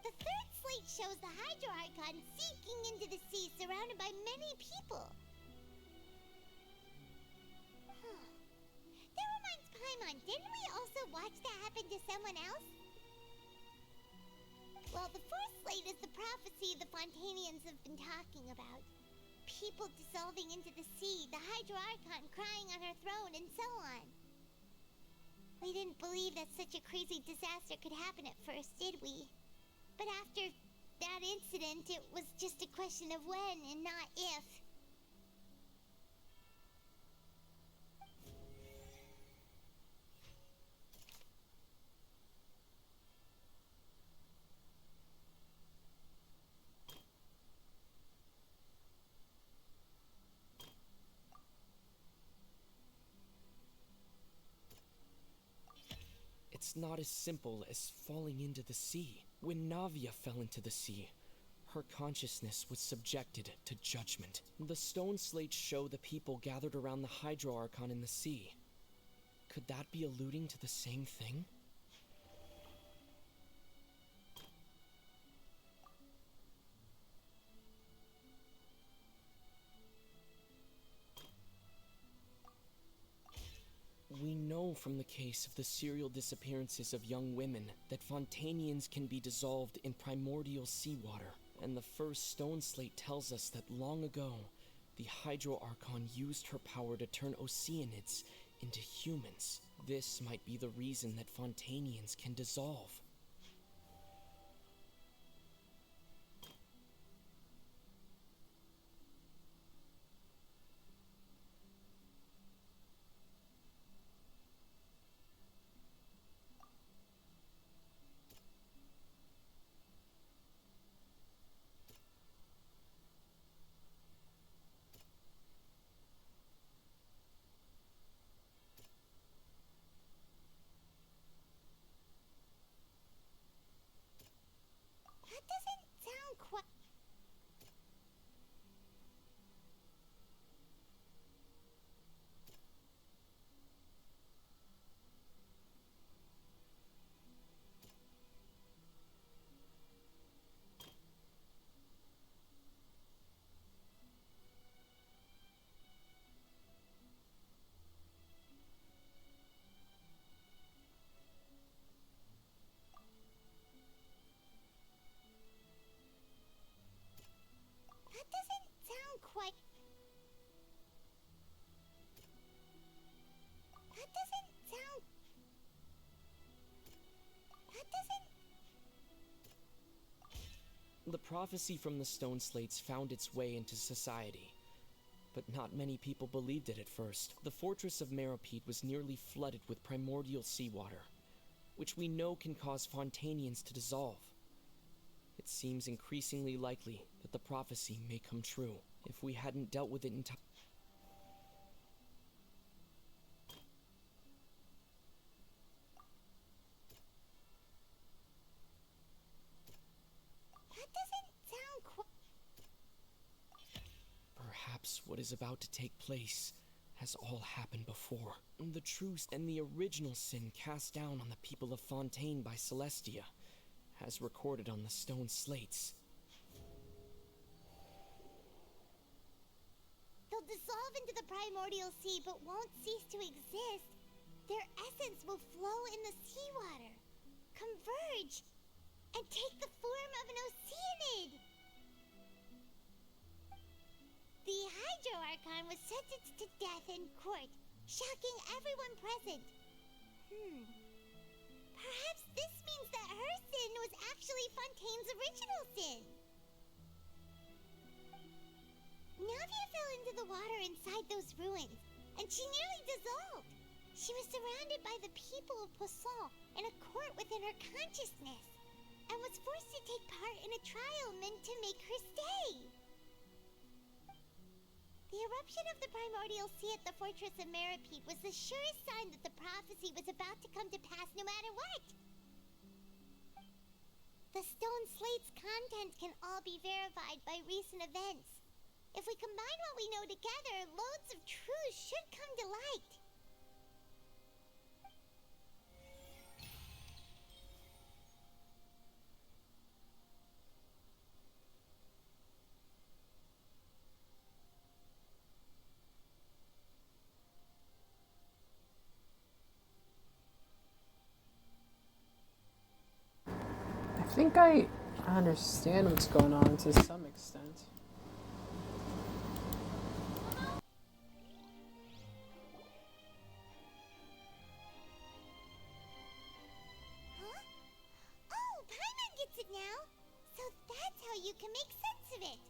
The third slate shows the Hydro Archon sinking into the sea surrounded by many people. That reminds Paimon, didn't we also watch that happen to someone else? Well, the fourth slate is the prophecy the Fontanians have been talking about. People dissolving into the sea, the Hydro Archon crying on her throne, and so on. We didn't believe that such a crazy disaster could happen at first, did we? But after that incident, it was just a question of when and not if. It's not as simple as falling into the sea. When Navia fell into the sea, her consciousness was subjected to judgment. The stone slates show the people gathered around the Hydro Archon in the sea. Could that be alluding to the same thing? We know from the case of the serial disappearances of young women that Fontanians can be dissolved in primordial seawater, and the first stone slate tells us that long ago, the Hydro Archon used her power to turn Oceanids into humans. This might be the reason that Fontanians can dissolve. That doesn't sound quite... That doesn't sound quite... That doesn't sound... That doesn't... The prophecy from the stone slates found its way into society, but not many people believed it at first. The fortress of Meropide was nearly flooded with primordial seawater, which we know can cause Fontanians to dissolve. It seems increasingly likely that the prophecy may come true if we hadn't dealt with it in time. That doesn't sound quite... Perhaps what is about to take place has all happened before. The truth and the original sin cast down on the people of Fontaine by Celestia, as recorded on the stone slates. They'll dissolve into the primordial sea but won't cease to exist. Their essence will flow in the seawater, converge, and take the form of an Oceanid. The Hydro Archon was sentenced to death in court, shocking everyone present. Perhaps this means that her sin was actually Fontaine's original sin. into the water inside those ruins, and she nearly dissolved. She was surrounded by the people of Poisson in a court within her consciousness, and was forced to take part in a trial meant to make her stay. The eruption of the primordial sea at the fortress of Meripede was the surest sign that the prophecy was about to come to pass no matter what. The stone slate's content can all be verified by recent events. If we combine what we know together, loads of truths should come to light. I think I understand what's going on to some extent. Huh? Oh, Paimon gets it now! So that's how you can make sense of it!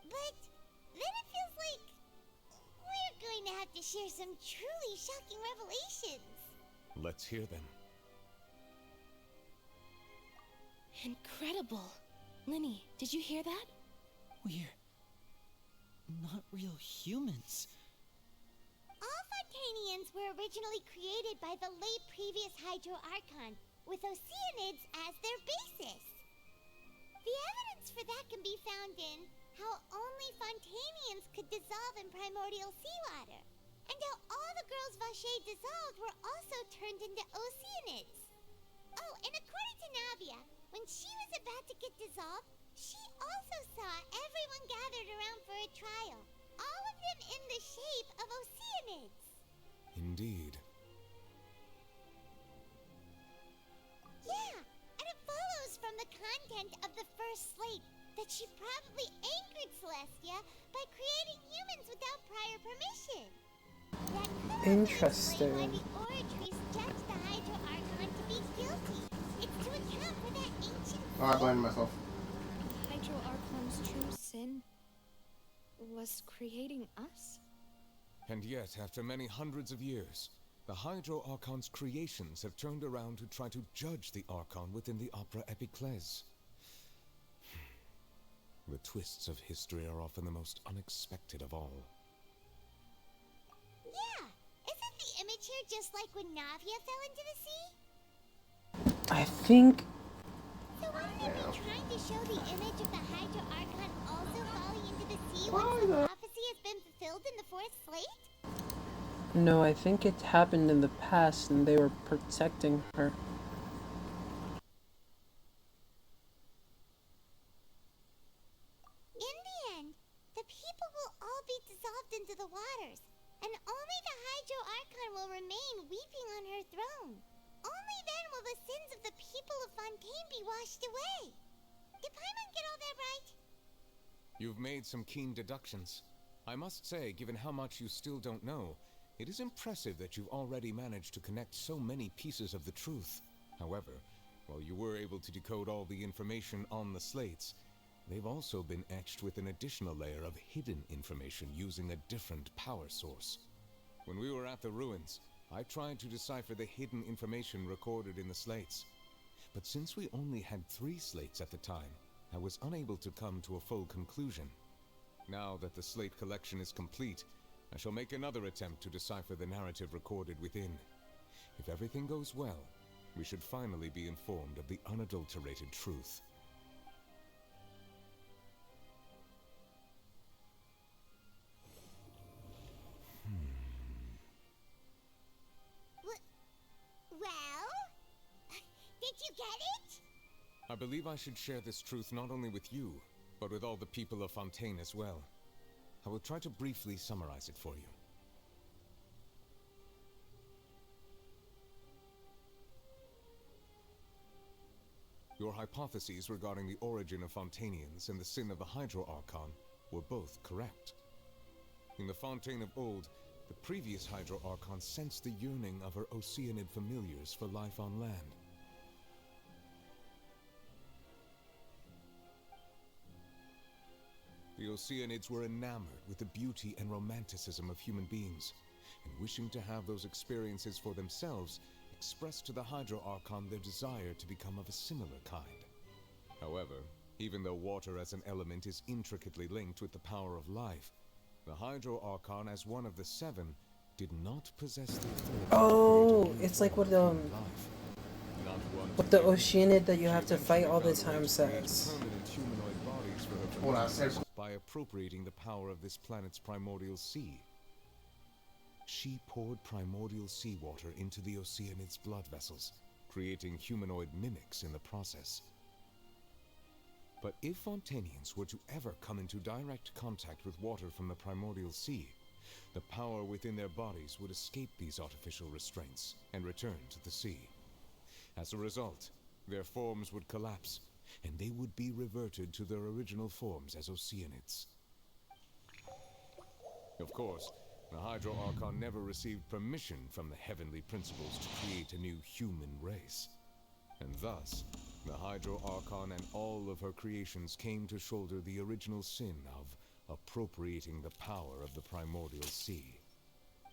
But then it feels like we're going to have to share some truly shocking revelations. Let's hear them. Incredible. Linny, did you hear that? We're not real humans. All Fontanians were originally created by the late previous Hydro Archon, with Oceanids as their basis. The evidence for that can be found in how only Fontanians could dissolve in primordial seawater, and how all the girls Vacher dissolved were also turned into Oceanids. Oh, and according to Navia, when she was about to get dissolved, she also saw everyone gathered around for a trial, all of them in the shape of Oceanids. Indeed. Yeah, and it follows from the content of the first slate that she probably anchored Celestia by creating humans without prior permission. That could Interesting. explain why the Oratries judged the Hydro Archon to be guilty. It's to account for that ancient... Oh, I blamed myself. Hydro Archon's true sin was creating us? And yet, after many hundreds of years, the Hydro Archon's creations have turned around to try to judge the Archon within the Opera Epiclese. The twists of history are often the most unexpected of all. Yeah, isn't the image here just like when Navia fell into the sea? I think... So wouldn't it be trying to show the image of the Hydro Archon also falling into the sea Why once the not? prophecy has been fulfilled in the fourth slate? No, I think it happened in the past and they were protecting her. In the end, the people will all be dissolved into the waters, and only the Hydro Archon will remain weeping on her throne. Only then will the sins of the people of Fontaine be washed away. Did Paimon get all that right? You've made some keen deductions. I must say, given how much you still don't know, it is impressive that you've already managed to connect so many pieces of the truth. However, while you were able to decode all the information on the slates, they've also been etched with an additional layer of hidden information using a different power source. When we were at the ruins, I tried to decipher the hidden information recorded in the slates. But since we only had 3 slates at the time, I was unable to come to a full conclusion. Now that the slate collection is complete, I shall make another attempt to decipher the narrative recorded within. If everything goes well, we should finally be informed of the unadulterated truth. Well? Did you get it? I believe I should share this truth not only with you, but with all the people of Fontaine as well. I will try to briefly summarize it for you. Your hypotheses regarding the origin of Fontainians and the sin of the Hydro Archon were both correct. In the Fontaine of old, the previous Hydro Archon sensed the yearning of her Oceanid familiars for life on land. The Oceanids were enamored with the beauty and romanticism of human beings, and wishing to have those experiences for themselves, expressed to the Hydro Archon their desire to become of a similar kind. However, even though water as an element is intricately linked with the power of life, the Hydro Archon, as one of the seven, did not possess the ability. Oh, it's like what the Oceanid that you have to fight all the time says. By appropriating the power of this planet's primordial sea. She poured primordial seawater into the Oceanid's blood vessels, creating humanoid mimics in the process. But if Fontanians were to ever come into direct contact with water from the primordial sea, the power within their bodies would escape these artificial restraints and return to the sea. As a result, their forms would collapse, and they would be reverted to their original forms as Oceanids. Of course, the Hydro Archon never received permission from the heavenly principles to create a new human race. And thus, the Hydro Archon and all of her creations came to shoulder the original sin of appropriating the power of the primordial sea.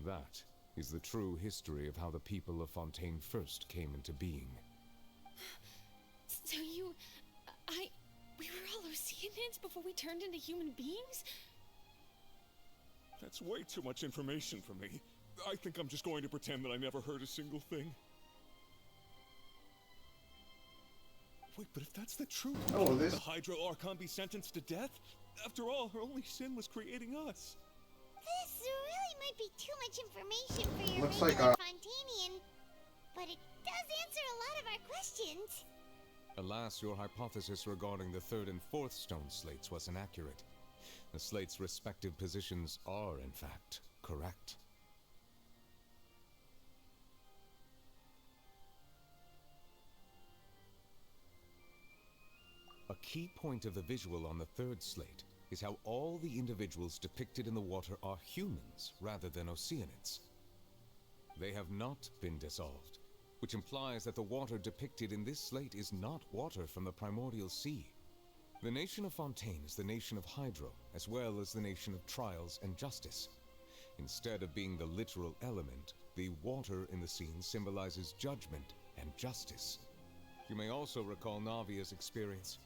That is the true history of how the people of Fontaine first came into being. So we were all Oceanids before we turned into human beings? That's way too much information for me. I think I'm just going to pretend that I never heard a single thing. Wait, but if that's the truth, oh, the Hydro Archon be sentenced to death? After all, her only sin was creating us. This really might be too much information for your Looks regular like Fontanian, but it does answer a lot of our questions. Alas, your hypothesis regarding the third and fourth stone slates was inaccurate. The slates' respective positions are, in fact, correct. A key point of the visual on the third slate is how all the individuals depicted in the water are humans rather than Oceanids. They have not been dissolved, which implies that the water depicted in this slate is not water from the primordial sea. The nation of Fontaine is the nation of Hydro, as well as the nation of trials and justice. Instead of being the literal element, the water in the scene symbolizes judgment and justice. You may also recall Navia's experience.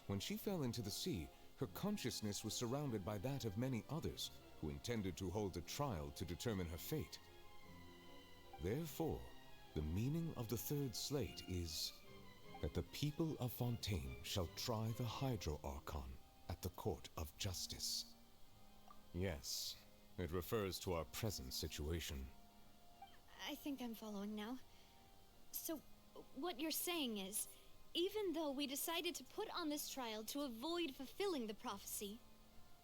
When she fell into the sea, her consciousness was surrounded by that of many others who intended to hold a trial to determine her fate. Therefore, the meaning of the third slate is that the people of Fontaine shall try the Hydro Archon at the Court of Justice. Yes, it refers to our present situation. I think I'm following now. So, what you're saying is, even though we decided to put on this trial to avoid fulfilling the prophecy,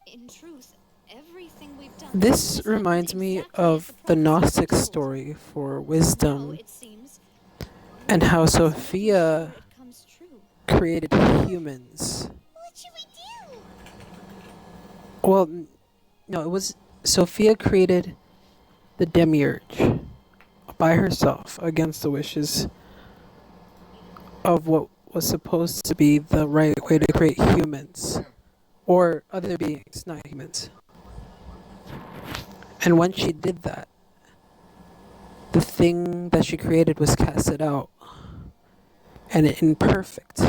in truth, everything we've done... This reminds me of the Gnostic story for wisdom and how Sophia created humans. What should we do? Well, no, it was Sophia created the Demiurge by herself against the wishes of what was supposed to be the right way to create humans or other beings, not humans. And when she did that, the thing that she created was casted out and imperfect.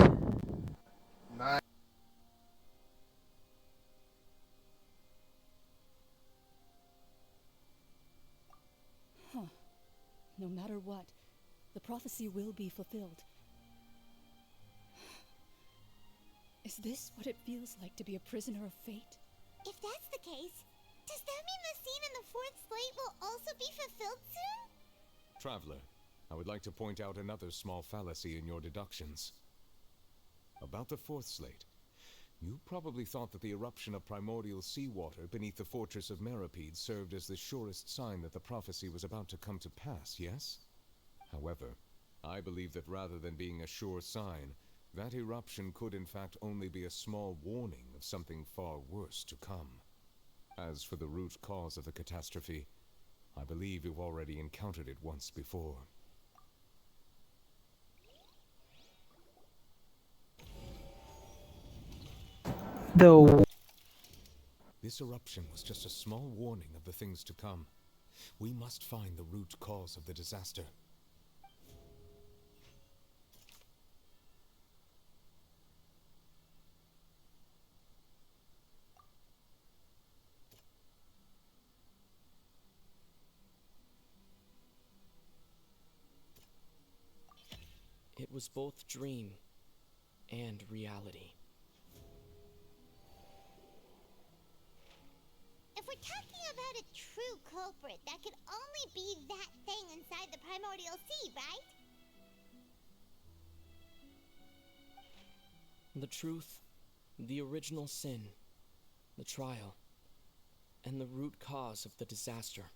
Huh. No matter what, the prophecy will be fulfilled. Is this what it feels like to be a prisoner of fate? If that's the case, does that mean the scene in the fourth slate will also be fulfilled soon? Traveler, I would like to point out another small fallacy in your deductions. About the fourth slate, you probably thought that the eruption of primordial seawater beneath the fortress of Meripede served as the surest sign that the prophecy was about to come to pass, yes? However, I believe that rather than being a sure sign, that eruption could in fact only be a small warning of something far worse to come. As for the root cause of the catastrophe, I believe you've already encountered it once before. The This eruption was just a small warning of the things to come. We must find the root cause of the disaster. It was both dream and reality. If we're talking about a true culprit, that could only be that thing inside the primordial sea, right? The truth, the original sin, the trial, and the root cause of the disaster.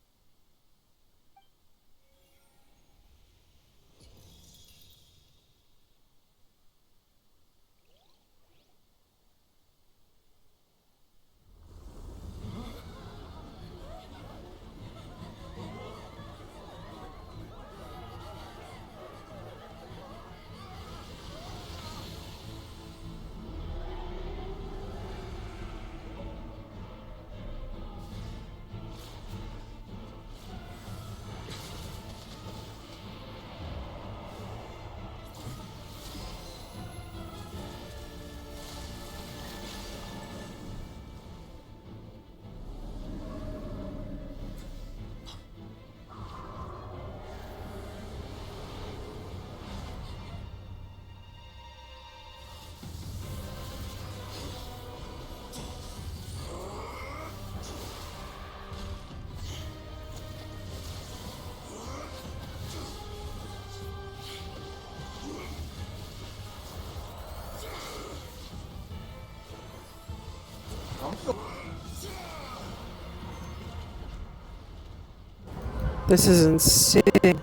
This is insane.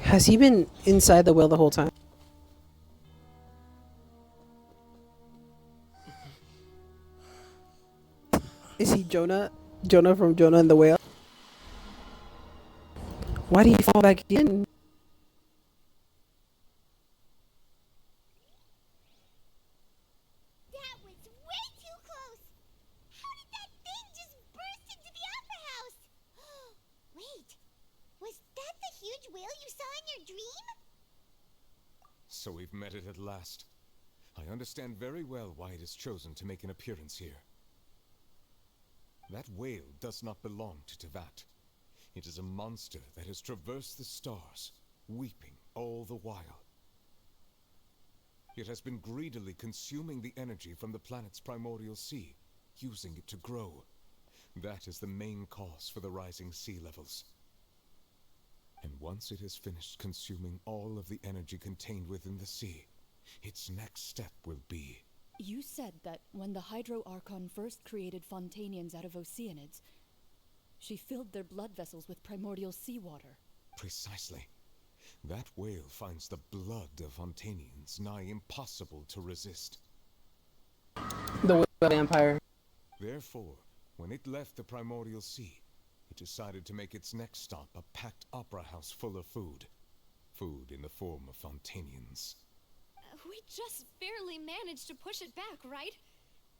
Has he been inside the whale the whole time? Is he Jonah? Jonah from Jonah and the Whale? Why did he fall back in? That was way too close! How did that thing just burst into the opera house? Wait, was that the huge whale you saw in your dream? So we've met it at last. I understand very well why it has chosen to make an appearance here. That whale does not belong to Teyvat. It is a monster that has traversed the stars, weeping all the while. It has been greedily consuming the energy from the planet's primordial sea, using it to grow. That is the main cause for the rising sea levels. And once it has finished consuming all of the energy contained within the sea, its next step will be... You said that when the Hydro Archon first created Fontanians out of Oceanids, she filled their blood vessels with primordial seawater. Precisely. That whale finds the blood of Fontanians nigh impossible to resist. The whale vampire. Therefore, when it left the primordial sea, it decided to make its next stop a packed opera house full of food. Food in the form of Fontanians. We just barely managed to push it back, right?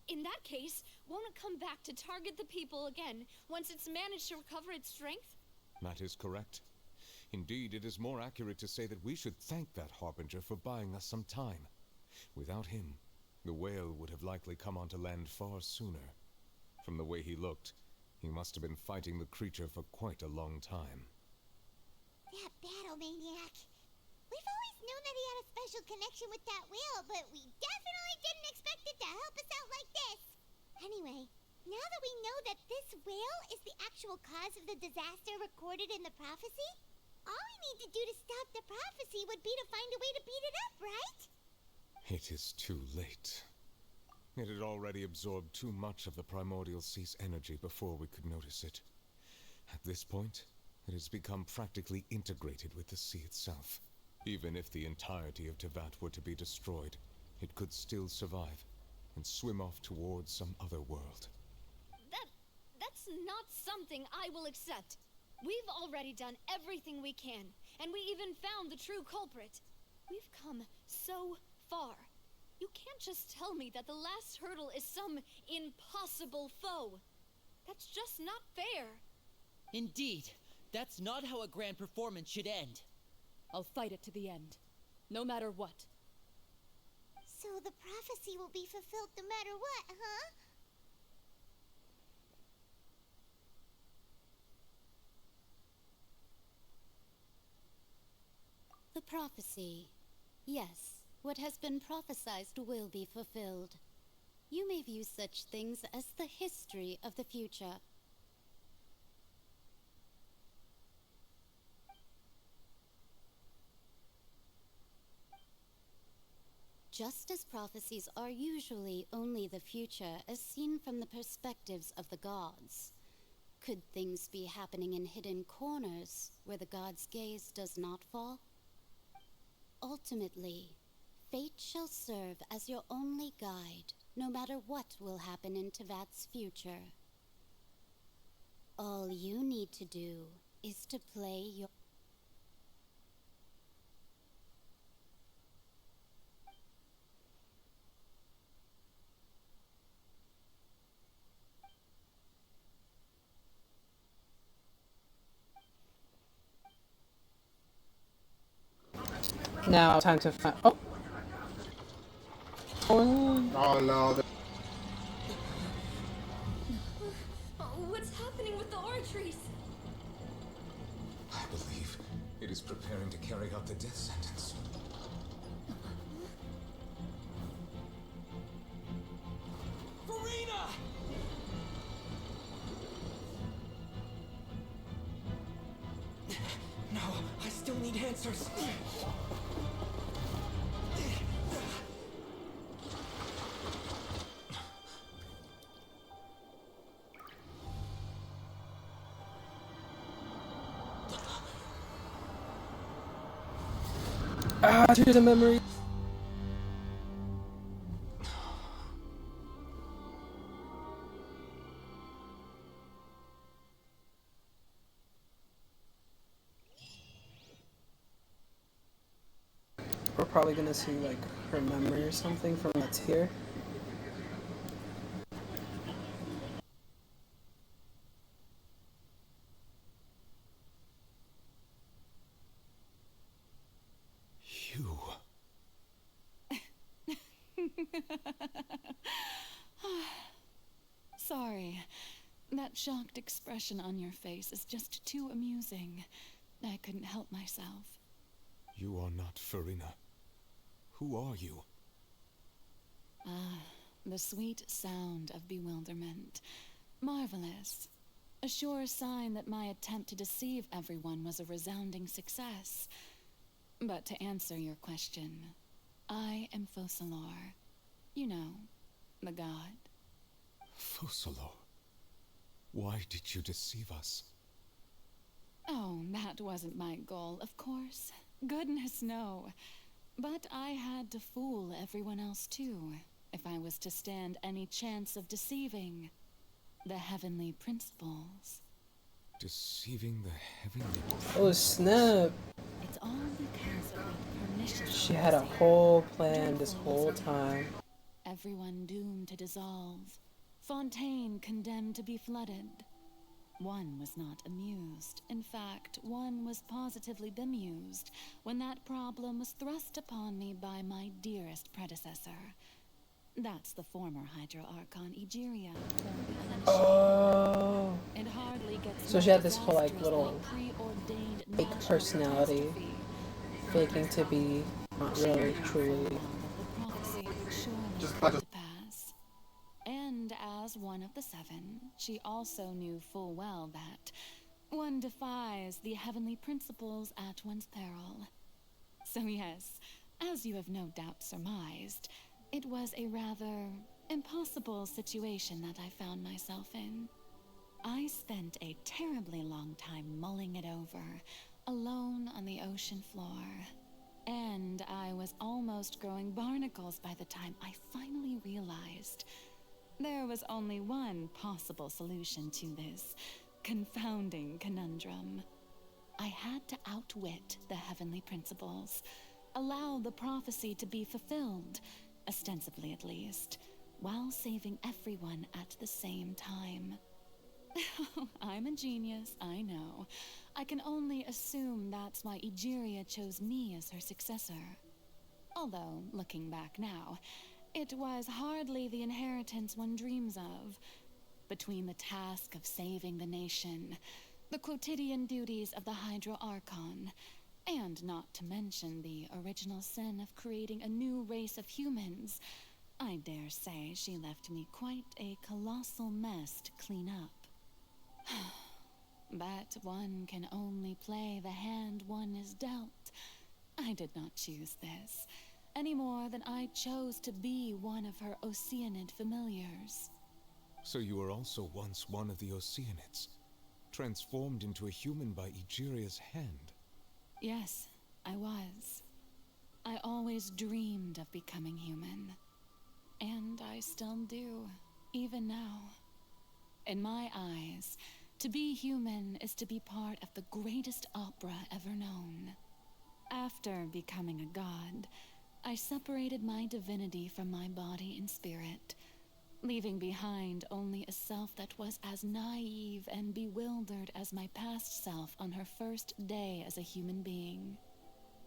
In that case, won't it come back to target the people again once it's managed to recover its strength? That is correct. Indeed, it is more accurate to say that we should thank that Harbinger for buying us some time. Without him, the whale would have likely come onto land far sooner. From the way he looked, he must have been fighting the creature for quite a long time. That battle maniac. We've always known that he had a special connection with that whale, but we definitely didn't expect it to help us out like this. Anyway, now that we know that this whale is the actual cause of the disaster recorded in the prophecy, all we need to do to stop the prophecy would be to find a way to beat it up, right? It is too late. It had already absorbed too much of the primordial sea's energy before we could notice it. At this point, it has become practically integrated with the sea itself. Even if the entirety of Teyvat were to be destroyed, it could still survive and swim off towards some other world. That's not something I will accept. We've already done everything we can, and we even found the true culprit. We've come so far. You can't just tell me that the last hurdle is some impossible foe. That's just not fair. Indeed. That's not how a grand performance should end. I'll fight it to the end, no matter what. So the prophecy will be fulfilled no matter what, huh? The prophecy. Yes, what has been prophesied will be fulfilled. You may view such things as the history of the future. Just as prophecies are usually only the future as seen from the perspectives of the gods, could things be happening in hidden corners where the gods' gaze does not fall? Ultimately, fate shall serve as your only guide, no matter what will happen in Teyvat's future. All you need to do is to play your... Now, time to find. Oh! Oh no. What's happening with the Ortrees? I believe it is preparing to carry out the death sentence. Furina! No, I still need answers. Ah, to the memory. We're probably gonna see like her memory or something from what's here. Sorry. That shocked expression on your face is just too amusing. I couldn't help myself. You are not Furina. Who are you? Ah, the sweet sound of bewilderment. Marvelous. A sure sign that my attempt to deceive everyone was a resounding success. But to answer your question, I am Focalors. You know, the god. Focalors? Why did you deceive us? Oh, that wasn't my goal, of course. Goodness, no. But I had to fool everyone else too, if I was to stand any chance of deceiving the heavenly principles. Deceiving the heavenly... Oh snap! It's all because of that pernicious... She had a whole plan this whole time. Everyone doomed to dissolve. Fontaine condemned to be flooded. One was not amused. In fact, one was positively bemused when that problem was thrust upon me by my dearest predecessor. That's the former Hydro Archon Egeria. Oh. It hardly gets So she had this whole like little fake personality, faking to be not really truly. Just And as one of the seven, she also knew full well that one defies the heavenly principles at one's peril. So yes, as you have no doubt surmised, it was a rather impossible situation that I found myself in. I spent a terribly long time mulling it over, alone on the ocean floor. And I was almost growing barnacles by the time I finally realized there was only one possible solution to this, confounding conundrum. I had to outwit the heavenly principles, allow the prophecy to be fulfilled, ostensibly at least, while saving everyone at the same time. I'm a genius, I know. I can only assume that's why Egeria chose me as her successor. Although, looking back now, it was hardly the inheritance one dreams of. Between the task of saving the nation, the quotidian duties of the Hydro Archon, and not to mention the original sin of creating a new race of humans, I dare say she left me quite a colossal mess to clean up. But one can only play the hand one is dealt. I did not choose this, any more than I chose to be one of her Oceanid familiars. So you were also once one of the Oceanids, transformed into a human by Egeria's hand? Yes, I was. I always dreamed of becoming human. And I still do, even now. In my eyes, to be human is to be part of the greatest opera ever known. After becoming a god, I separated my divinity from my body and spirit, leaving behind only a self that was as naive and bewildered as my past self on her first day as a human being.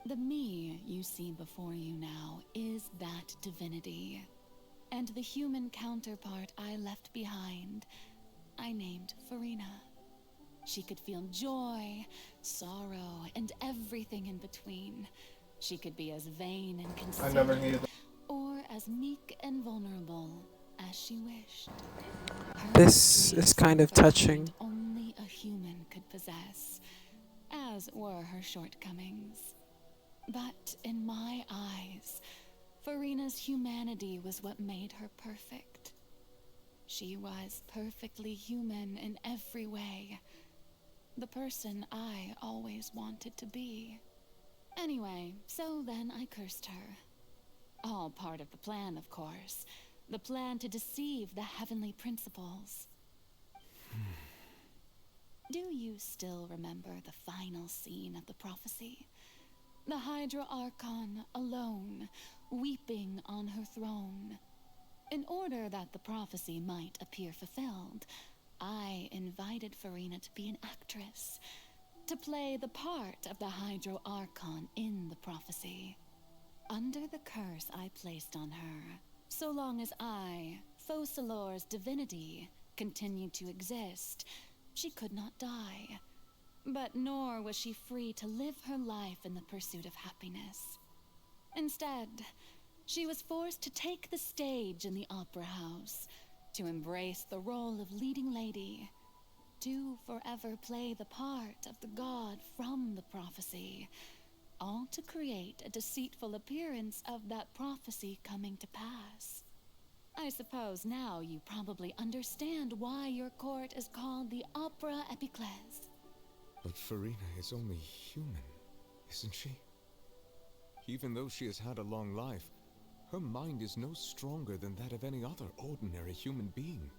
The me you see before you now is that divinity. And the human counterpart I left behind, I named Farina. She could feel joy, sorrow, and everything in between. She could be as vain and conceited, I never hated that. or as meek and vulnerable as she wished. This is kind of touching. Only a human could possess, as were her shortcomings. But in my eyes, Farina's humanity was what made her perfect. She was perfectly human in every way. The person I always wanted to be. Anyway, so then I cursed her. All part of the plan, of course. The plan to deceive the heavenly principles. Do you still remember the final scene of the prophecy? The Hydra Archon alone, weeping on her throne. In order that the prophecy might appear fulfilled, I invited Farina to be an actress, to play the part of the Hydro Archon in the prophecy. Under the curse I placed on her, so long as I, Focalor's divinity, continued to exist, she could not die. But nor was she free to live her life in the pursuit of happiness. Instead, she was forced to take the stage in the opera house, to embrace the role of leading lady, to forever play the part of the god from the prophecy, all to create a deceitful appearance of that prophecy coming to pass. I suppose now you probably understand why your court is called the Opera Epiclese. But Farina is only human, isn't she? Even though she has had a long life, her mind is no stronger than that of any other ordinary human being.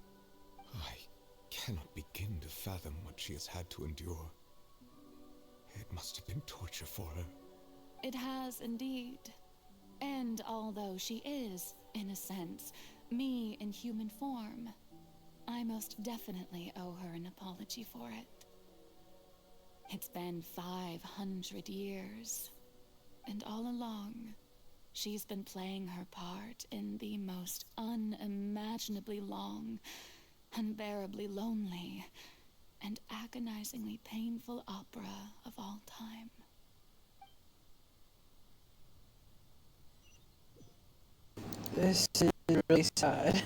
I cannot begin to fathom what she has had to endure. It must have been torture for her. It has indeed. And although she is, in a sense, me in human form, I most definitely owe her an apology for it. It's been 500 years, and all along, she's been playing her part in the most unimaginably long, unbearably lonely, and agonizingly painful opera of all time. This is really sad.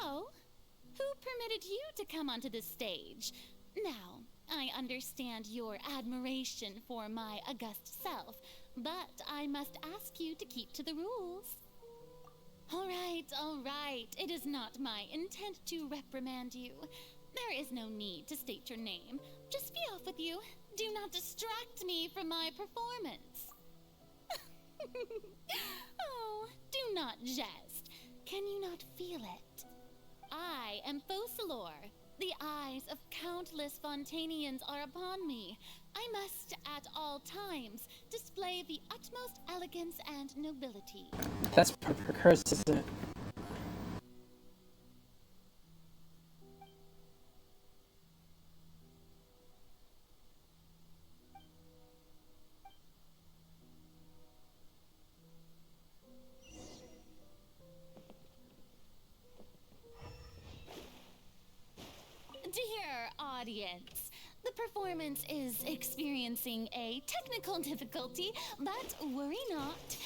So, who permitted you to come onto the stage? Now, I understand your admiration for my august self, but I must ask you to keep to the rules. All right. It is not my intent to reprimand you. There is no need to state your name. Just be off with you. Do not distract me from my performance. Oh, do not jest. Can you not feel it? I am Focalor. The eyes of countless Fontanians are upon me. I must, at all times, display the utmost elegance and nobility. That's proper curse, isn't it? Dear audience, the performance is experiencing a technical difficulty, but worry not.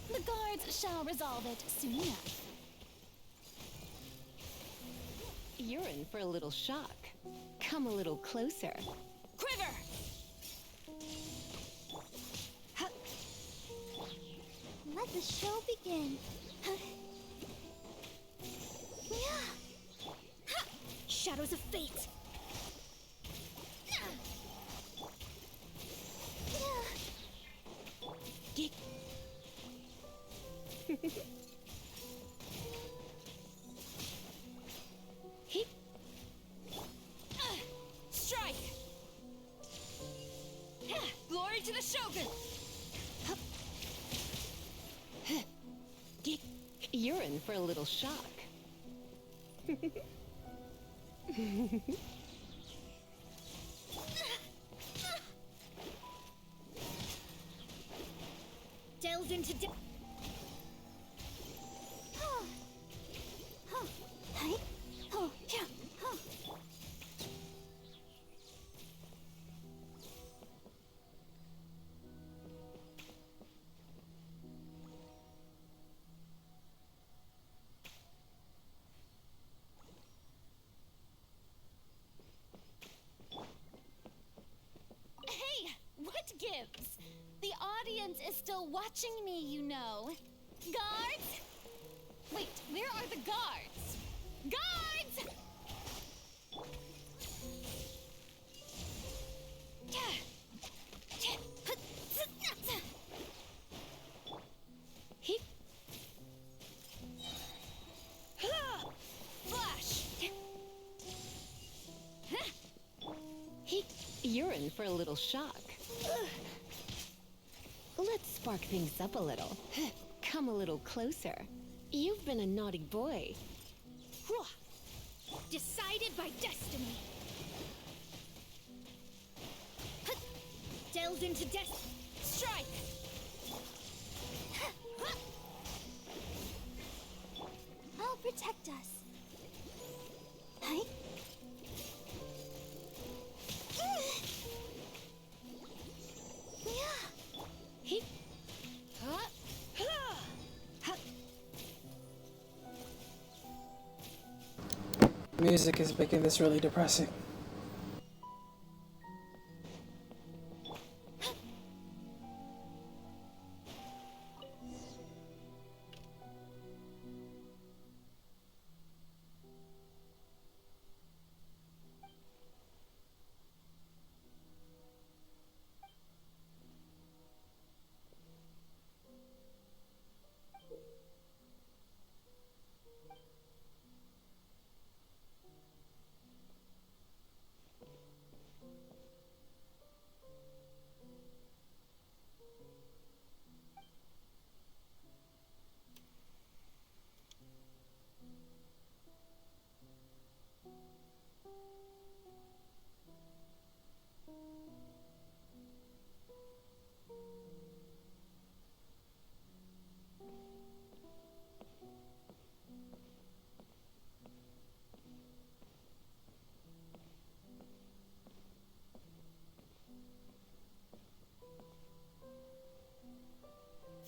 The guards shall resolve it soon enough. You're in for a little shock. Come a little closer. Quiver! Let the show begin. Shadows of fate. Strike! Glory to the Shogun! You're in for a little shock. Delves into Hey, what gives? The audience is still watching me, you know. Guards? Wait, where are the guards? Guards! Flash! You're in for a little shock. Let's spark things up a little. Come a little closer. You've been a naughty boy. decided by destiny. Delved into destiny. Strike! I'll protect us. Hi. Music is making this really depressing.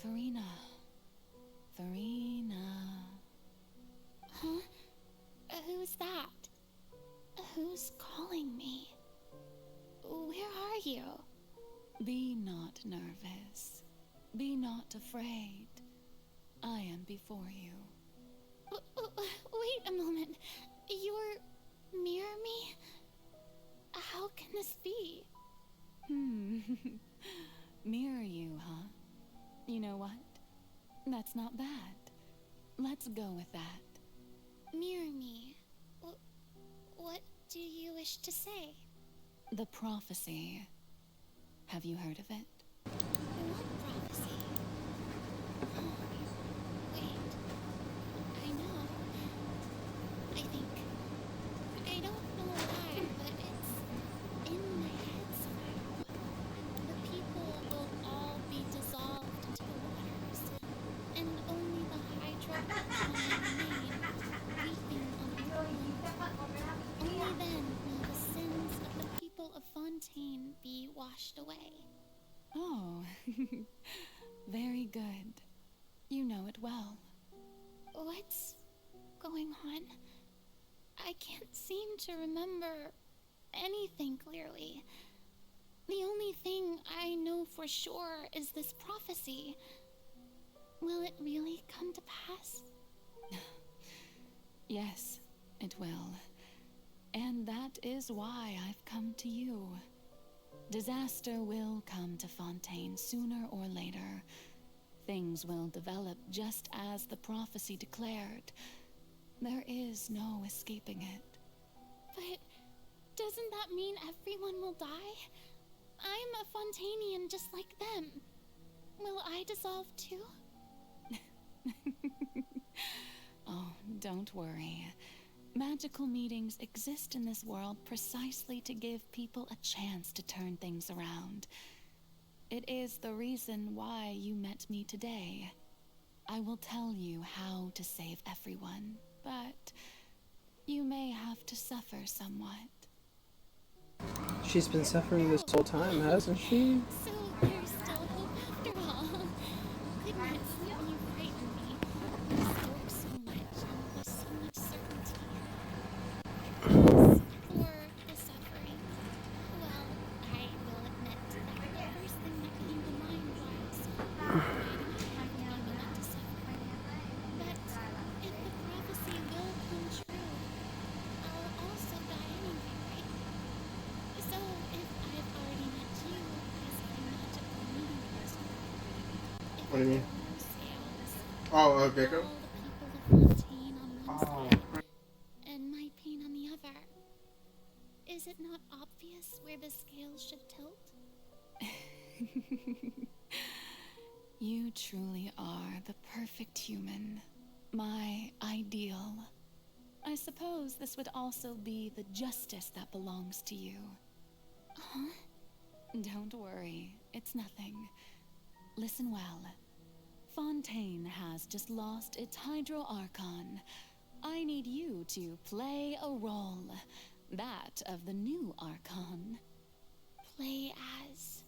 Furina. Furina. Huh? Be not afraid. I am before you. Wait a moment. You're near me? How can this be? Mirror you, huh? You know what? That's not bad. Let's go with that. Mirror me? What do you wish to say? The prophecy. Have you heard of it? What prophecy? Wait. I know. I think. I don't know why, but it's in my head somehow. The people will all be dissolved into the waters, and only the Hydra will remain, weeping on the ground. Only then will the sins of the people of Fontaine be washed away. Oh, very good. You know it well. What's going on? I can't seem to remember anything clearly. The only thing I know for sure is this prophecy. Will it really come to pass? Yes, it will. And that is why I've come to you. Disaster will come to Fontaine sooner or later. Things will develop just as the prophecy declared. There is no escaping it. But doesn't that mean everyone will die? I'm a Fontainian just like them. Will I dissolve too? Oh, don't worry. Magical meetings exist in this world precisely to give people a chance to turn things around. It is the reason why you met me today. I will tell you how to save everyone, but you may have to suffer somewhat. She's been suffering this whole time, hasn't she? So there's still hope after all. Goodness, you frightened me. You spoke so much and with so much certainty. For the suffering, well, I will admit that the first thing that came to mind was I didn't have anyone to suffer. But if the prophecy will come true, I'll also die anyway, right? So if I've already met you as a magical meeting person, What do you mean? scales, Oh, Jacob? all the people of Fontaine on one side and my pain on the other, is it not obvious where the scales should tilt? You truly are the perfect human. My ideal. I suppose this would also be the justice that belongs to you. Huh? Don't worry, it's nothing. Listen well. Fontaine has just lost its Hydro Archon. I need you to play a role. That of the new Archon. Play as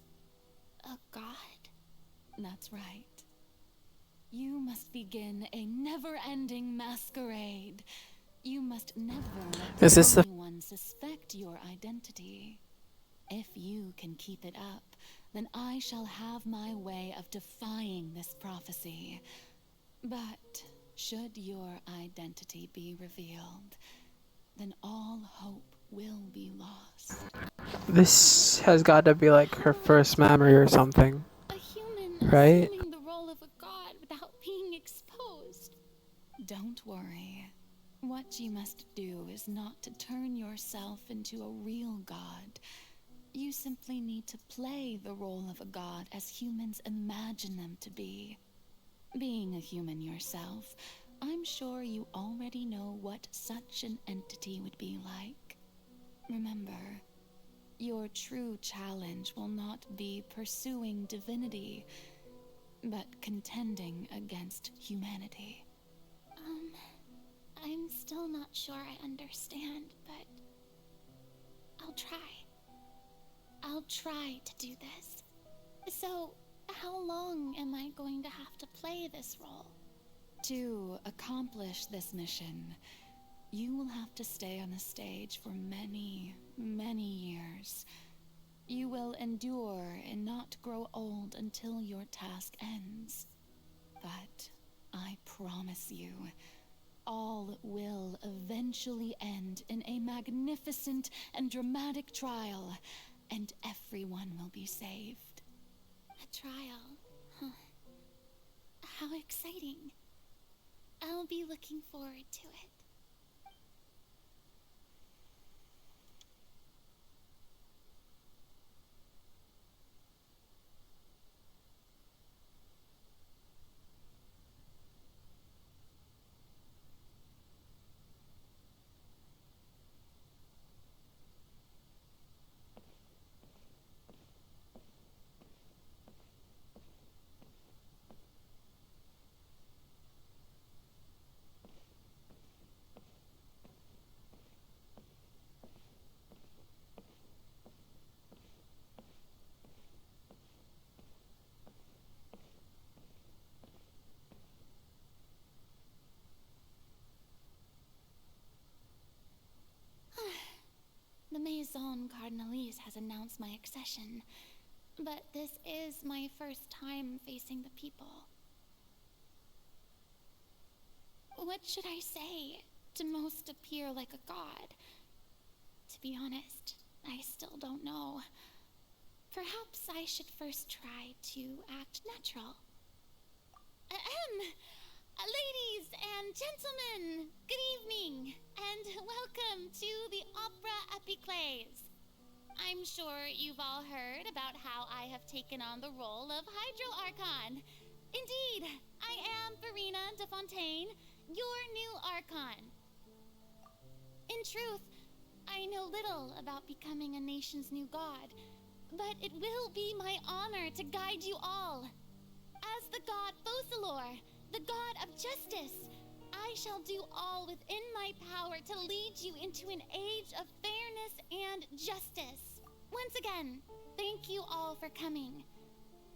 a god? That's right. You must begin a never-ending masquerade. You must never Is this let the- anyone suspect your identity. If you can keep it up, then I shall have my way of defying this prophecy. But should your identity be revealed, then all hope will be lost. This has got to be like her first memory or something. A human Right? assuming the role of a god without being exposed. Don't worry. What you must do is not to turn yourself into a real god. You simply need to play the role of a god as humans imagine them to be. Being a human yourself, I'm sure you already know what such an entity would be like. Remember, your true challenge will not be pursuing divinity, but contending against humanity. I'm still not sure I understand, but I'll try. I'll try to do this. So, how long am I going to have to play this role? To accomplish this mission, you will have to stay on the stage for many, many years. You will endure and not grow old until your task ends. But I promise you, all will eventually end in a magnificent and dramatic trial, and everyone will be saved. A trial? Huh. How exciting. I'll be looking forward to it. The Maison Cardinalise has announced my accession, but this is my first time facing the people. What should I say to most appear like a god? To be honest, I still don't know. Perhaps I should first try to act natural. Ladies and gentlemen, good evening, and welcome to the Opera Epiclese. I'm sure you've all heard about how I have taken on the role of Hydro Archon. Indeed, I am Verena de Fontaine, your new Archon. In truth, I know little about becoming a nation's new god, but it will be my honor to guide you all. As the god Focalor, the god of justice, I shall do all within my power to lead you into an age of fairness and justice. Once again, thank you all for coming.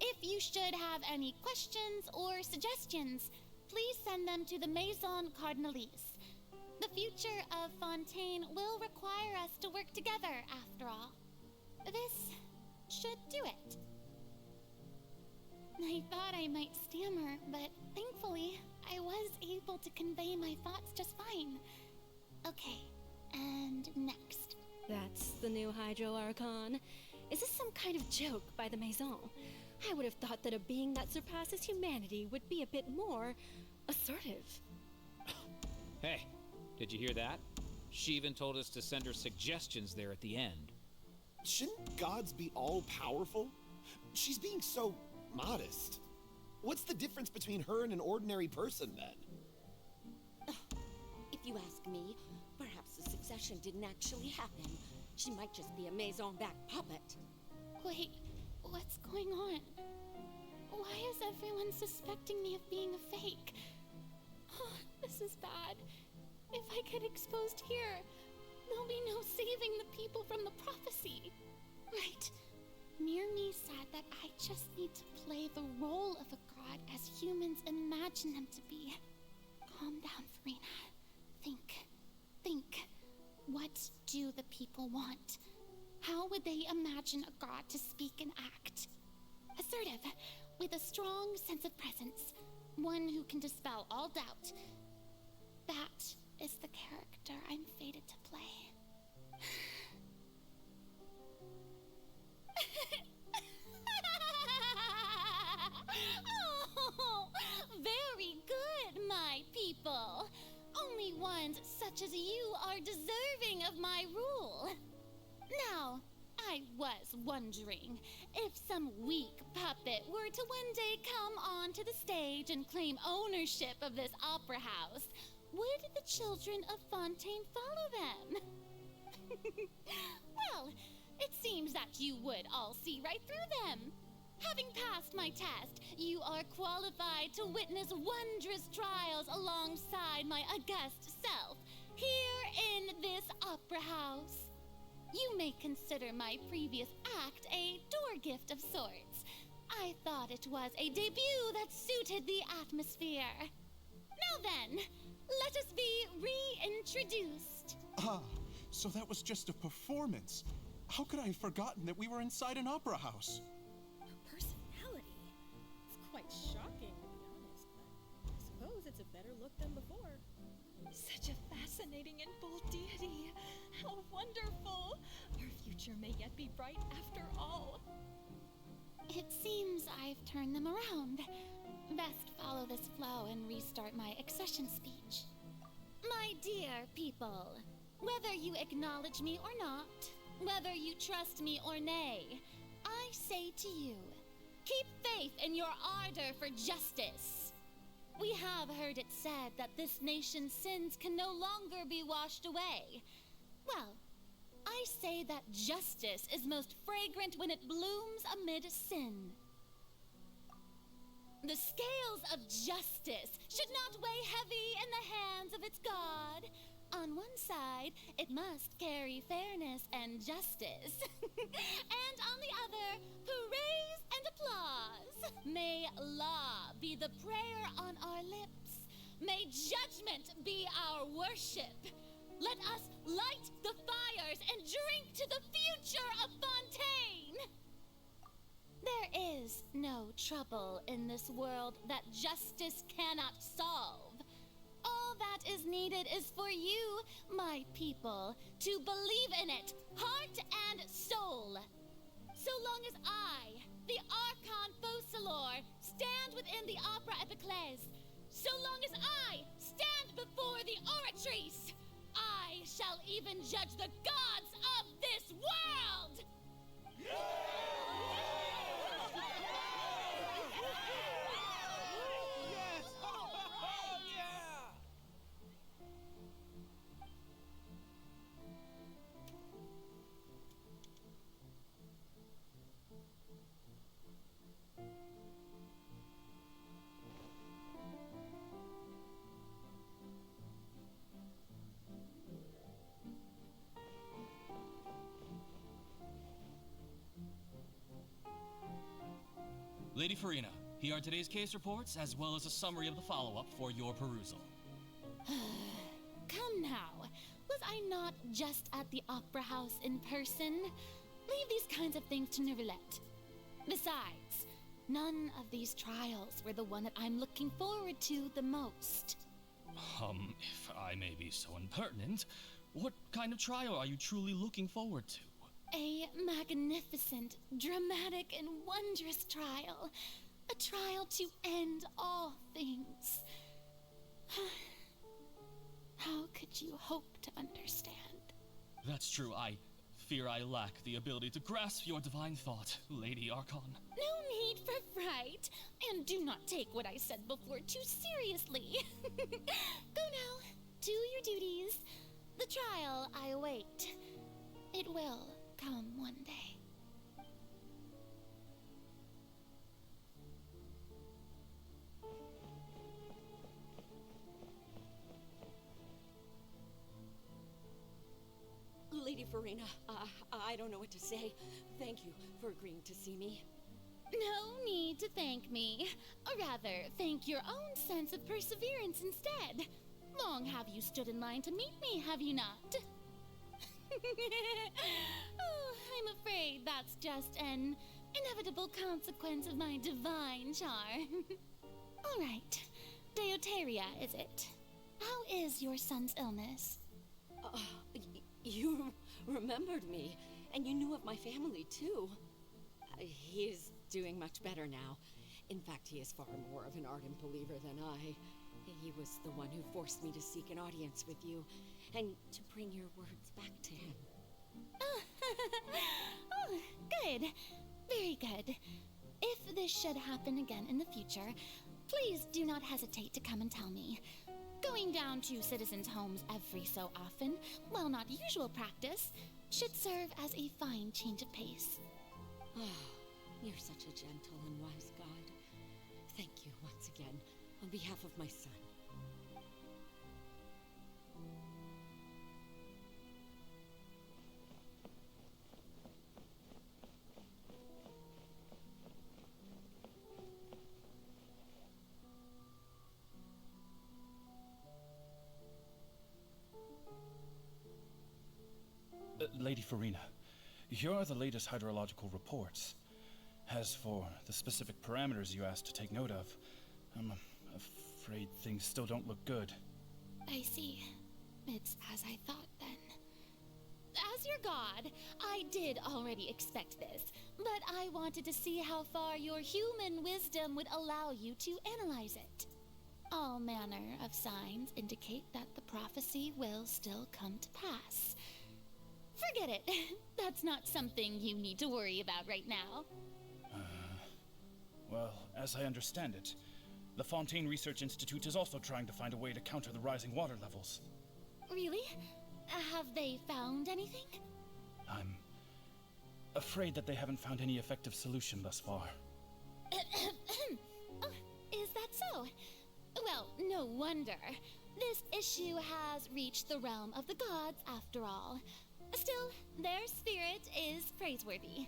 If you should have any questions or suggestions, please send them to the Maison Cardinalise. The future of Fontaine will require us to work together, after all. This should do it. I thought I might stammer, but thankfully, I was able to convey my thoughts just fine. Okay, and next. That's the new Hydro Archon. Is this some kind of joke by the Maison? I would have thought that a being that surpasses humanity would be a bit more assertive. Hey, did you hear that? She even told us to send her suggestions there at the end. Shouldn't gods be all-powerful? She's being so modest. What's the difference between her and an ordinary person, then? If you ask me, perhaps the succession didn't actually happen. She might just be a Maison-backed puppet. Wait, what's going on? Why is everyone suspecting me of being a fake? Oh, this is bad. If I get exposed here, there'll be no saving the people from the prophecy. Right. Mirmi said that I just need to play the role of a god as humans imagine them to be. Calm down, Verena. Think. What do the people want? How would they imagine a god to speak and act? Assertive, with a strong sense of presence. One who can dispel all doubt. That is the character I'm fated to play. Oh, very good, my people. Only ones such as you are deserving of my rule. Now, I was wondering if some weak puppet were to one day come onto the stage and claim ownership of this opera house, would the children of Fontaine follow them? Well, it seems that you would all see right through them. Having passed my test, you are qualified to witness wondrous trials alongside my august self, here in this opera house. You may consider my previous act a door gift of sorts. I thought it was a debut that suited the atmosphere. Now then, let us be reintroduced. Ah, so that was just a performance. How could I have forgotten that we were inside an opera house? A personality? It's quite shocking, to be honest, but I suppose it's a better look than before. Such a fascinating and bold deity. How wonderful! Our future may yet be bright after all. It seems I've turned them around. Best follow this flow and restart my accession speech. My dear people, whether you acknowledge me or not, whether you trust me or nay, I say to you, keep faith in your ardor for justice. We have heard it said that this nation's sins can no longer be washed away. Well, I say that justice is most fragrant when it blooms amid sin. The scales of justice should not weigh heavy in the hands of its God. On one side, it must carry fairness and justice. And on the other, praise and applause. May law be the prayer on our lips. May judgment be our worship. Let us light the fires and drink to the future of Fontaine. There is no trouble in this world that justice cannot solve. All that is needed is for you, my people, to believe in it, heart and soul. So long as I, the Archon Focalors, stand within the Opera Epiclese, so long as I stand before the Oratrice, I shall even judge the gods of this world! Lady Farina, here are today's case reports, as well as a summary of the follow-up for your perusal. Come now, was I not just at the Opera House in person? Leave these kinds of things to Neuvillette. Besides, none of these trials were the one that I'm looking forward to the most. If I may be so impertinent, what kind of trial are you truly looking forward to? A magnificent, dramatic, and wondrous trial. A trial to end all things. How could you hope to understand? That's true. I fear I lack the ability to grasp your divine thought, Lady Archon. No need for fright, and do not take what I said before too seriously. Go now, do your duties. The trial I await. It will come one day. Lady Farina, I don't know what to say. Thank you for agreeing to see me. No need to thank me. Or rather, thank your own sense of perseverance instead. Long have you stood in line to meet me, have you not? Oh, I'm afraid that's just an inevitable consequence of my divine charm. All right. Deoteria, is it? How is your son's illness? You remembered me, and you knew of my family, too. He is doing much better now. In fact, he is far more of an ardent believer than I. He was the one who forced me to seek an audience with you, and to bring your words back to him. Oh, good. Very good. If this should happen again in the future, please do not hesitate to come and tell me. Going down to citizens' homes every so often, while not usual practice, should serve as a fine change of pace. You're such a gentle and wise God. Thank you once again, on behalf of my son. Lady Farina, Here are the latest hydrological reports. As for the specific parameters you asked to take note of, I'm afraid things still don't look good. I see. It's as I thought then. As your god, I did already expect this, but I wanted to see how far your human wisdom would allow you to analyze it. All manner of signs indicate that the prophecy will still come to pass. Forget it. That's not something you need to worry about right now. Well, as I understand it, the Fontaine Research Institute is also trying to find a way to counter the rising water levels. Really? Have they found anything? I'm afraid that they haven't found any effective solution thus far. Is that so? Well, no wonder. This issue has reached the realm of the gods, after all. Still, their spirit is praiseworthy.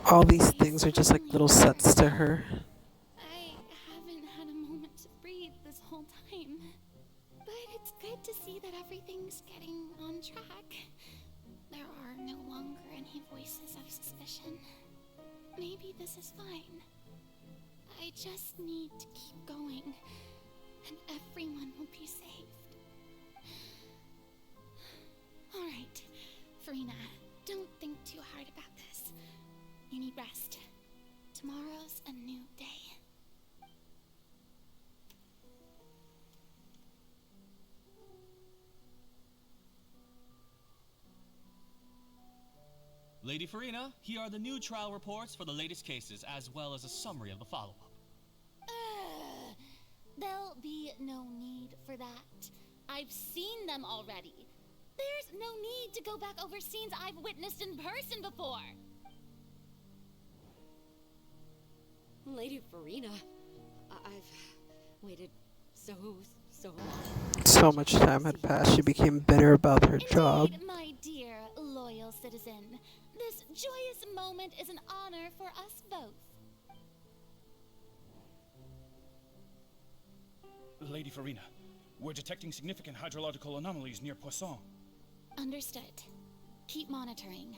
All these things are just like little sets to her. I haven't had a moment to breathe this whole time. But it's good to see that everything's getting on track. There are no longer any voices of suspicion. Maybe this is fine. I just need to keep going, and everyone will be saved. Alright, Furina, don't think too hard about this. You need rest. Tomorrow's a new day. Lady Farina, here are the new trial reports for the latest cases, as well as a summary of the follow-up. There'll be no need for that. I've seen them already. There's no need to go back over scenes I've witnessed in person before. Lady Farina, I've waited so long. So much time had passed, she became bitter about her job. My dear, loyal citizen, this joyous moment is an honor for us both. Lady Farina, we're detecting significant hydrological anomalies near Poisson. Understood. Keep monitoring.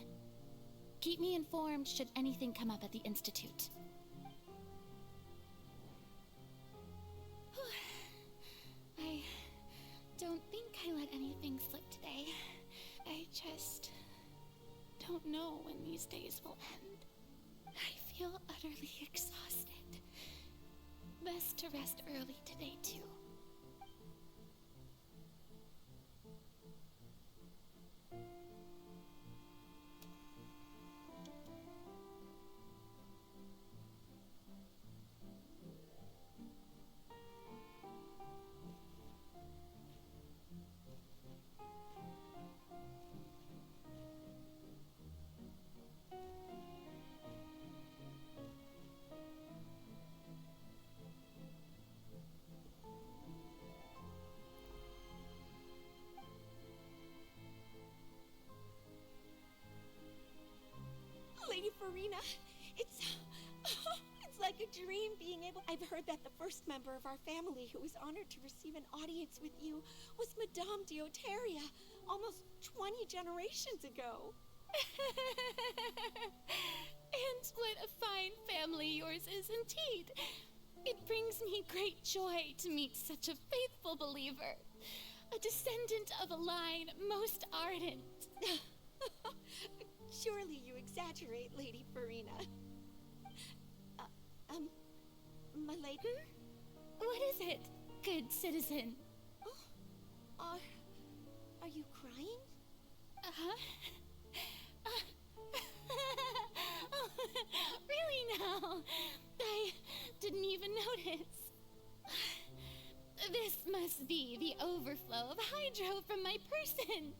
Keep me informed should anything come up at the Institute. I don't think I let anything slip today. I just don't know when these days will end. I feel utterly exhausted. Best to rest early today, too. Lady Farina, it's like a dream being able... I've heard that the first member of our family who was honored to receive an audience with you was Madame Deoteria, almost 20 generations ago. And what a fine family yours is indeed. It brings me great joy to meet such a faithful believer, a descendant of a line most ardent. Surely you exaggerate, Lady Farina. My lady? What is it, good citizen? Oh, are you crying? Oh, really now? I didn't even notice. This must be the overflow of hydro from my person.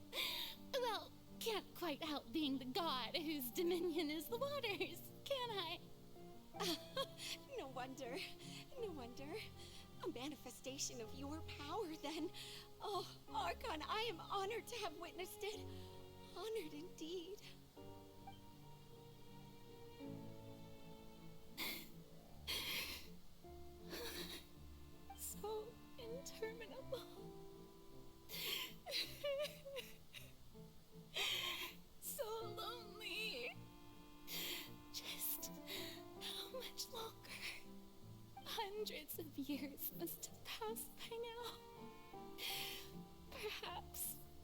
Well, can't quite help being the god whose dominion is the waters, can I? No wonder. No wonder. A manifestation of your power, then. Oh, Archon, I am honored to have witnessed it. Honored indeed.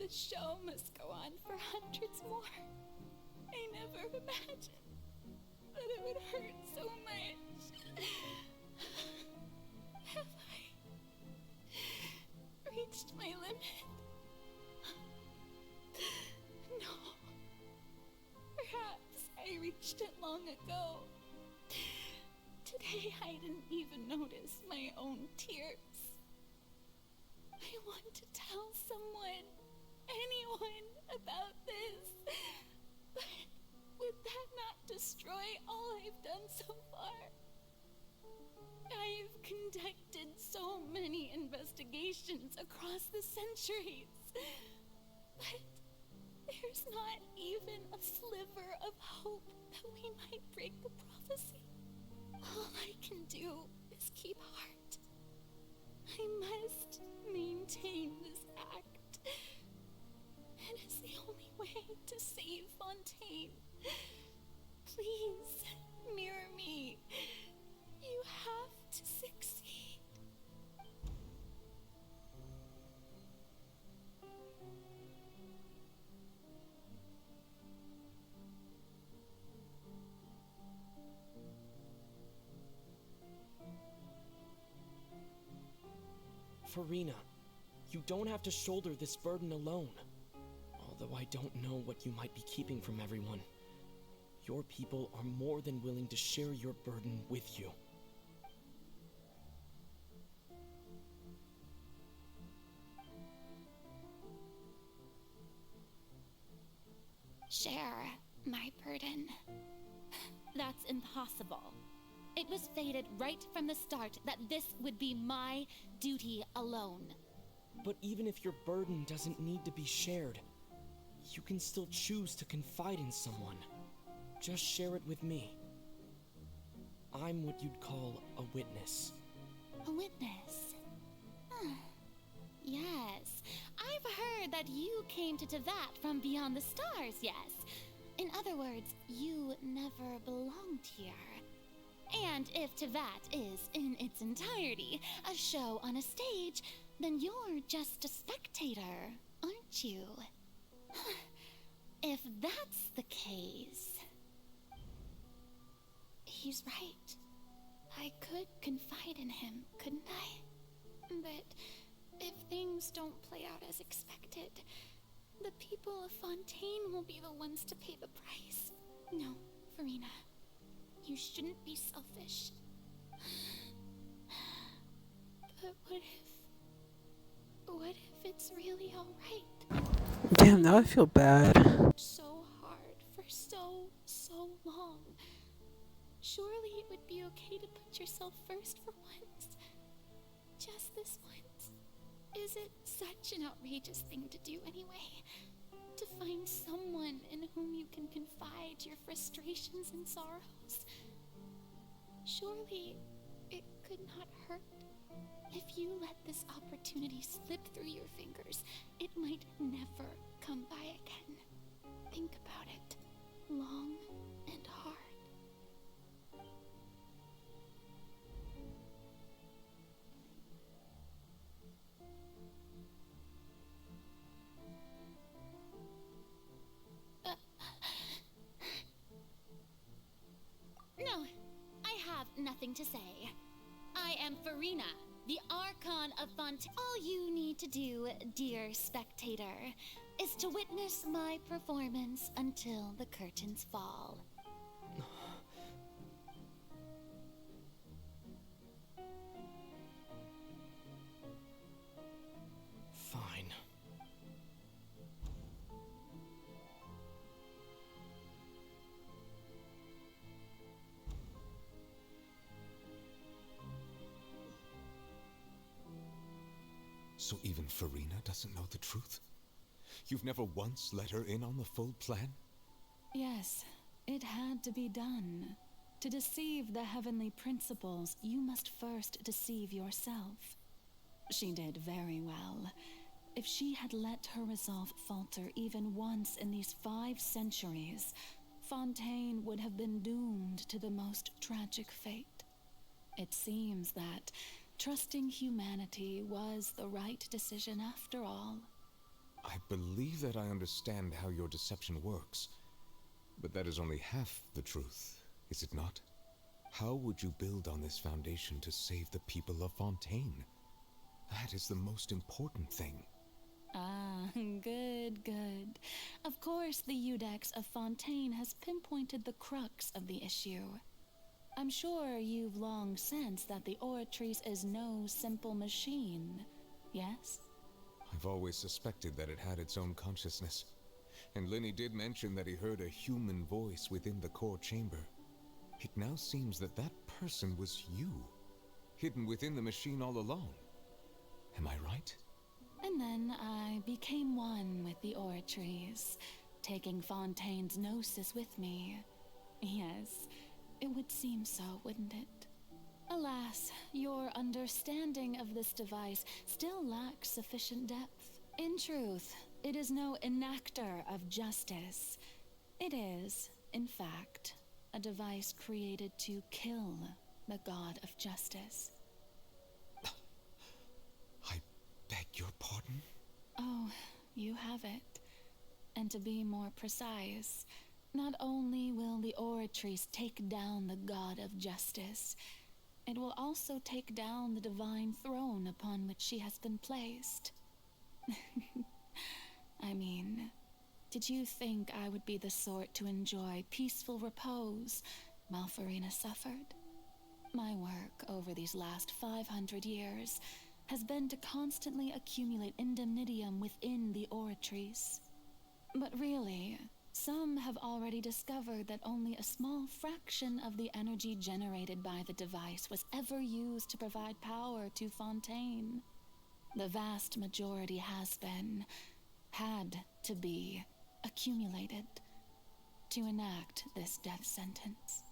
The show must go on for hundreds more. I never imagined that it would hurt so much. Have I reached my limit? No. Perhaps I reached it long ago. Today I didn't even notice my own tears. I want to tell someone, anyone, about this. But would that not destroy all I've done so far? I've conducted so many investigations across the centuries. But there's not even a sliver of hope that we might break the prophecy. All I can do is keep heart. I must maintain this act. It is the only way to save Fontaine. Please, mirror me. You have to succeed. Farina, you don't have to shoulder this burden alone. Although I don't know what you might be keeping from everyone. Your people are more than willing to share your burden with you. Share my burden. That's impossible. It was fated right from the start that this would be my duty alone. But even if your burden doesn't need to be shared, you can still choose to confide in someone. Just share it with me. I'm what you'd call a witness. A witness? Yes. I've heard that you came to Tevat from beyond the stars, yes. In other words, you never belonged here. And if Tevat is, in its entirety, a show on a stage, then you're just a spectator, aren't you? If that's the case... He's right. I could confide in him, couldn't I? But if things don't play out as expected, the people of Fontaine will be the ones to pay the price. No, Farina. You shouldn't be selfish. But what if it's really alright? Damn, now I feel bad. So hard for so long. Surely it would be okay to put yourself first for once. Just this once. Is it such an outrageous thing to do anyway? To find someone in whom you can confide your frustrations and sorrows? Surely it could not hurt. If you let this opportunity slip through your fingers, it might never come by again. Think about it long and hard. No, I have nothing to say. I am Farina, the Archon of Fontaine. All you need to do, dear spectator, is to witness my performance until the curtains fall. Fine. So even Farina doesn't know the truth? You've never once let her in on the full plan? Yes, it had to be done. To deceive the heavenly principles, you must first deceive yourself. She did very well. If she had let her resolve falter even once in these 5 centuries, Fontaine would have been doomed to the most tragic fate. It seems that trusting humanity was the right decision after all. I I believe that I understand how your deception works, but that is only half the truth, is it not? How would you build on this foundation to save the people of Fontaine? That is the most important thing. Ah, good, good. Of course, the Iudex of Fontaine has pinpointed the crux of the issue. I'm sure you've long sensed that the Oratrice is no simple machine, yes? I've always suspected that it had its own consciousness, and Lenny did mention that he heard a human voice within the core chamber. It now seems that that person was you, hidden within the machine all along. Am I right? And then I became one with the Oratrice, taking Fontaine's gnosis with me. Yes, it would seem so, wouldn't it? Alas, your understanding of this device still lacks sufficient depth. In truth, it is no enactor of justice. It is, in fact, a device created to kill the god of justice. I beg your pardon? Oh, you have it. And to be more precise, not only will the Oratrice take down the god of justice, it will also take down the divine throne upon which she has been placed. I mean, did you think I would be the sort to enjoy peaceful repose while Furina suffered? My work over these last 500 years has been to constantly accumulate indemnitium within the Oratrice. But really, some have already discovered that only a small fraction of the energy generated by the device was ever used to provide power to Fontaine. The vast majority has been, had to be, accumulated to enact this death sentence.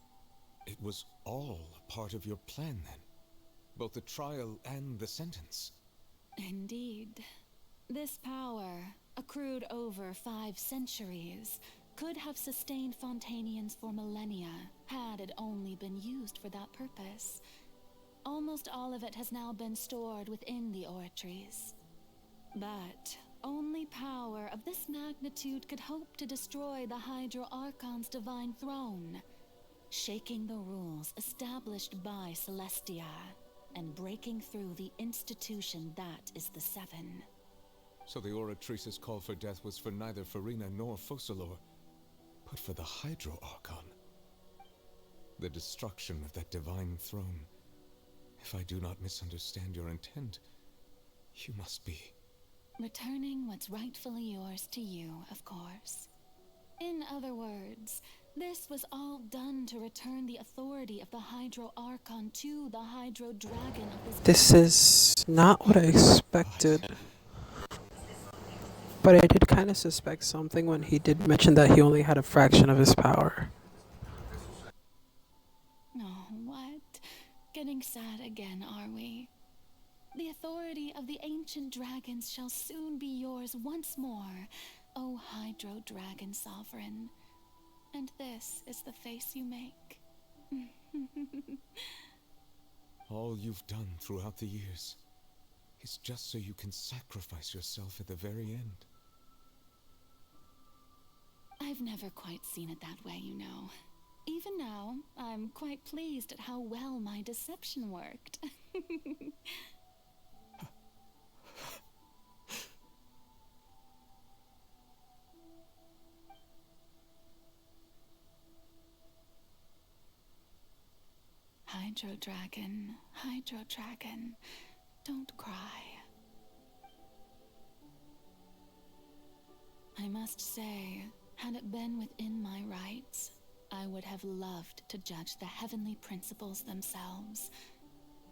It was all part of your plan, then? Both the trial and the sentence? Indeed. This power, accrued over 5 centuries, could have sustained Fontainians for millennia, had it only been used for that purpose. Almost all of it has now been stored within the Oratrice. But only power of this magnitude could hope to destroy the Hydro Archon's divine throne, shaking the rules established by Celestia, and breaking through the institution that is the Seven. So the Oratrice's call for death was for neither Furina nor Focalors, but for the Hydro Archon. The destruction of that divine throne. If I do not misunderstand your intent, you must be... Returning what's rightfully yours to you, of course. In other words, this was all done to return the authority of the Hydro Archon to the Hydro Dragon of This is not what I expected. But I did kind of suspect something when he did mention that he only had a fraction of his power. Oh, what? Getting sad again, are we? The authority of the ancient dragons shall soon be yours once more, O Hydro Dragon Sovereign. And this is the face you make. All you've done throughout the years is just so you can sacrifice yourself at the very end. I've never quite seen it that way, you know. Even now, I'm quite pleased at how well my deception worked. Hydro Dragon, don't cry. I must say, had it been within my rights, I would have loved to judge the heavenly principles themselves.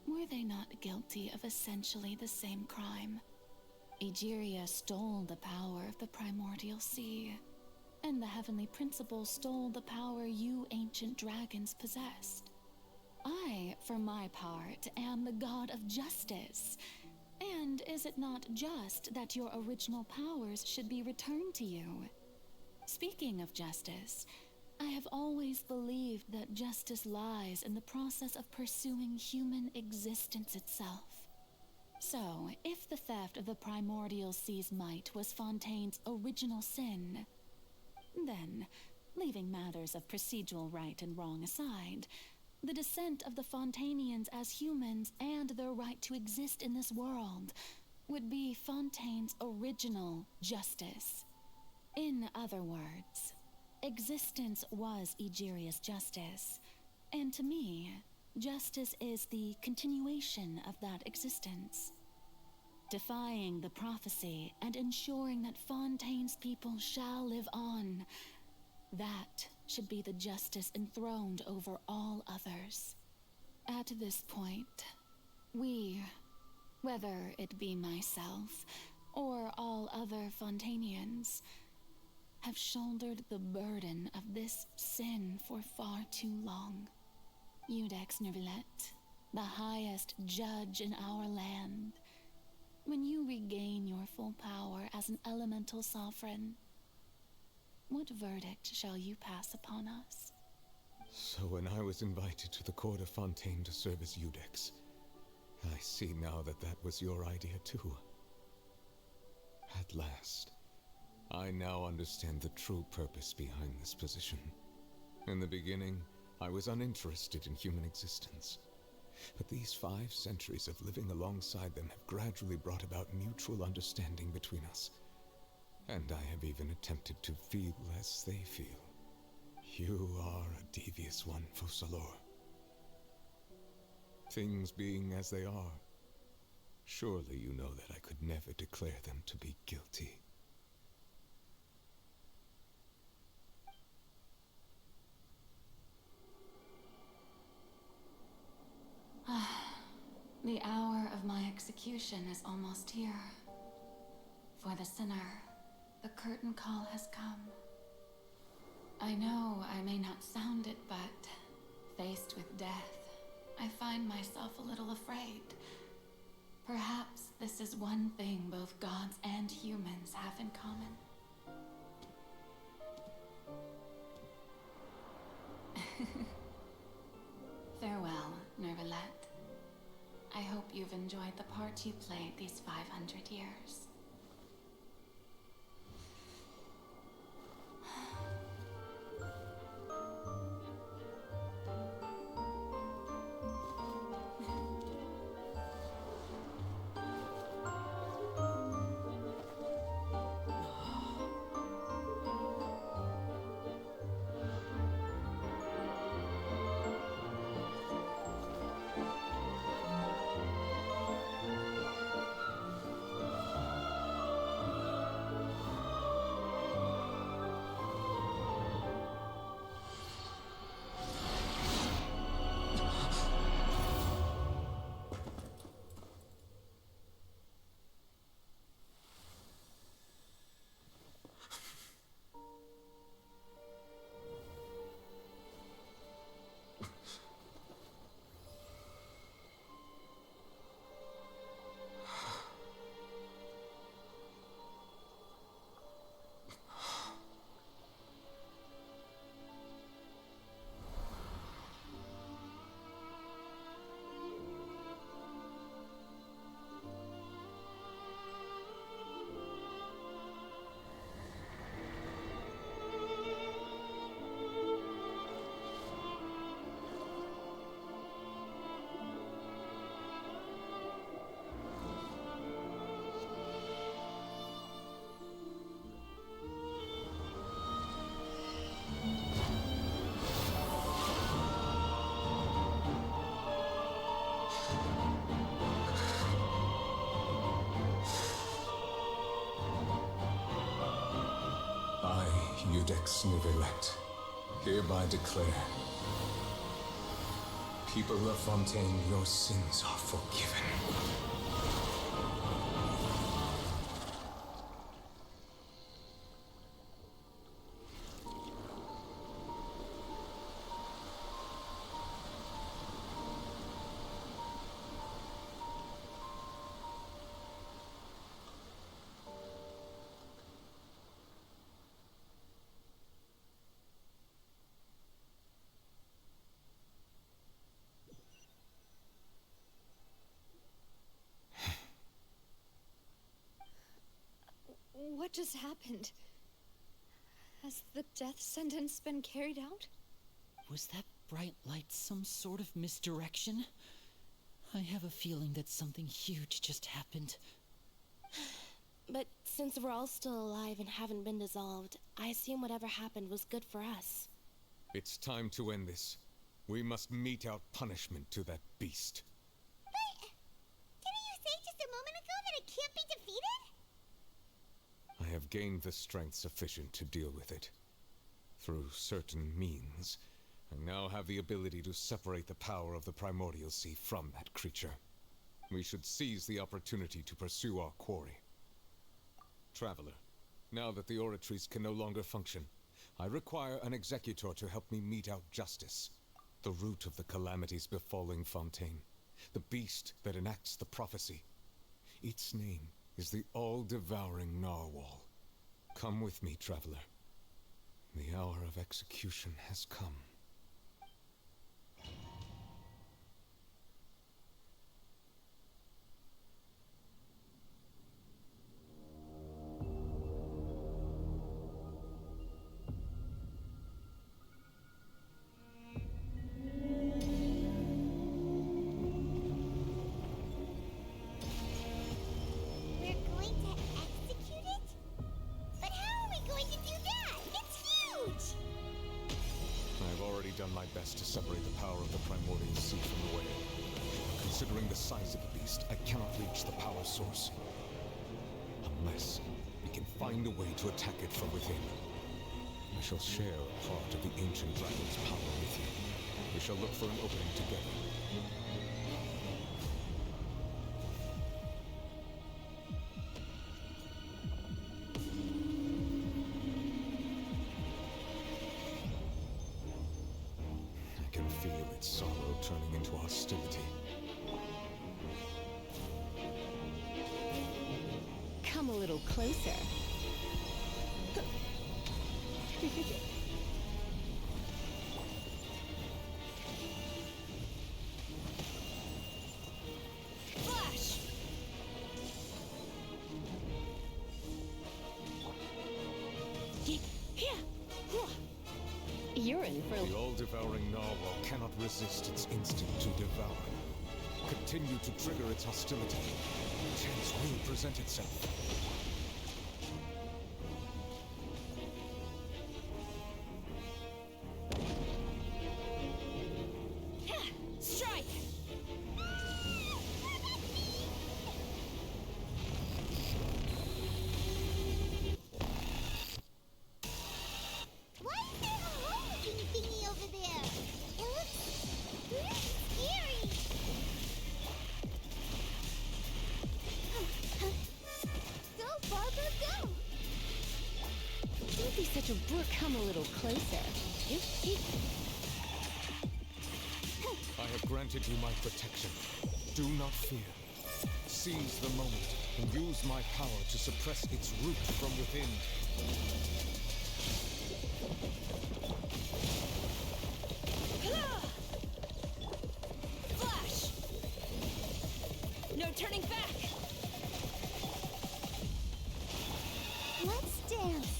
Were they not guilty of essentially the same crime? Egeria stole the power of the primordial sea, and the heavenly principles stole the power you ancient dragons possessed. I, for my part, am the god of justice. And is it not just that your original powers should be returned to you? Speaking of justice, I have always believed that justice lies in the process of pursuing human existence itself. So, if the theft of the primordial sea's might was Fontaine's original sin, then, leaving matters of procedural right and wrong aside, the descent of the Fontainians as humans and their right to exist in this world would be Fontaine's original justice. In other words, existence was Egeria's justice, and to me, justice is the continuation of that existence. Defying the prophecy and ensuring that Fontaine's people shall live on, that should be the justice enthroned over all others. At this point, we, whether it be myself or all other Fontainians, have shouldered the burden of this sin for far too long. Iudex Neuvillette, the highest judge in our land, when you regain your full power as an elemental sovereign, what verdict shall you pass upon us? So when I was invited to the court of Fontaine to serve as Iudex, I see now that that was your idea too. At last, I now understand the true purpose behind this position. In the beginning, I was uninterested in human existence. But these 5 centuries of living alongside them have gradually brought about mutual understanding between us. And I have even attempted to feel as they feel. You are a devious one, Focalors. Things being as they are, surely you know that I could never declare them to be guilty. The hour of my execution is almost here. For the sinner, the curtain call has come. I know I may not sound it, but faced with death, I find myself a little afraid. Perhaps this is one thing both gods and humans have in common. Farewell, Neuvillette. I hope you've enjoyed the part you played these 500 years. Iudex Neuvillette, hereby declare, people of Fontaine, your sins are forgiven. What just happened? Has the death sentence been carried out? Was that bright light some sort of misdirection? I have a feeling that something huge just happened. But since we're all still alive and haven't been dissolved, I assume whatever happened was good for us. It's time to end this. We must mete out punishment to that beast. But didn't you say just a moment ago that it can't be defeated? I have gained the strength sufficient to deal with it. Through certain means, I now have the ability to separate the power of the Primordial Sea from that creature. We should seize the opportunity to pursue our quarry. Traveler, now that the oratories can no longer function, I require an executor to help me mete out justice. The root of the calamities befalling Fontaine. The beast that enacts the prophecy. Its name is the all-devouring Narwhal. Come with me, traveler. The hour of execution has come. Done my best to separate the power of the Primordial Sea from the whale. Considering the size of the beast, I cannot reach the power source. Unless we can find a way to attack it from within. I shall share a part of the ancient dragon's power with you. We shall look for an opening together. Feel its sorrow turning into hostility. Come a little closer. Flash! You're in for the all-devouring Narwhal cannot resist its instinct to devour. Continue to trigger its hostility. Chance will present itself. Strike! Why is there a hole-looking thingy over there? It looks really scary. Go, Barbara, go! Don't be such a brook. Come a little closer. I have granted you my protection. Do not fear. Seize the moment and use my power to suppress its root from within. Flash! No turning back! Let's dance.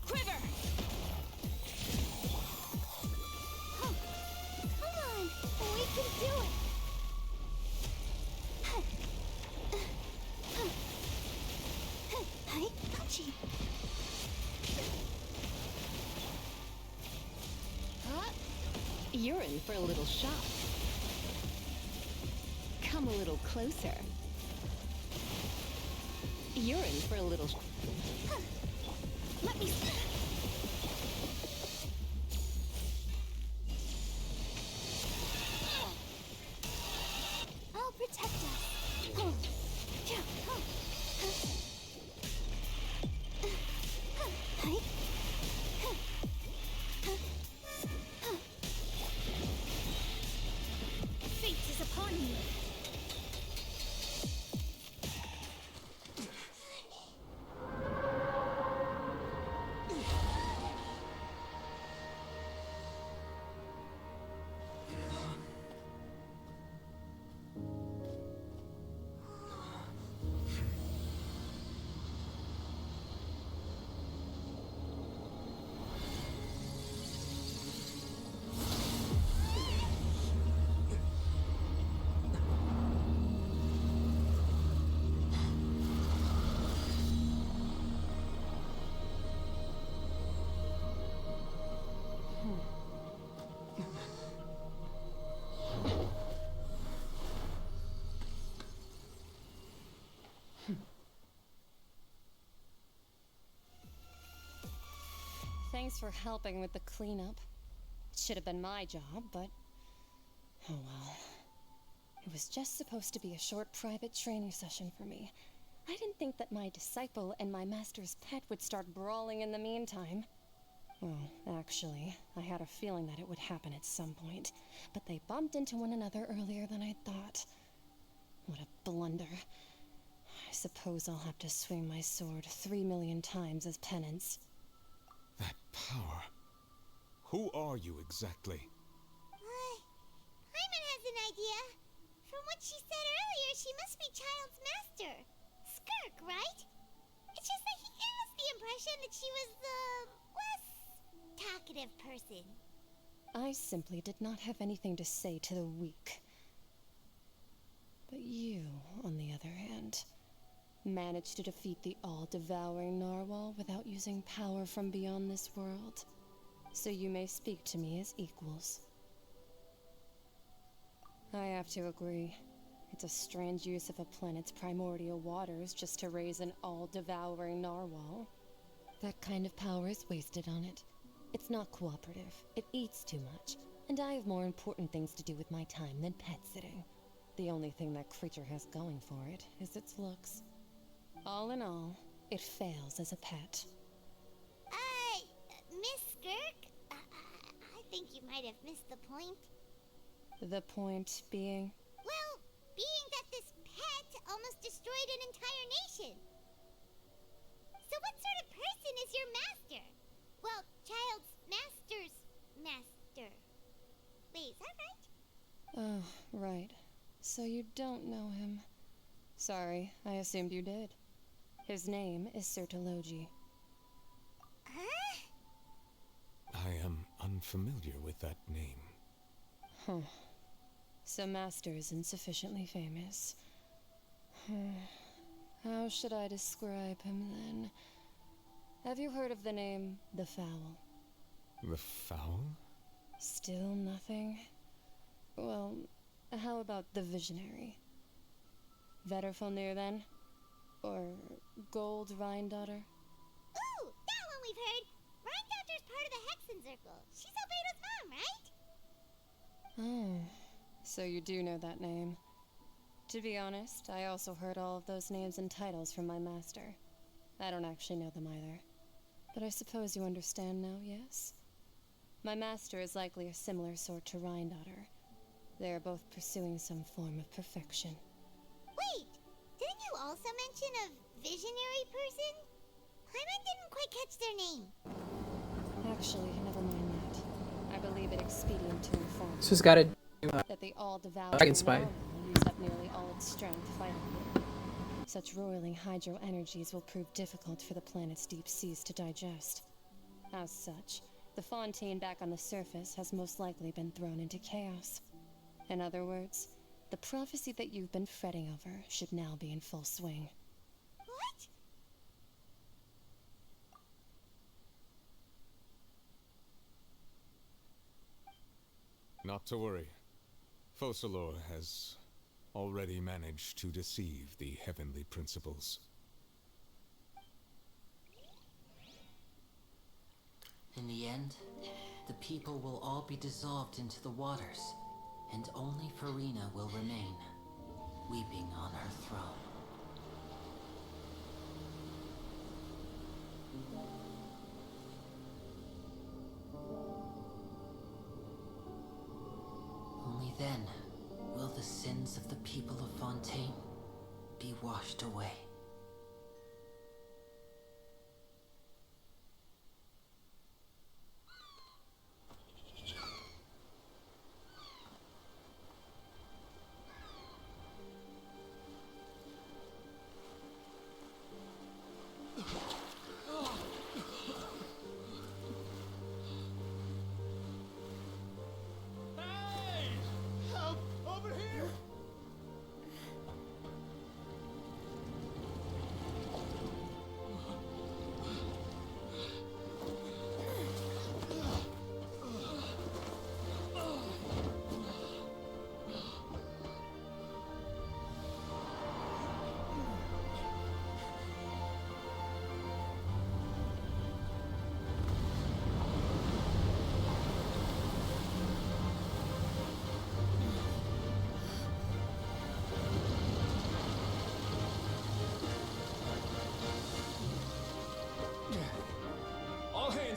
Quiver! Come on, we can do it. Hi, Punchy. You're in for a little shock. Come a little closer. You're in for a little... Let me... I'll protect us. Fate is upon you. Thanks for helping with the cleanup. It should have been my job, but... oh well. It was just supposed to be a short private training session for me. I didn't think that my disciple and my master's pet would start brawling in the meantime. Well, actually, I had a feeling that it would happen at some point, but they bumped into one another earlier than I thought. What a blunder. I suppose I'll have to swing my sword 3 million times as penance. That power. Who are you exactly? Paimon has an idea. From what she said earlier, she must be Child's master. Skirk, right? It's just that he gave us the impression that she was the less talkative person. I simply did not have anything to say to the weak. But you, on the other hand, managed to defeat the all-devouring narwhal without using power from beyond this world. So you may speak to me as equals. I have to agree. It's a strange use of a planet's primordial waters just to raise an all-devouring narwhal. That kind of power is wasted on it. It's not cooperative, it eats too much, and I have more important things to do with my time than pet sitting. The only thing that creature has going for it is its looks. All in all, it fails as a pet. Miss Skirk? I think you might have missed the point. The point being? Well, being that this pet almost destroyed an entire nation. So what sort of person is your master? Well, Child's master's master. Wait, is that right? Oh, right. So you don't know him. Sorry, I assumed you did. His name is Sertologi. Huh? I am unfamiliar with that name. Huh. So Master isn't sufficiently famous. How should I describe him then? Have you heard of the name The Fowl? The Fowl? Still nothing? Well, how about the Visionary? Vetterfalnir then? Or Gold Rhindaughter? Ooh, that one we've heard! Rhindaughter's part of the Hexen Circle. She's Albedo's mom, right? Oh, so you do know that name. To be honest, I also heard all of those names and titles from my master. I don't actually know them either. But I suppose you understand now, yes? My master is likely a similar sort to Rhindaughter. They are both pursuing some form of perfection. Wait, didn't you also mention a visionary person? Paimon didn't quite catch their name. Actually, never mind that. I believe it expedient to inform So it's gotta that the all-devouring Dragon Spine. narwhal used up nearly all its strength fighting me. Such roiling hydro energies will prove difficult for the planet's deep seas to digest. As such, the Fontaine back on the surface has most likely been thrown into chaos. In other words, the prophecy that you've been fretting over should now be in full swing. What? Not to worry. Focalor has already managed to deceive the heavenly principles. In the end, the people will all be dissolved into the waters, and only Furina will remain, weeping on her throne. Only then will the sins of the people of Fontaine be washed away.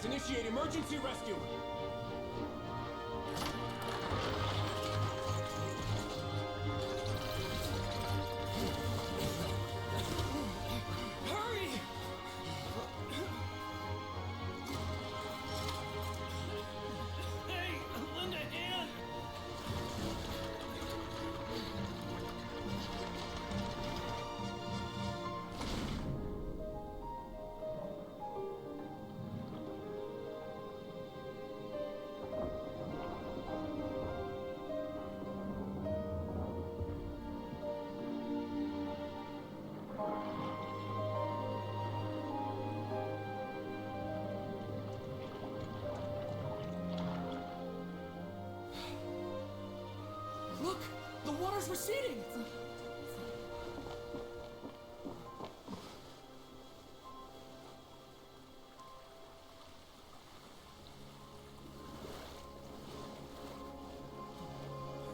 Guardians, initiate emergency rescue! Hurry! Hey, lend a hand! Look! The water's receding!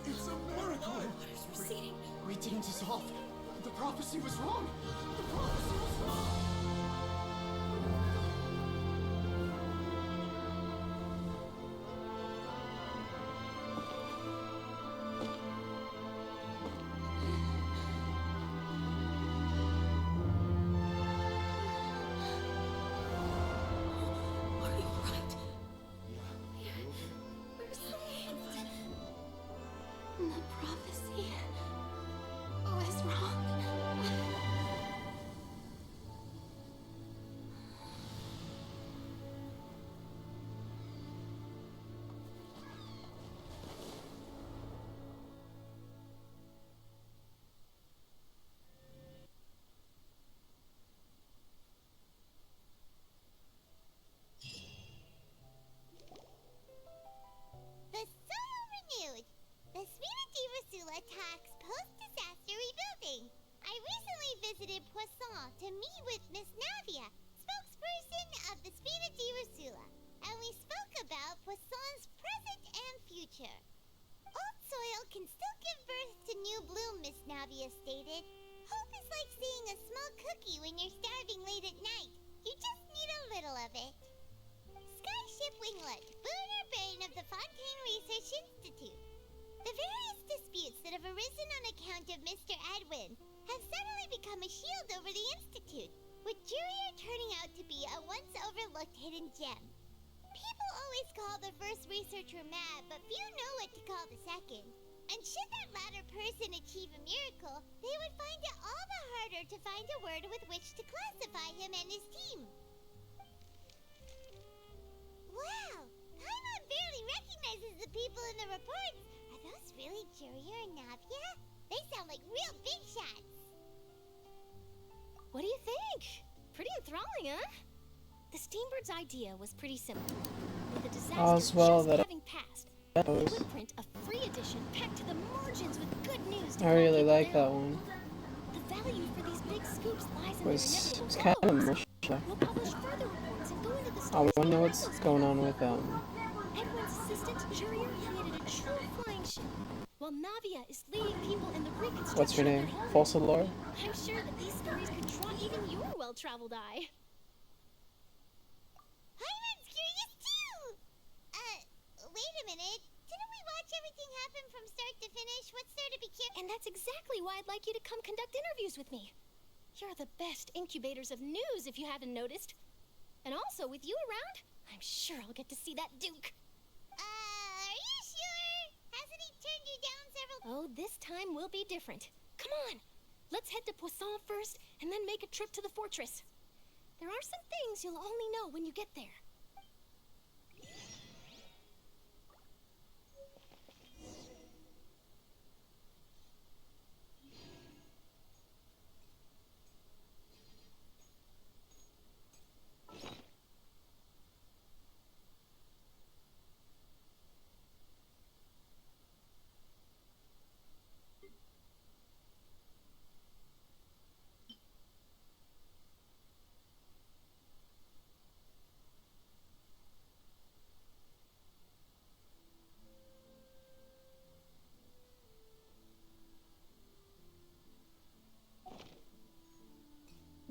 It's a miracle! Water's receding. We didn't dissolve. The prophecy was wrong. The prophecy was wrong. Are you alright? We're saved. The prophecy was wrong. The Soul renewed. The Spina di Rosula talks post-disaster rebuilding. I recently visited Poisson to meet with Miss Navia, spokesperson of the Spina di Rosula, and we spoke about Poisson's present and future. Old soil can still give birth to new bloom, Miss Navia stated. Hope is like seeing a small cookie when you're starving late at night. You just need a little of it. Skyship Winglet, booner brain of the Fontaine Research Institute. The various disputes that have arisen on account of Mr. Edwin have suddenly become a shield over the Institute, with Jurier turning out to be a once overlooked hidden gem. People always call the first researcher mad, but few know what to call the second. And should that latter person achieve a miracle, they would find it all the harder to find a word with which to classify him and his team. Wow! Paimon barely recognizes the people in the reports. Are those really Jurier and Navia? They sound like real big shots. What do you think? Pretty enthralling, huh? The Steambirds' idea was pretty simple. With the disaster Oswell, just that having passed, they would print a free edition packed to the margins with good news to I really calm like people that down. one. The value for these big scoops lies in Was the kind of inevitable emotional. We'll publish further reports and go into the I stories want to know behind what's those going on characters. with Edwin's assistant, Jurier, created a true flying ship, while Navia is leading people in the reconstruction what's her of name? their home. Falsalor? I'm sure that these stories could draw even your well-traveled eye. Paimon's curious too! Wait a minute. Didn't we watch everything happen from start to finish? What's there to be curious? And that's exactly why I'd like you to come conduct interviews with me. You're the best incubators of news, if you haven't noticed. And also, with you around, I'm sure I'll get to see that Duke. Are you sure? Hasn't he turned you down several... Oh, this time will be different. Come on, let's head to Poisson first, and then make a trip to the fortress. There are some things you'll only know when you get there.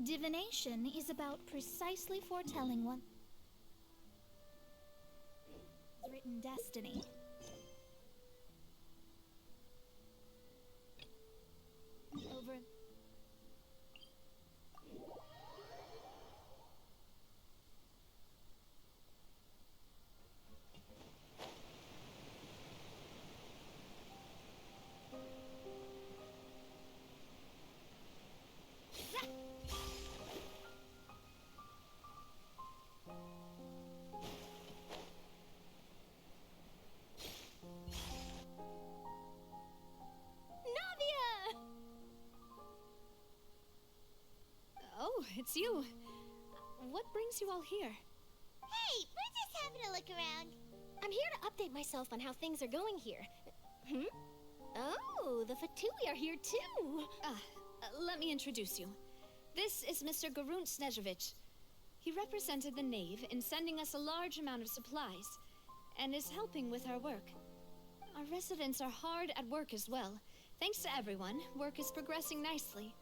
Divination is about precisely foretelling one. written destiny. Over. Oh, it's you. What brings you all here? Hey, we're just having a look around. I'm here to update myself on how things are going here. Oh, the Fatui are here too. Let me introduce you. This is Mr. Garunt Snezhevich. He represented the Knave in sending us a large amount of supplies, and is helping with our work. Our residents are hard at work as well. Thanks to everyone, work is progressing nicely.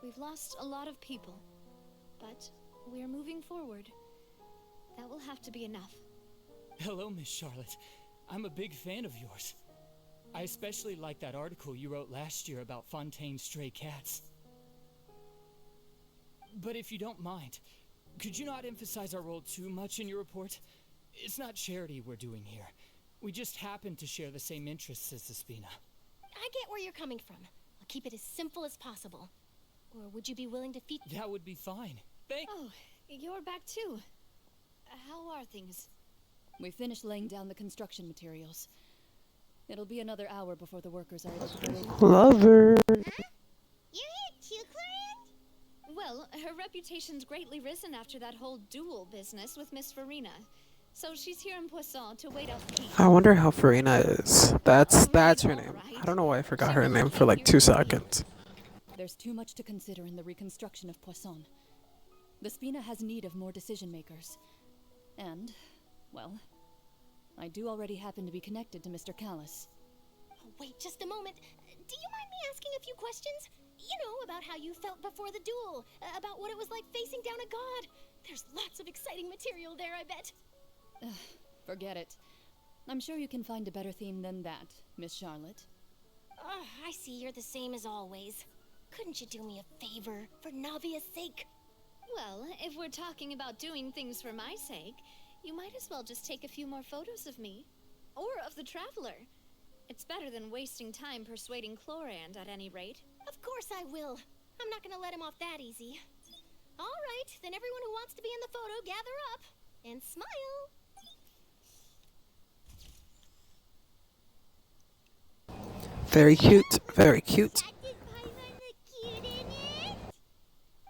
We've lost a lot of people, but we're moving forward. That will have to be enough. Hello, Miss Charlotte. I'm a big fan of yours. I especially like that article you wrote last year about Fontaine's stray cats. But if you don't mind, could you not emphasize our role too much in your report? It's not charity we're doing here. We just happen to share the same interests as Despina. I get where you're coming from. I'll keep it as simple as possible. Or would you be willing to feed— That would be fine. Oh, you're back too. How are things? We finished laying down the construction materials. It'll be another hour before the workers are able to go in. Lover. You're here too, Clorinde? Well, her reputation's greatly risen after that whole duel business with Miss Farina. So she's here in Poisson to wait out the heat. I wonder how Farina is. That's her name. I don't know why I forgot her name for like 2 seconds. There's too much to consider in the reconstruction of Poisson. The Spina has need of more decision makers. And, well, I do already happen to be connected to Mr. Callis. Oh, wait just a moment. Do you mind me asking a few questions? You know, about how you felt before the duel. About what it was like facing down a god. There's lots of exciting material there, I bet. Forget it. I'm sure you can find a better theme than that, Miss Charlotte. I see you're the same as always. Couldn't you do me a favor, for Navia's sake? Well, if we're talking about doing things for my sake, you might as well just take a few more photos of me. Or of the Traveler. It's better than wasting time persuading Clorinde at any rate. Of course I will. I'm not gonna let him off that easy. Alright, then everyone who wants to be in the photo, gather up. And smile. Very cute. Very cute.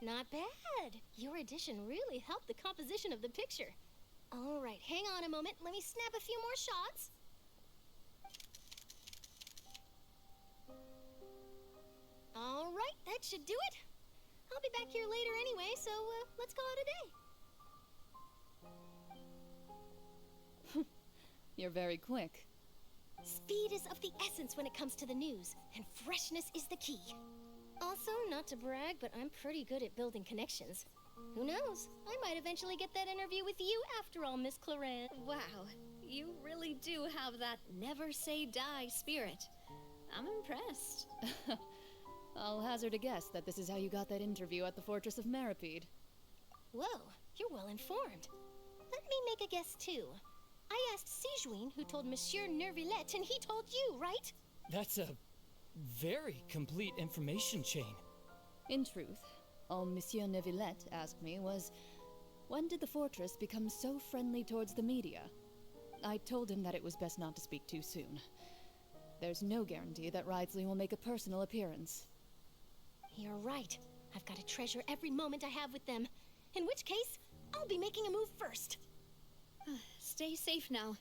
Not bad. Your addition really helped the composition of the picture. Alright, hang on a moment. Let me snap a few more shots. Alright, that should do it. I'll be back here later anyway, so let's call it a day. You're very quick. Speed is of the essence when it comes to the news, and freshness is the key. Also, not to brag, but I'm pretty good at building connections. Who knows? I might eventually get that interview with you after all, Miss Clorinde. Wow, you really do have that never say die spirit. I'm impressed. I'll hazard a guess that this is how you got that interview at the Fortress of Meripede. Whoa, you're well informed. Let me make a guess too. I asked Sigewinne, who told Monsieur Neuvillette, and he told you, right? That's a very complete information chain. In truth, all Monsieur Neuvillette asked me was, when did the fortress become so friendly towards the media? I told him that it was best not to speak too soon. There's no guarantee that Wriothesley will make a personal appearance. You're right. I've got to treasure every moment I have with them. In which case, I'll be making a move first. Stay safe now.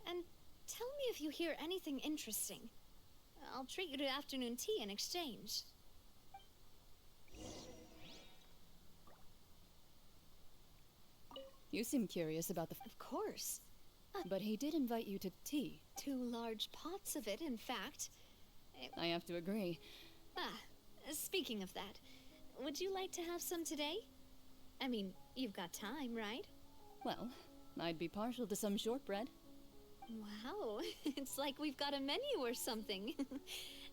And tell me if you hear anything interesting. I'll treat you to afternoon tea in exchange. You seem curious about the... Of course. But he did invite you to tea. 2 large pots of it, in fact. I have to agree. Speaking of that, would you like to have some today? I mean, you've got time, right? Well, I'd be partial to some shortbread. Wow, it's like we've got a menu or something.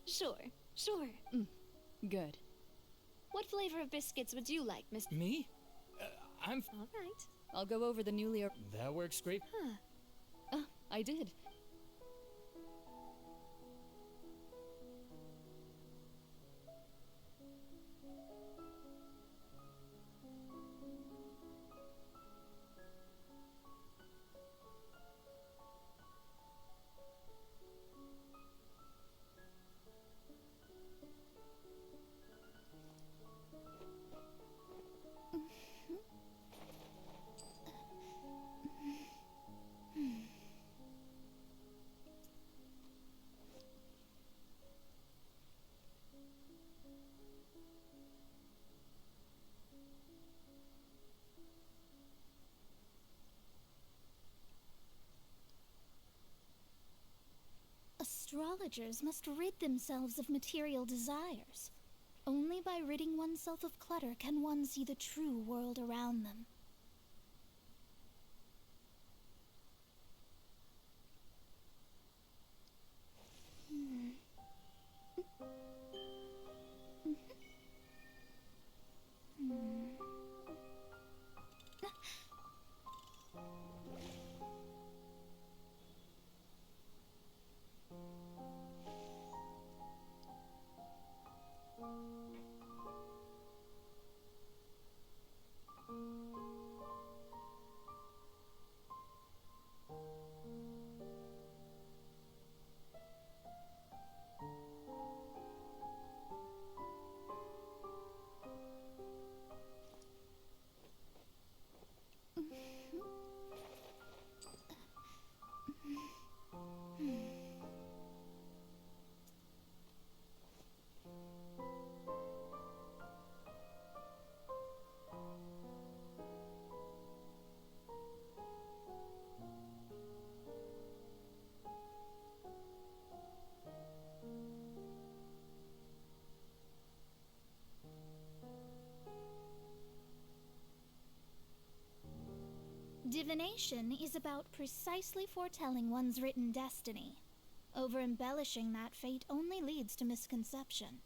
Sure. Good. What flavor of biscuits would you like, Mr. Me? I'm... All right. I'll go over the newly... That works great. Huh. I did. Astrologers must rid themselves of material desires. Only by ridding oneself of clutter can one see the true world around them. Divination is about precisely foretelling one's written destiny. Over-embellishing that fate only leads to misconception.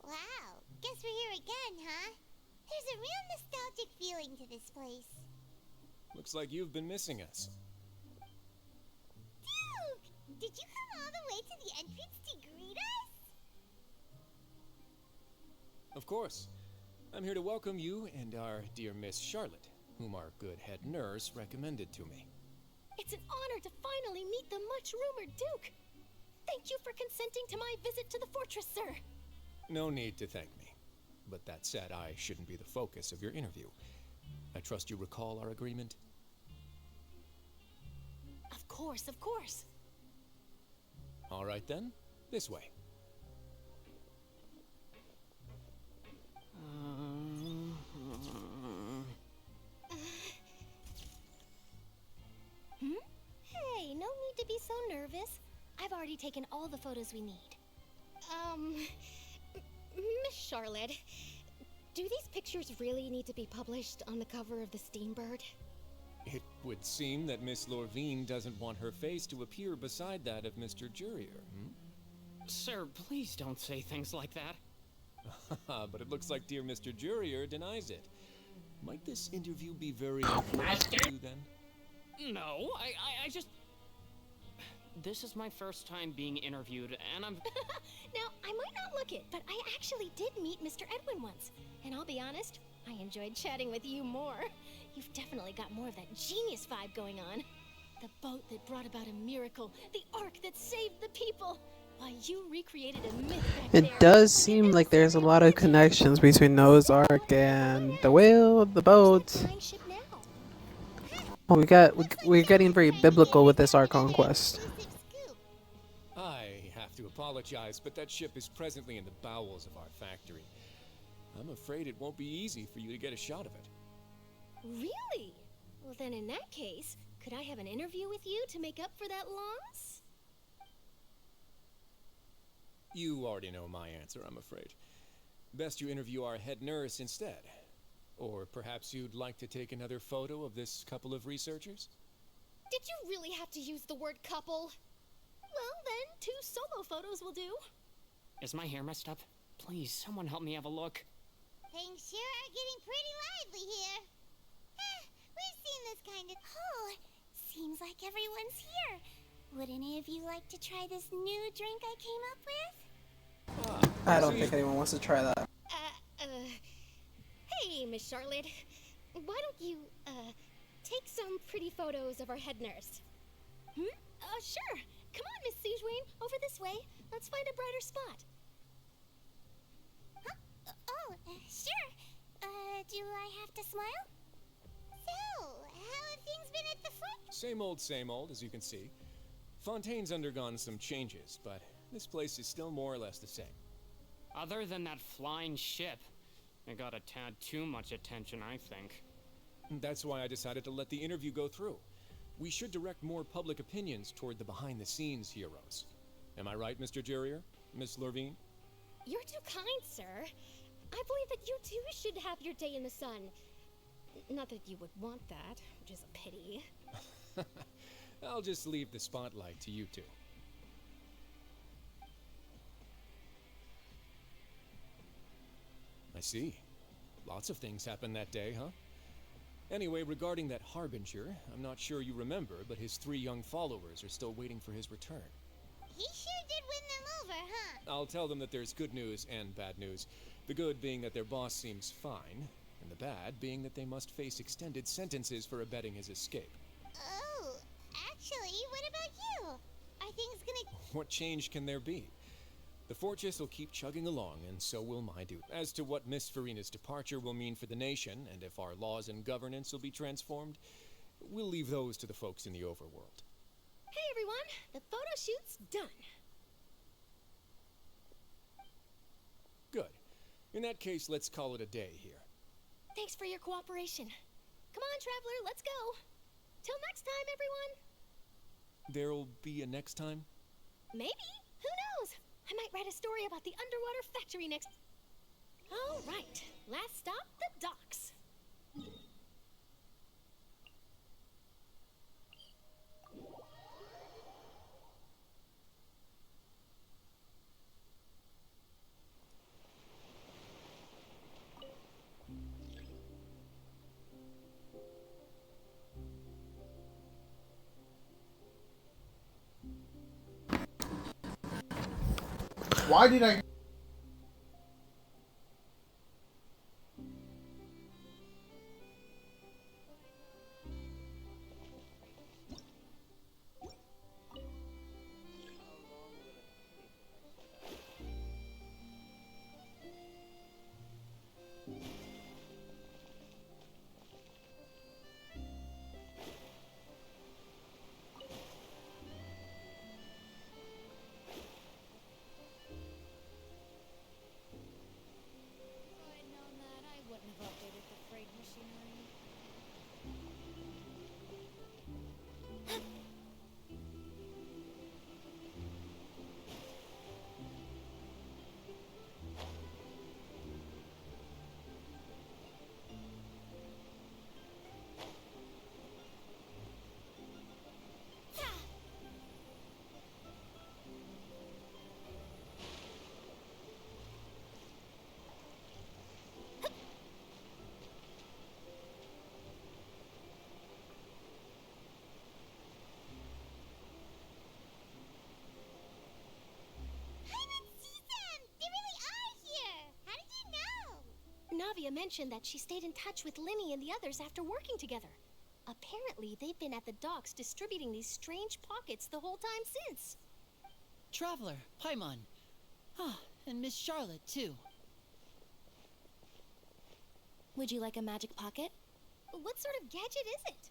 Wow, guess we're here again, huh? There's a real nostalgic feeling to this place. Looks like you've been missing us. Duke! Did you come all the way to the entrance to greet us? Of course. I'm here to welcome you and our dear Miss Charlotte, whom our good head nurse recommended to me. It's an honor to finally meet the much-rumored Duke. Thank you for consenting to my visit to the fortress, sir. No need to thank me. But that said, I shouldn't be the focus of your interview. I trust you recall our agreement? Of course, of course. All right then, this way. Hey, no need to be so nervous. I've already taken all the photos we need. Miss Charlotte, do these pictures really need to be published on the cover of the Steambird? It would seem that Miss Lorvine doesn't want her face to appear beside that of Mr. Jurier, Sir, please don't say things like that. But it looks like dear Mr. Jurier denies it. Might this interview be very important to you then? No, I just... This is my first time being interviewed, and I'm... Now, I might not look it, but I actually did meet Mr. Edwin once. And I'll be honest, I enjoyed chatting with you more. You've definitely got more of that genius vibe going on. The boat that brought about a miracle, the ark that saved the people. Why, you recreated a myth back there. It does seem like there's a lot of connections between Noah's Ark and the whale, the boat. Oh, we're getting very biblical with this Archon quest. I have to apologize, but that ship is presently in the bowels of our factory. I'm afraid it won't be easy for you to get a shot of it. Really? Well, then in that case, could I have an interview with you to make up for that loss? You already know my answer, I'm afraid. Best you interview our head nurse instead. Or perhaps you'd like to take another photo of this couple of researchers? Did you really have to use the word couple? Well, then, 2 solo photos will do. Is my hair messed up? Please, someone help me have a look. Things sure are getting pretty lively here. We've seen this kind of... Oh, seems like everyone's here. Would any of you like to try this new drink I came up with? I don't think anyone wants to try that. Hey, Miss Charlotte. Why don't you, take some pretty photos of our head nurse? Sure. Come on, Miss Siegewayne. Over this way. Let's find a brighter spot. Sure. Do I have to smile? So, how have things been at the front? Same old, as you can see. Fontaine's undergone some changes, but this place is still more or less the same. Other than that flying ship, it got a tad too much attention, I think. That's why I decided to let the interview go through. We should direct more public opinions toward the behind-the-scenes heroes. Am I right, Mr. Jurrier? Miss Lurvine? You're too kind, sir. I believe that you too should have your day in the sun. Not that you would want that, which is a pity. I'll just leave the spotlight to you two. I see. Lots of things happened that day, huh? Anyway, regarding that Harbinger, I'm not sure you remember, but his 3 young followers are still waiting for his return. He sure did win them over, huh? I'll tell them that there's good news and bad news. The good being that their boss seems fine, and the bad being that they must face extended sentences for abetting his escape. Oh, actually, what about you? Are things gonna... What change can there be? The fortress will keep chugging along, and so will my duty. As to what Miss Furina's departure will mean for the nation, and if our laws and governance will be transformed, we'll leave those to the folks in the overworld. Hey everyone, the photo shoot's done. Good. In that case, let's call it a day here. Thanks for your cooperation. Come on, Traveler, let's go. Till next time, everyone. There'll be a next time? Maybe. Who knows? I might write a story about the underwater factory next... All right. Last stop, the docks. Why did I... mentioned that she stayed in touch with Linny and the others after working together. Apparently, they've been at the docks distributing these strange pockets the whole time since. Traveler, Paimon. Ah, and Miss Charlotte, too. Would you like a magic pocket? What sort of gadget is it?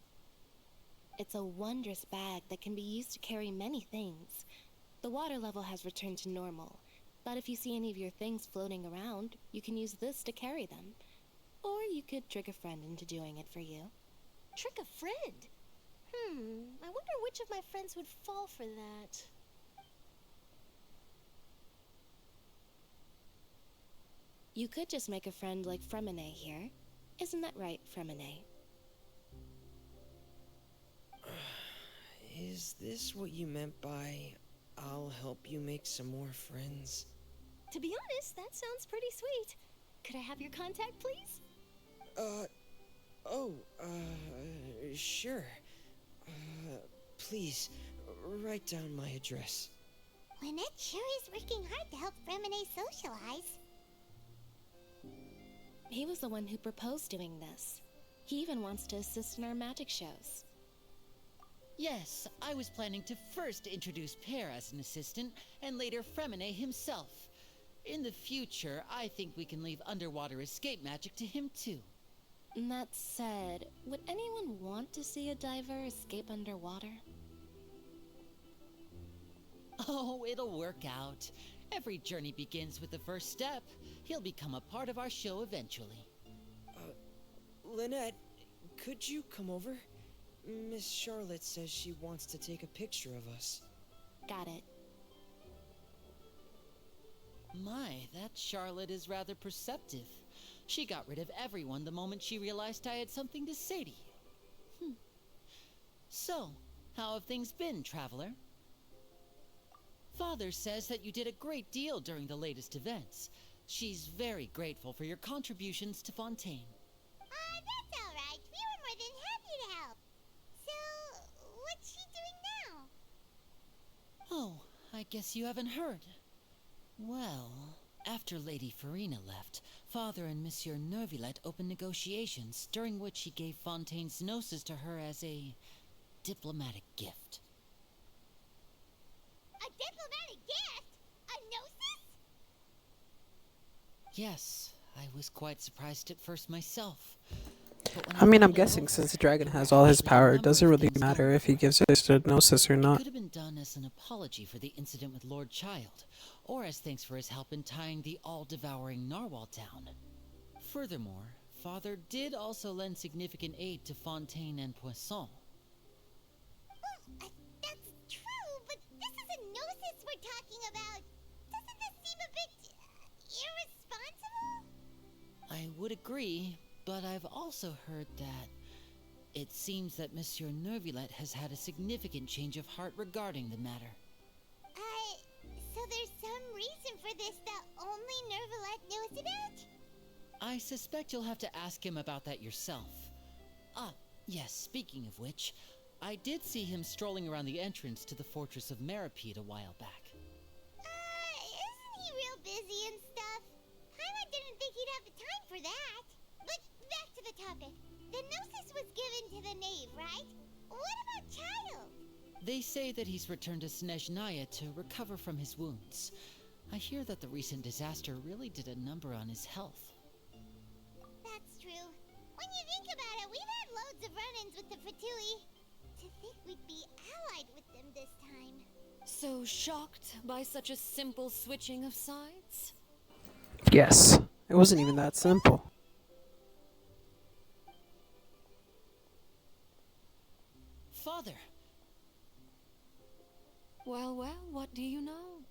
It's a wondrous bag that can be used to carry many things. The water level has returned to normal, but if you see any of your things floating around, you can use this to carry them. Or you could trick a friend into doing it for you. Trick a friend? I wonder which of my friends would fall for that. You could just make a friend like Fremine here. Isn't that right, Fremine? Is this what you meant by, I'll help you make some more friends? To be honest, that sounds pretty sweet. Could I have your contact, please? Sure. Please, write down my address. Lynette sure is working hard to help Fremine socialize. He was the one who proposed doing this. He even wants to assist in our magic shows. Yes, I was planning to first introduce Pear as an assistant, and later Fremine himself. In the future, I think we can leave underwater escape magic to him too. That said, would anyone want to see a diver escape underwater? Oh, it'll work out. Every journey begins with the first step. He'll become a part of our show eventually. Lynette, could you come over? Miss Charlotte says she wants to take a picture of us. Got it. My, that Charlotte is rather perceptive. She got rid of everyone the moment she realized I had something to say to you. So, how have things been, Traveler? Father says that you did a great deal during the latest events. She's very grateful for your contributions to Fontaine. That's alright. We were more than happy to help. So, what's she doing now? Oh, I guess you haven't heard. Well, after Lady Farina left, Father and Monsieur Neuvillette opened negotiations, during which he gave Fontaine's gnosis to her as a diplomatic gift. A diplomatic gift? A gnosis? Yes, I was quite surprised at first myself. I mean, I'm guessing since the dragon has all his power, it doesn't really matter if he gives us a gnosis or It not. could have been done as an apology for the incident with Lord Child, or as thanks for his help in tying the all-devouring narwhal down. Furthermore, Father did also lend significant aid to Fontaine and Poisson. That's true, but this is a gnosis we're talking about. Doesn't this seem a bit irresponsible? I would agree, but I've also heard that it seems that Monsieur Neuvillette has had a significant change of heart regarding the matter. So there's some reason for this that only Neuvillette knows about? I suspect you'll have to ask him about that yourself. Ah, yes, speaking of which, I did see him strolling around the entrance to the Fortress of Meripede a while back. Isn't he real busy and stuff? Paimon didn't think he'd have the time for that. But back to the topic. The gnosis was given to the knave, right? What about Child? They say that he's returned to Snezhnaya to recover from his wounds. I hear that the recent disaster really did a number on his health. That's true. When you think about it, we've had loads of run-ins with the Fatui. To think we'd be allied with them this time. So shocked by such a simple switching of sides? Yes, it wasn't even that simple. Father! Well, what do you know?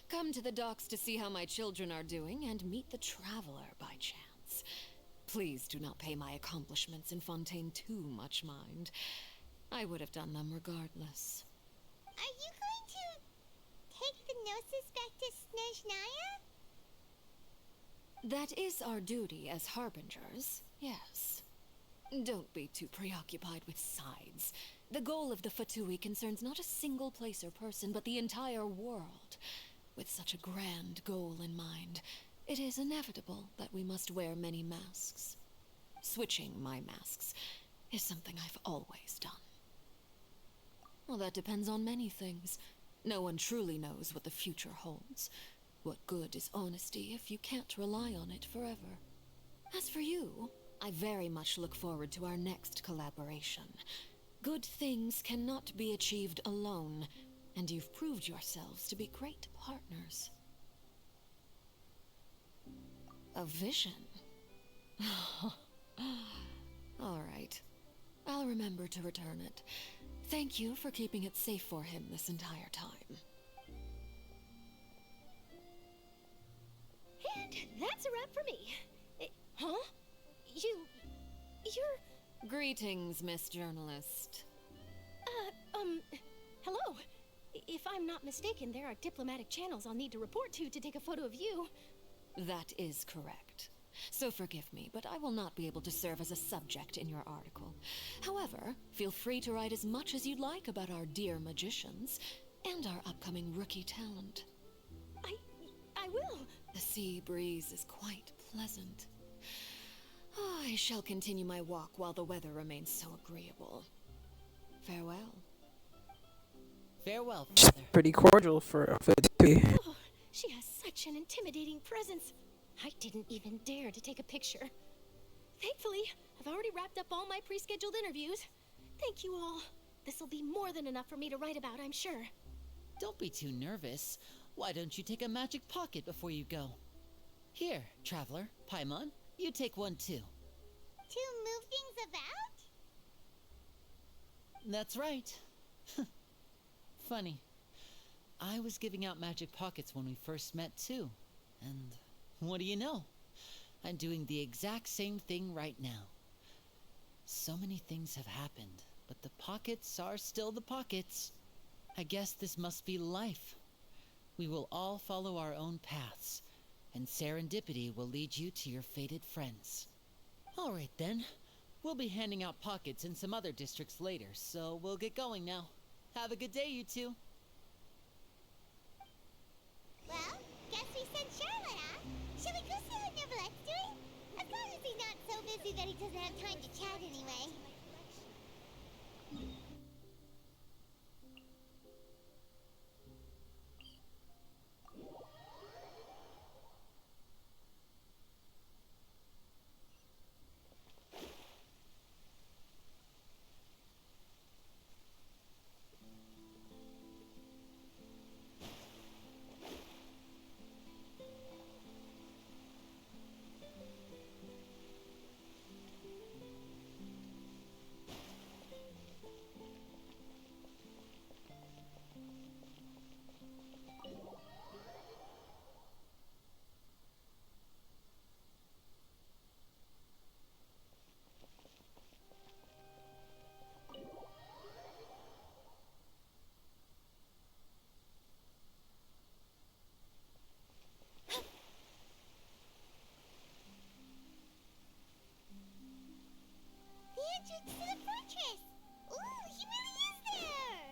Come to the docks to see how my children are doing and meet the Traveler by chance. Please do not pay my accomplishments in Fontaine too much mind. I would have done them regardless. Are you going to take the gnosis back to Snezhnaya? That is our duty as harbingers, yes. Don't be too preoccupied with sides. The goal of the Fatui concerns not a single place or person, but the entire world. With such a grand goal in mind, It is inevitable that we must wear many masks. Switching my masks is something I've always done. Well, that depends on many things. No one truly knows what the future holds. What good is honesty if you can't rely on it forever? As for you, I very much look forward to our next collaboration. Good things cannot be achieved alone, and you've proved yourselves to be great partners. A vision? All right. I'll remember to return it. Thank you for keeping it safe for him this entire time. And that's a wrap for me. Huh? You're... Greetings, Miss Journalist. Hello. If I'm not mistaken, there are diplomatic channels I'll need to report to take a photo of you. That is correct. So forgive me, but I will not be able to serve as a subject in your article. However, feel free to write as much as you'd like about our dear magicians and our upcoming rookie talent. I will. The sea breeze is quite pleasant. I shall continue my walk while the weather remains so agreeable. Farewell. Farewell, She's Father. pretty cordial for a foodie. Oh, she has such an intimidating presence. I didn't even dare to take a picture. Thankfully, I've already wrapped up all my pre-scheduled interviews. Thank you all. This'll be more than enough for me to write about, I'm sure. Don't be too nervous. Why don't you take a magic pocket before you go? Here, Traveler, Paimon, you take one too. To move things about? That's right. Funny. I was giving out magic pockets when we first met too. And what do you know? I'm doing the exact same thing right now. So many things have happened, but the pockets are still the pockets. I guess this must be life. We will all follow our own paths, and serendipity will lead you to your fated friends. All right then. We'll be handing out pockets in some other districts later, so we'll get going now. Have a good day, you two. Well, guess we sent Charlotte off. Shall we go see what Neverlette's doing? As long as he's not so busy that he doesn't have time to chat anyway. The entrance to the fortress! Ooh, he really is there!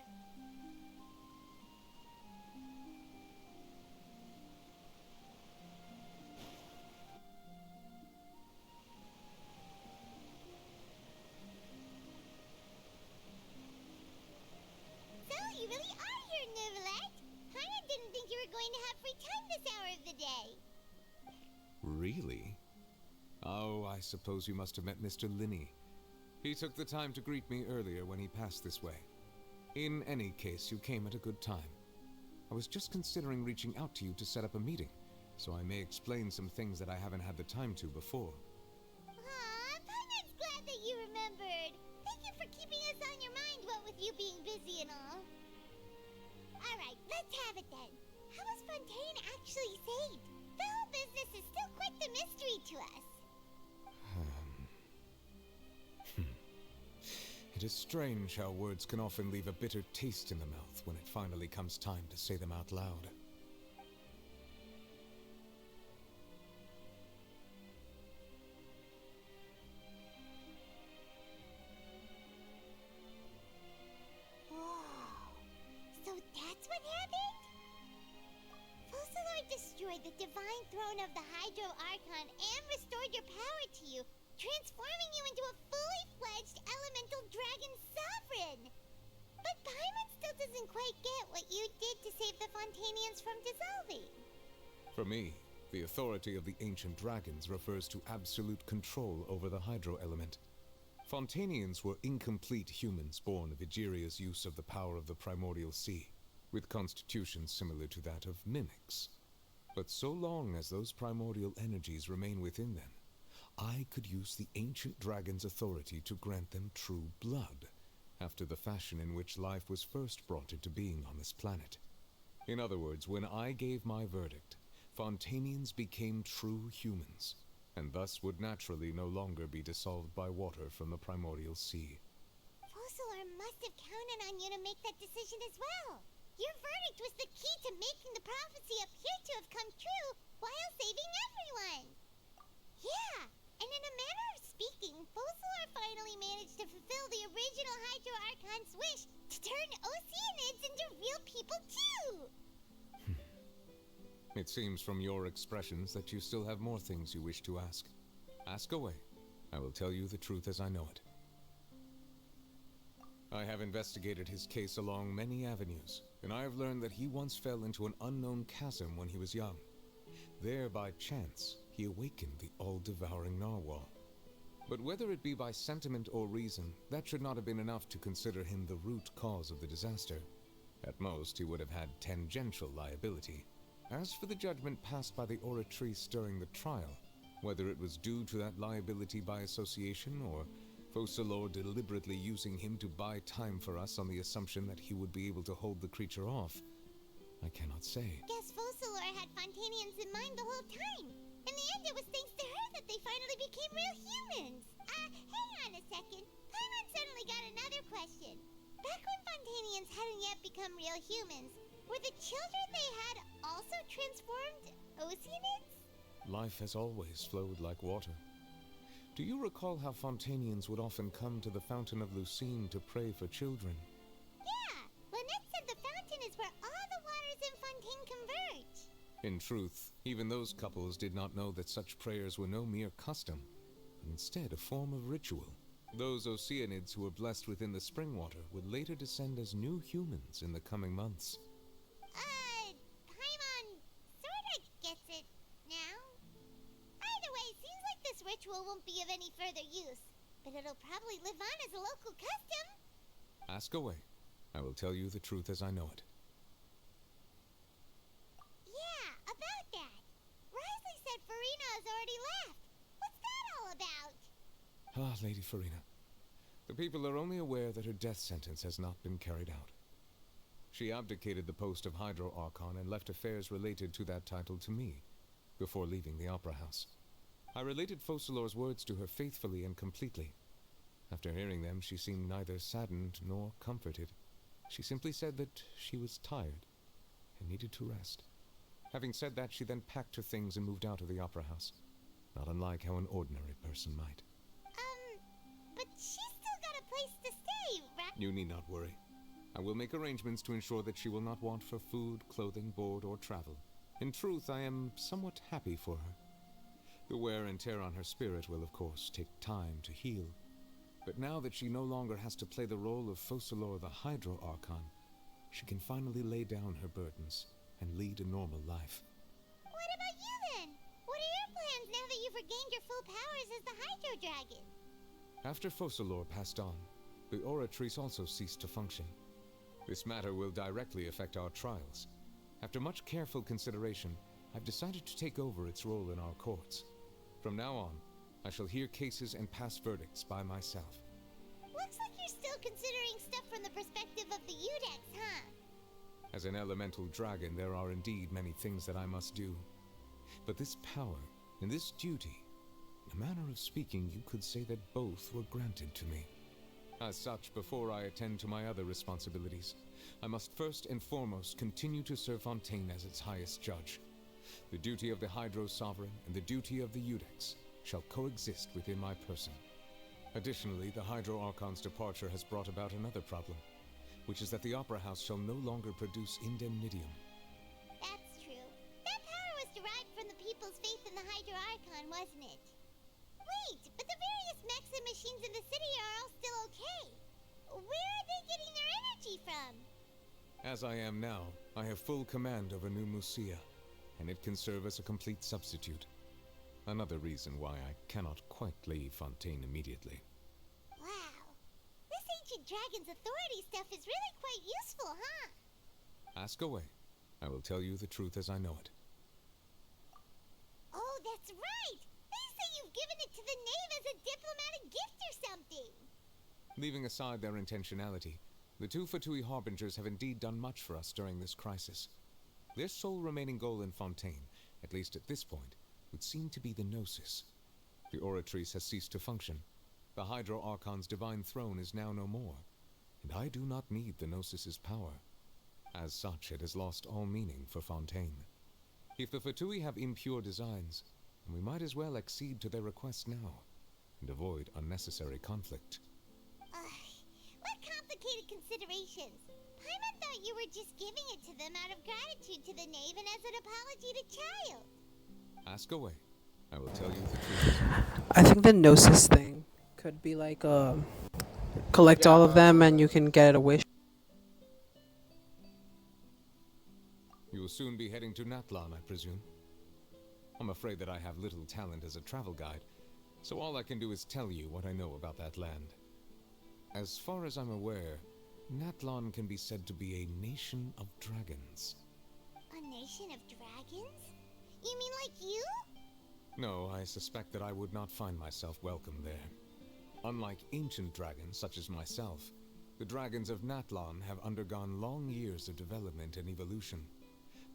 So, you really are here, Neverlette! Paimon didn't think you were going to have free time this hour of the day. Really? Oh, I suppose you must have met Mr. Linney. He took the time to greet me earlier when he passed this way. In any case, you came at a good time. I was just considering reaching out to you to set up a meeting, so I may explain some things that I haven't had the time to before. Aw, Paimon's glad that you remembered. Thank you for keeping us on your mind, what with you being busy and all. Alright, let's have it then. How was Fontaine actually saved? The whole business is still quite the mystery to us. It is strange how words can often leave a bitter taste in the mouth when it finally comes time to say them out loud. Whoa. So that's what happened? Focalor destroyed the divine throne of the Hydro Archon and restored your power to you, transforming you into a fully fledged elemental dragon sovereign. But Paimon still doesn't quite get what you did to save the Fontanians from dissolving. For me, the authority of the ancient dragons refers to absolute control over the hydro element. Fontanians were incomplete humans born of Egeria's use of the power of the primordial sea, with constitutions similar to that of mimics. But so long as those primordial energies remain within them, I could use the ancient dragon's authority to grant them true blood, after the fashion in which life was first brought into being on this planet. In other words, when I gave my verdict, Fontanians became true humans, and thus would naturally no longer be dissolved by water from the primordial sea. Focalor must have counted on you to make that decision as well. Your verdict was the key to making the prophecy appear to have come true while saving everyone. Yeah, and in a manner of speaking, Focalor finally managed to fulfill the original Hydro Archon's wish to turn Oceanids into real people too! It seems from your expressions that you still have more things you wish to ask. Ask away. I will tell you the truth as I know it. I have investigated his case along many avenues, and I have learned that he once fell into an unknown chasm when he was young. There, by chance, he awakened the all-devouring narwhal. But whether it be by sentiment or reason, that should not have been enough to consider him the root cause of the disaster. At most, he would have had tangential liability. As for the judgment passed by the Oratrice during the trial, whether it was due to that liability by association or Focalor deliberately using him to buy time for us on the assumption that he would be able to hold the creature off, I cannot say. Guess Focalor had Fontanians in mind the whole time. In the end, it was thanks to her that they finally became real humans. Hang on a second. Paimon suddenly got another question. Back when Fontanians hadn't yet become real humans, were the children they had also transformed Oceanids? Life has always flowed like water. Do you recall how Fontanians would often come to the Fountain of Lucine to pray for children? Yeah, Lynette said the fountain is where all the waters in Fontaine converge. In truth, even those couples did not know that such prayers were no mere custom, but instead a form of ritual. Those Oceanids who were blessed within the spring water would later descend as new humans in the coming months. Paimon sorta gets it now. Either way, it seems like this ritual won't be of any further use, but it'll probably live on as a local custom. Ask away. I will tell you the truth as I know it. Yeah, about that. Wriothesley said Furina has already left. What's that all about? Ah, Lady Furina. The people are only aware that her death sentence has not been carried out. She abdicated the post of Hydro Archon and left affairs related to that title to me, before leaving the Opera House. I related Focalor's words to her faithfully and completely. After hearing them, she seemed neither saddened nor comforted. She simply said that she was tired and needed to rest. Having said that, she then packed her things and moved out of the Opera House, not unlike how an ordinary person might. But she's still got a place to stay, right? You need not worry. I will make arrangements to ensure that she will not want for food, clothing, board, or travel. In truth, I am somewhat happy for her. The wear and tear on her spirit will, of course, take time to heal. But now that she no longer has to play the role of Focalor the Hydro Archon, she can finally lay down her burdens and lead a normal life. What about you then? What are your plans now that you've regained your full powers as the Hydro Dragon? After Focalor passed on, the Oratrice also ceased to function. This matter will directly affect our trials. After much careful consideration, I've decided to take over its role in our courts. From now on, I shall hear cases and pass verdicts by myself. Looks like you're still considering stuff from the perspective of the Udex, huh? As an elemental dragon, there are indeed many things that I must do. But this power and this duty, in a manner of speaking, you could say that both were granted to me. As such, before I attend to my other responsibilities, I must first and foremost continue to serve Fontaine as its highest judge. The duty of the Hydro Sovereign and the duty of the Udex shall coexist within my person. Additionally, the Hydro Archon's departure has brought about another problem, which is that the Opera House shall no longer produce indemnitium. That's true. That power was derived people's faith in the Hydro Archon, wasn't it? Wait, but the various mechs and machines in the city are all still okay. Where are they getting their energy from? As I am now, I have full command over New Musia, and it can serve as a complete substitute. Another reason why I cannot quite leave Fontaine immediately. Wow. This ancient dragon's authority stuff is really quite useful, huh? Ask away. I will tell you the truth as I know it. Oh, that's right! They say you've given it to the knave as a diplomatic gift or something! Leaving aside their intentionality, the two Fatui Harbingers have indeed done much for us during this crisis. Their sole remaining goal in Fontaine, at least at this point, would seem to be the Gnosis. The Oratrice has ceased to function. The Hydro Archon's divine throne is now no more, and I do not need the Gnosis's power. As such, it has lost all meaning for Fontaine. If the Fatui have impure designs, we might as well accede to their request now, and avoid unnecessary conflict. What complicated considerations! Paimon thought you were just giving it to them out of gratitude to the knave and as an apology to Child. Ask away. I will tell you the truth. I think the Gnosis thing could be like, collect all of them and you can get a wish. You will soon be heading to Natlan, I presume. I'm afraid that I have little talent as a travel guide, so all I can do is tell you what I know about that land. As far as I'm aware, Natlan can be said to be a nation of dragons. A nation of dragons? You mean like you? No, I suspect that I would not find myself welcome there. Unlike ancient dragons such as myself, the dragons of Natlan have undergone long years of development and evolution.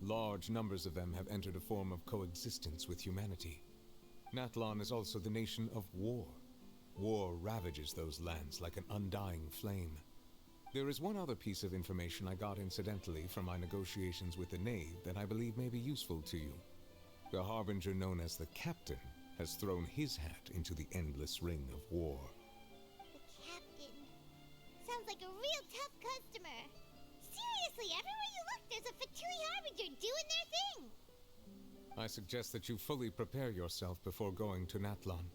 Large numbers of them have entered a form of coexistence with humanity. Natlan is also the nation of war. War ravages those lands like an undying flame. There is one other piece of information I got incidentally from my negotiations with the knave that I believe may be useful to you. The Harbinger known as the Captain has thrown his hat into the endless ring of war. The Captain. Sounds like a real tough customer. Seriously, everywhere you look, there's a Fatui Harbinger doing their thing. I suggest that you fully prepare yourself before going to Natlan.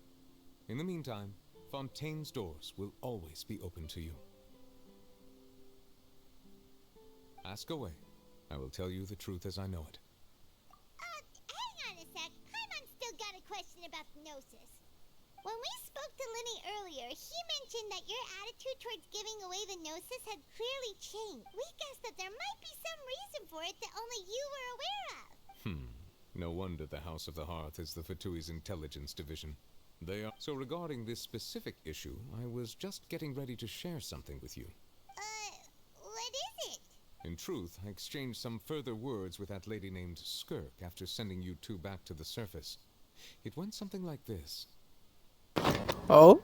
In the meantime, Fontaine's doors will always be open to you. Ask away. I will tell you the truth as I know it. Hang on a sec. Paimon's still got a question about the Gnosis. When we spoke to Linny earlier, he mentioned that your attitude towards giving away the Gnosis had clearly changed. We guessed that there might be some reason for it that only you were aware of. No wonder the House of the Hearth is the Fatui's intelligence division. They are... So regarding this specific issue, I was just getting ready to share something with you. What is it? In truth, I exchanged some further words with that lady named Skirk after sending you two back to the surface. It went something like this. Oh?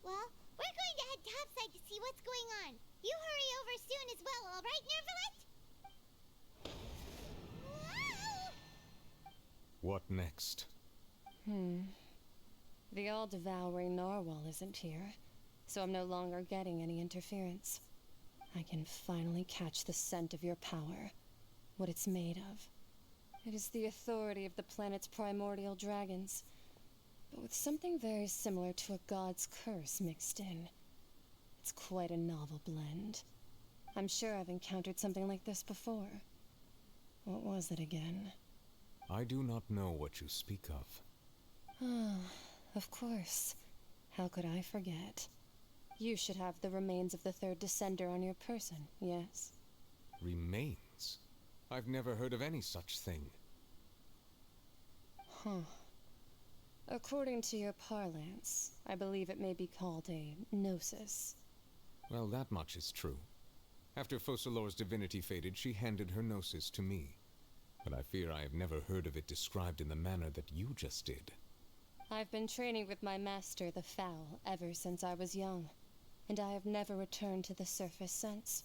Well, we're going to head topside to see what's going on. You hurry over soon as well, all right, Nervalet? What next? The all-devouring narwhal isn't here, so I'm no longer getting any interference. I can finally catch the scent of your power, what it's made of. It is the authority of the planet's primordial dragons, but with something very similar to a god's curse mixed in. It's quite a novel blend. I'm sure I've encountered something like this before. What was it again? I do not know what you speak of. Ah, of course. How could I forget? You should have the remains of the third descender on your person, yes? Remains? I've never heard of any such thing. According to your parlance, I believe it may be called a gnosis. Well, that much is true. After Focalor's divinity faded, she handed her gnosis to me. But I fear I have never heard of it described in the manner that you just did. I've been training with my master, the Foul, ever since I was young, and I have never returned to the surface since.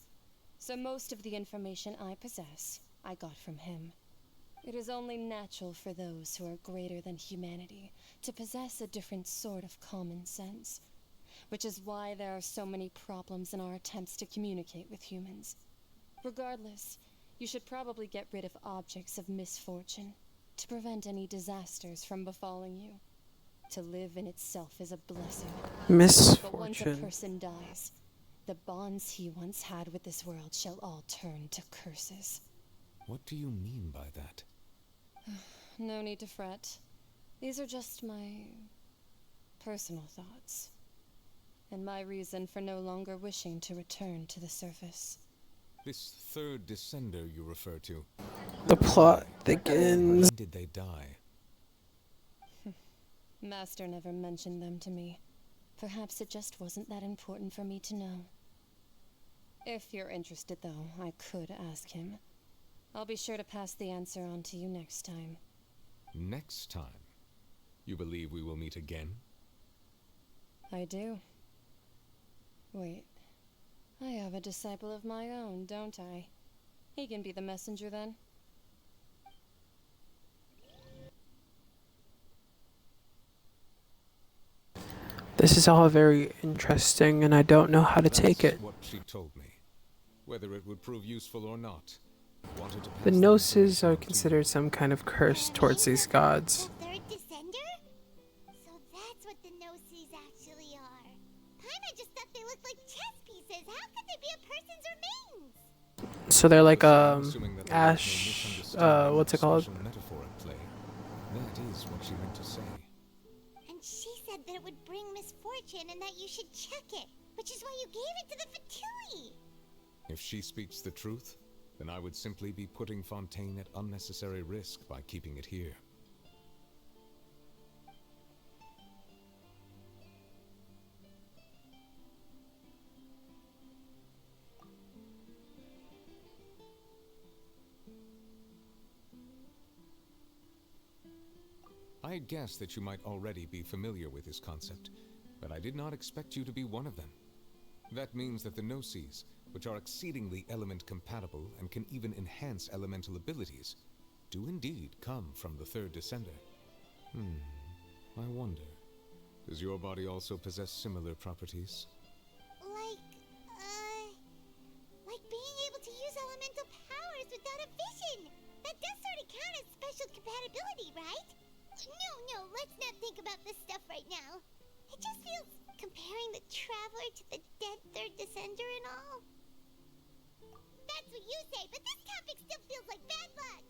So most of the information I possess, I got from him. It is only natural for those who are greater than humanity to possess a different sort of common sense, which is why there are so many problems in our attempts to communicate with humans. Regardless, you should probably get rid of objects of misfortune to prevent any disasters from befalling you. To live in itself is a blessing. But once a Misfortune. person dies, the bonds he once had with this world shall all turn to curses. What do you mean by that? No need to fret. These are just my personal thoughts, and my reason for no longer wishing to return to the surface. This third descender you refer to. The plot thickens. When did they die? Master never mentioned them to me. Perhaps it just wasn't that important for me to know. If you're interested, though, I could ask him. I'll be sure to pass the answer on to you next time. Next time? You believe we will meet again? I do. Wait. I have a disciple of my own, don't I? He can be the messenger then. This is all very interesting, and I don't know how to take it. That's what she told me. Whether it would prove useful or not. Wanted to pass The that Gnosis are information on to you. considered some kind of curse towards these gods. Third descender? So that's what the Gnosis actually are. Paimon just thought they looked like chess pieces. How could they be a person's remains? So they're like Assuming that there was no Ash, misunderstanding what's or it called? special metaphor at play. That is what she meant to say. And she said that it would bring misfortune and that you should check it, which is why you gave it to the Fatui. If she speaks the truth, then I would simply be putting Fontaine at unnecessary risk by keeping it here. I guessed that you might already be familiar with this concept, but I did not expect you to be one of them. That means that the Gnosis, which are exceedingly element compatible and can even enhance elemental abilities, do indeed come from the third descender. I wonder, does your body also possess similar properties? Like being able to use elemental powers without a vision. That does sort of count as special compatibility, right? No, let's not think about this stuff right now. It just feels comparing the Traveler to the dead third descender and all. That's what you say, but this topic still feels like bad luck.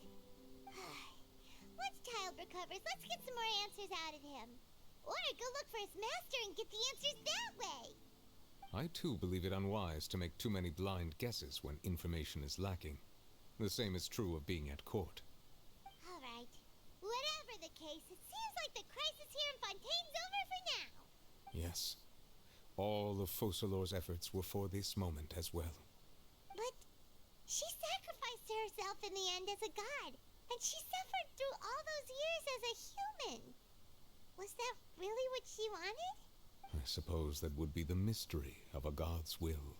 Once Child recovers, let's get some more answers out of him. Or go look for his master and get the answers that way. I too believe it unwise to make too many blind guesses when information is lacking. The same is true of being at court. Alright. Whatever the case, it seems like the crisis here in Fontaine's over for now. Yes. All of Focalor's efforts were for this moment as well. But she sacrificed herself in the end as a god, and she suffered through all those years as a human. Was that really what she wanted? I suppose that would be the mystery of a god's will.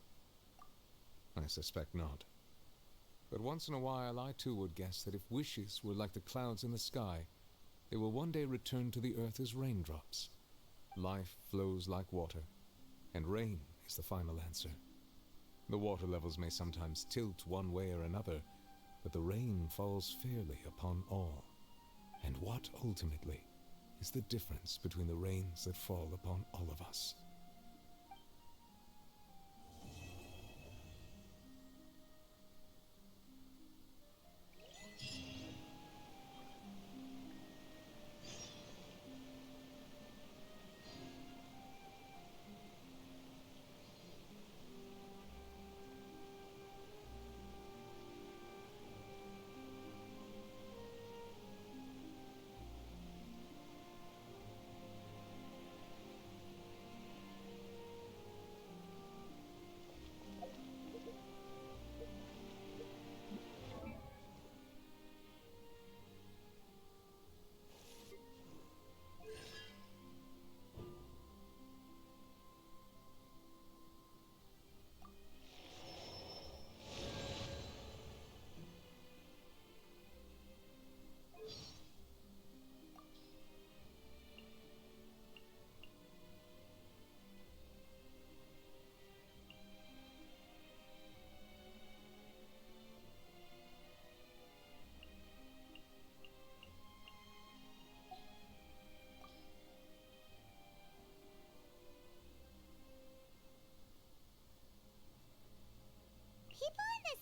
I suspect not. But once in a while I too would guess that if wishes were like the clouds in the sky, they will one day return to the earth as raindrops. Life flows like water, and rain is the final answer. The water levels may sometimes tilt one way or another, but the rain falls fairly upon all. And what ultimately is the difference between the rains that fall upon all of us?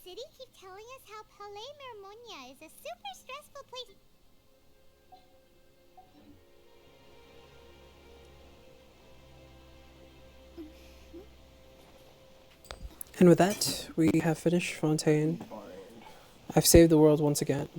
city keep telling us how Palais Mermonia is a super stressful place. And with that, we have finished Fontaine. I've saved the world once again.